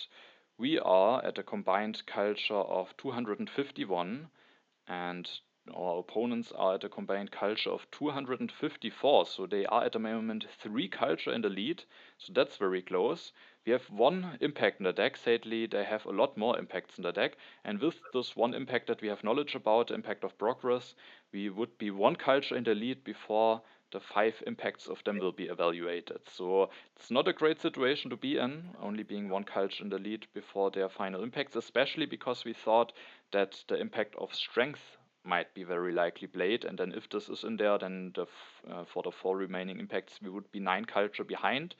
we are at a combined culture of 251, and our opponents are at a combined culture of 254. So they are at the moment 3 culture in the lead. So that's very close. We have 1 impact in the deck. Sadly, they have a lot more impacts in the deck. And with this 1 impact that we have knowledge about, impact of progress, we would be 1 culture in the lead before the 5 impacts of them will be evaluated. So it's not a great situation to be in, only being 1 culture in the lead before their final impacts, especially because we thought that the impact of strength might be very likely played. And then if this is in there, then for the 4 remaining impacts, we would be 9 culture behind.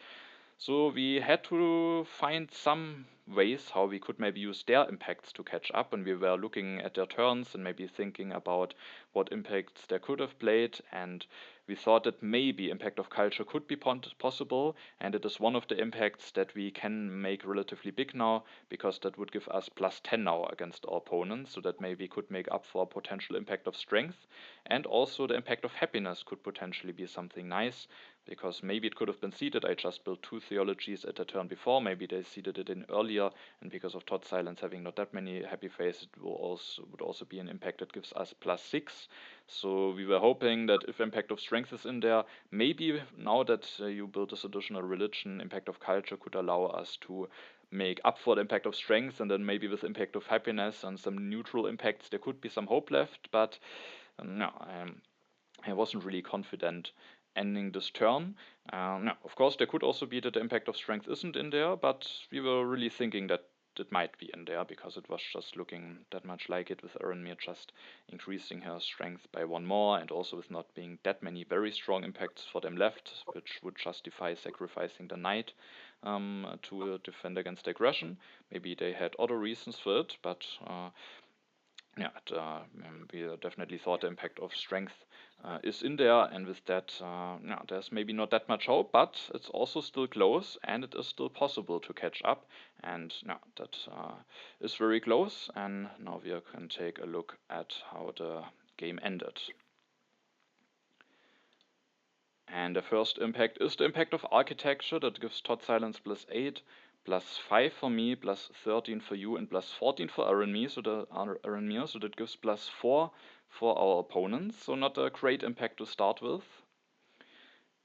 So we had to find some ways how we could maybe use their impacts to catch up, and we were looking at their turns and maybe thinking about what impacts they could have played, and we thought that maybe impact of culture could be possible, and it is one of the impacts that we can make relatively big now, because that would give us +10 now against our opponents, so that maybe could make up for a potential impact of strength. And also the impact of happiness could potentially be something nice, because maybe it could have been seeded. I just built 2 theologies at the turn before. Maybe they seeded it in earlier, and because of totsilence having not that many happy faces, it would also be an impact that gives us +6. So we were hoping that if impact of strength strength is in there. Maybe now that you build this additional religion, impact of culture could allow us to make up for the impact of strength, and then maybe with impact of happiness and some neutral impacts, there could be some hope left. But no, I wasn't really confident ending this turn. No, of course, there could also be that the impact of strength isn't in there, but we were really thinking that it might be in there because it was just looking that much like it, with Arinmir just increasing her strength by one more, and also with not being that many very strong impacts for them left, which would justify sacrificing the knight to defend against aggression. Maybe they had other reasons for it, but yeah, we definitely thought the impact of strength is in there, and with that, yeah, there's maybe not that much hope, but it's also still close, and it is still possible to catch up, and yeah, that is very close. And now we can take a look at how the game ended. And the first impact is the impact of architecture that gives totsilence +8, +5 for me, +13 for you, and +14 for Arinmir. So that gives +4 for our opponents. So not a great impact to start with.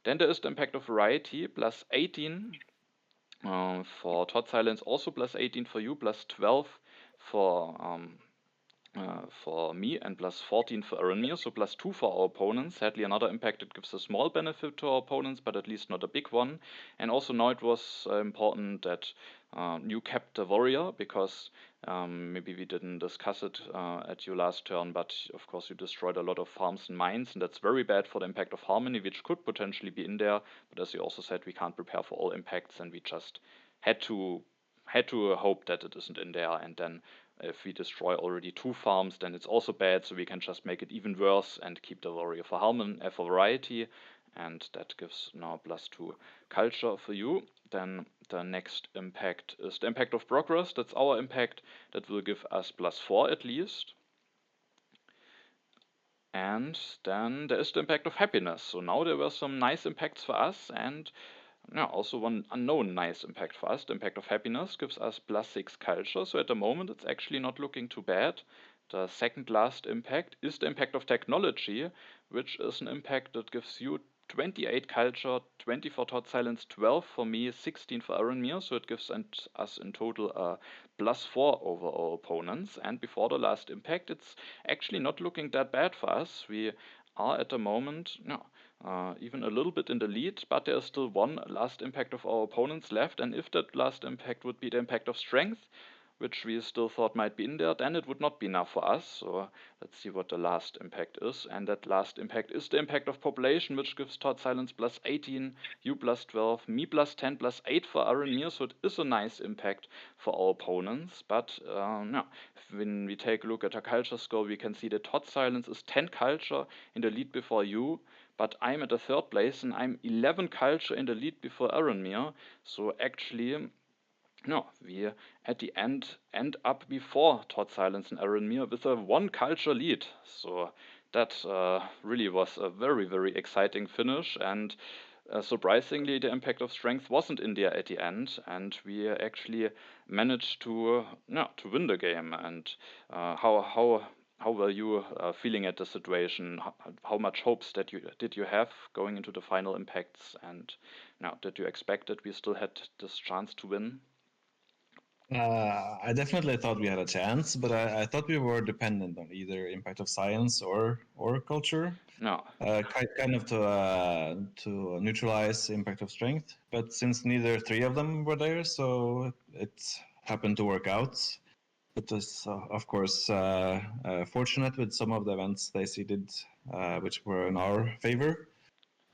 Then there is the impact of variety, +18 for totsilence, also +18 for you, +12 for me, and +14 for Arinmir, so +2 for our opponents. Sadly, another impact that gives a small benefit to our opponents, but at least not a big one. And also now it was important that you kept the warrior, because maybe we didn't discuss it at your last turn, but of course you destroyed a lot of farms and mines, and that's very bad for the impact of harmony, which could potentially be in there. But as you also said, we can't prepare for all impacts, and we just had to hope that it isn't in there. And then if we destroy already 2 farms, then it's also bad, so we can just make it even worse and keep the warrior for harmony, for variety, and that gives now +2 culture for you. Then the next impact is the impact of progress. That's our impact. That will give us +4 at least. And then there is the impact of happiness. So now there were some nice impacts for us, and yeah, also one unknown nice impact for us. The impact of happiness gives us +6 culture, so at the moment it's actually not looking too bad. The second last impact is the impact of technology, which is an impact that gives you 28 culture, 20 for totsilence, 12 for me, 16 for Arinmir, so it gives us in total a +4 over our opponents. And before the last impact, it's actually not looking that bad for us. We are at the moment, even a little bit in the lead, but there is still one last impact of our opponents left, and if that last impact would be the impact of strength, which we still thought might be in there, then it would not be enough for us. So let's see what the last impact is, and that last impact is the impact of population, which gives totsilence +18, you +12, me +10, +8 for Arinmir, so it is a nice impact for our opponents. But when we take a look at our culture score, we can see that totsilence is 10 culture in the lead before you, but I'm at the 3rd place, and I'm 11 culture in the lead before Arinmir. So actually, no, we at the end up before totsilence and Arinmir with a 1 culture lead. So that really was a very, very exciting finish, and surprisingly, the impact of strength wasn't in there at the end, and we actually managed to win the game. And how were you feeling at the situation? How much hopes did you have going into the final impacts? And now, did you expect that we still had this chance to win? I definitely thought we had a chance, but I thought we were dependent on either impact of science or culture, No. kind of to neutralize impact of strength. But since neither 3 of them were there, so it happened to work out. It was, of course, fortunate with some of the events they seeded, which were in our favor.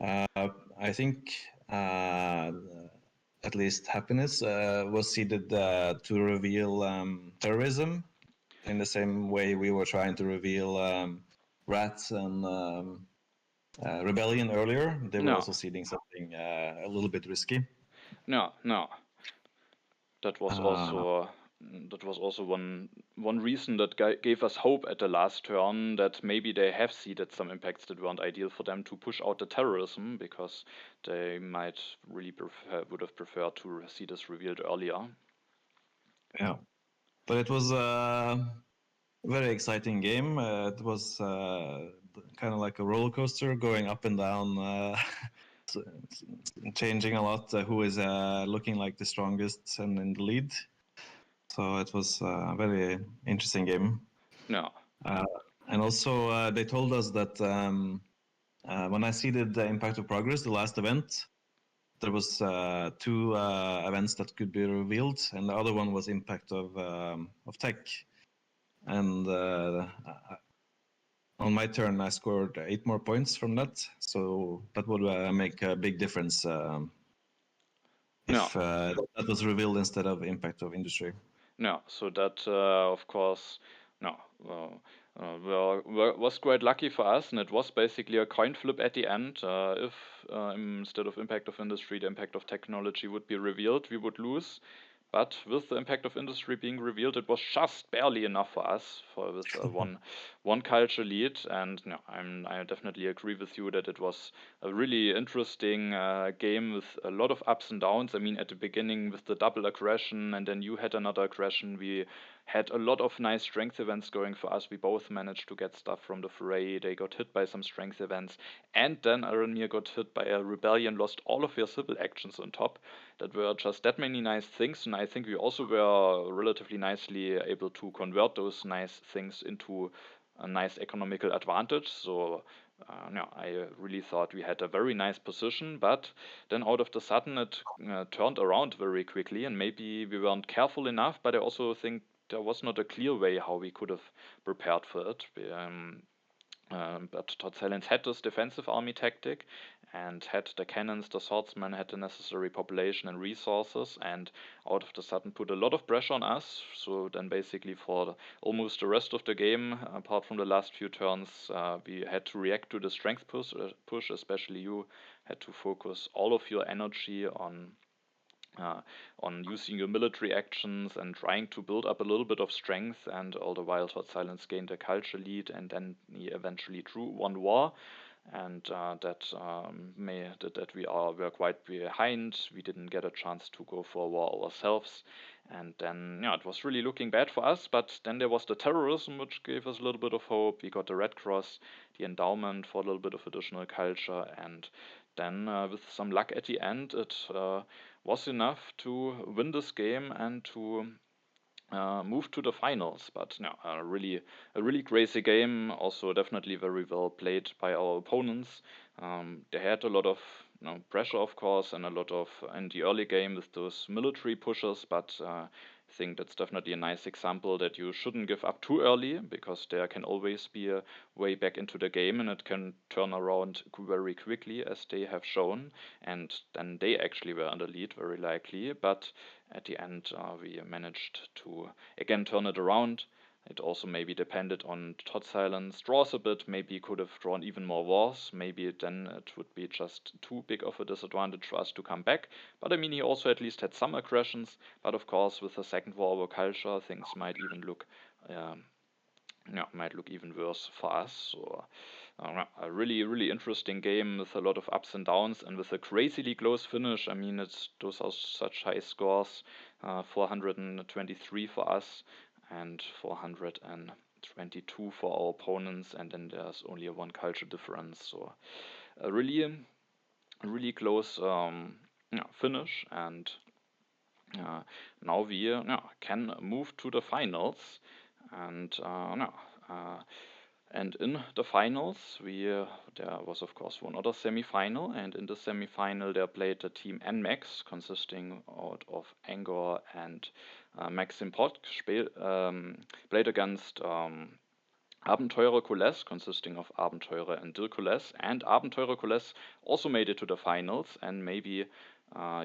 I think at least happiness was seeded to reveal terrorism in the same way we were trying to reveal rats and rebellion earlier. They were No. also seeding something a little bit risky. No. That was Uh, also one reason that gave us hope at the last turn, that maybe they have seeded some impacts that weren't ideal for them to push out the terrorism, because they might really would have preferred to see this revealed earlier. yeah, but it was very exciting game. It was kind of like a roller coaster, going up and down, changing a lot. Who is looking like the strongest and in the lead? So it was a very interesting game. Yeah. And also, they told us that when I seeded the Impact of Progress, the last event, there was two events that could be revealed, and the other one was Impact of Tech. And on my turn, I scored 8 more points from that, so that would make a big difference if that was revealed instead of Impact of Industry. No, so that of course, no, was quite lucky for us, and it was basically a coin flip at the end. If instead of Impact of Industry, the Impact of Technology would be revealed, we would lose. But with the Impact of Industry being revealed, it was just barely enough for us for with one culture lead. And no, I definitely agree with you that it was a really interesting game with a lot of ups and downs. I mean, at the beginning with the double aggression, and then you had another aggression. We had a lot of nice strength events going for us. We both managed to get stuff from the fray. They got hit by some strength events, and then Arinmir got hit by a rebellion, lost all of their civil actions on top. That were just that many nice things, and I think we also were relatively nicely able to convert those nice things into a nice economical advantage. So no, I really thought we had a very nice position, but then out of the sudden it turned around very quickly, and maybe we weren't careful enough. But I also think there was not a clear way how we could have prepared for it. But totsilence had this defensive army tactic and had the cannons, the swordsmen, had the necessary population and resources, and out of the sudden put a lot of pressure on us. So then basically for almost the rest of the game, apart from the last few turns, we had to react to the strength push, especially you had to focus all of your energy on using your military actions and trying to build up a little bit of strength, and all the while totsilence gained a culture lead, and then he eventually drew one war, and that we were quite behind. We didn't get a chance to go for a war ourselves, and then yeah, it was really looking bad for us. But then there was the terrorism, which gave us a little bit of hope. We got the Red Cross, the endowment for a little bit of additional culture, and then with some luck at the end, it was enough to win this game and to move to the finals. But no, a really crazy game. Also, definitely very well played by our opponents. They had a lot of pressure, of course, and a lot of in the early game with those military pushes. But I think that's definitely a nice example that you shouldn't give up too early, because there can always be a way back into the game, and it can turn around very quickly, as they have shown. And then they actually were in the lead, very likely. But at the end, we managed to again turn it around. It also maybe depended on totsilence draws a bit. Maybe could have drawn even more wars. Maybe then it would be just too big of a disadvantage for us to come back. But I mean, he also at least had some aggressions. But of course, with the second war over culture, things might even look might look even worse for us. So a really interesting game with a lot of ups and downs, and with a crazily close finish. I mean, those are such high scores, 423 for us and 422 for our opponents, and then there's only a one culture difference. So a really close finish, and now we can move to the finals. And and in the finals, there was of course one other semi-final, and in the semi-final there played the team NMAX, consisting out of Angor and Maxim Pot, played against Abenteurer Kules, consisting of Abenteurer and Dirkules, and Abenteurer Kules also made it to the finals. And maybe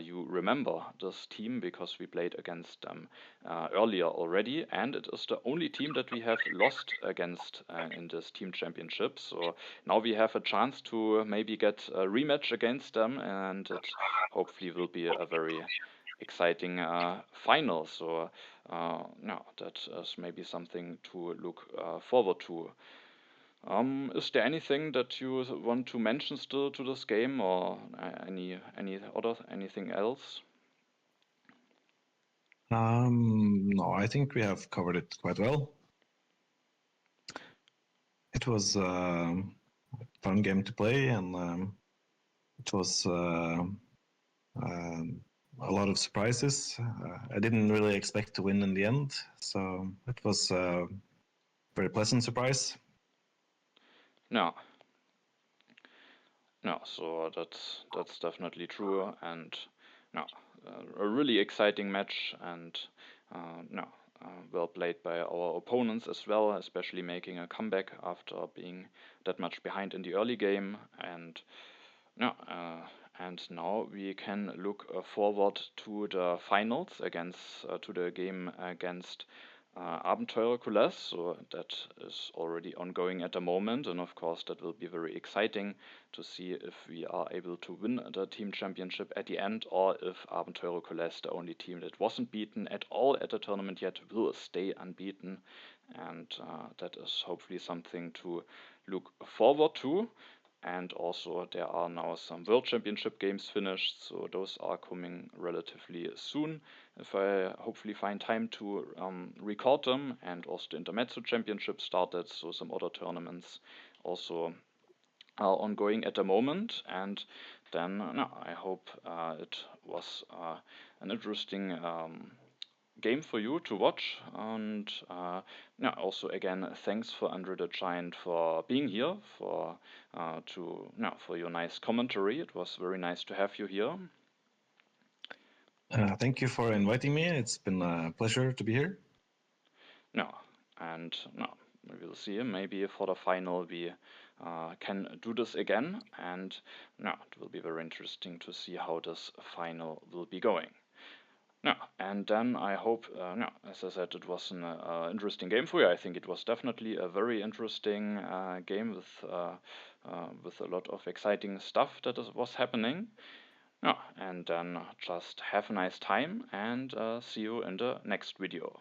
you remember this team, because we played against them earlier already, and it is the only team that we have lost against in this team championship. So now we have a chance to maybe get a rematch against them, and it hopefully will be a very exciting final. So yeah, that is maybe something to look forward to. Is there anything that you want to mention still to this game, or anything else? No, I think we have covered it quite well. it was a fun game to play, and it was a lot of surprises. I didn't really expect to win in the end, so it was a very pleasant surprise. No, no, so that's definitely true, and no, a really exciting match, and no, well played by our opponents as well, especially making a comeback after being that much behind in the early game, and no, and now we can look forward to the finals against to the game against Abenteurer. So that is already ongoing at the moment, and of course that will be very exciting to see if we are able to win the team championship at the end, or if Abenteurer, the only team that wasn't beaten at all at the tournament yet, will stay unbeaten, and that is hopefully something to look forward to. And also there are now some World Championship games finished, so those are coming relatively soon. If I hopefully find time to record them, and also the Intermezzo Championship started, so some other tournaments also are ongoing at the moment. And then no, I hope it was an interesting game for you to watch. And yeah, also again, thanks for Andrethegiant for being here, for for your nice commentary. It was very nice to have you here. Thank you for inviting me. It's been a pleasure to be here. No, and no, we will see. Maybe for the final we can do this again, and no, it will be very interesting to see how this final will be going. No, and then I hope, no, as I said, it was an interesting game for you. I think it was definitely a very interesting game with a lot of exciting stuff that was happening. No, and then just have a nice time, and see you in the next video.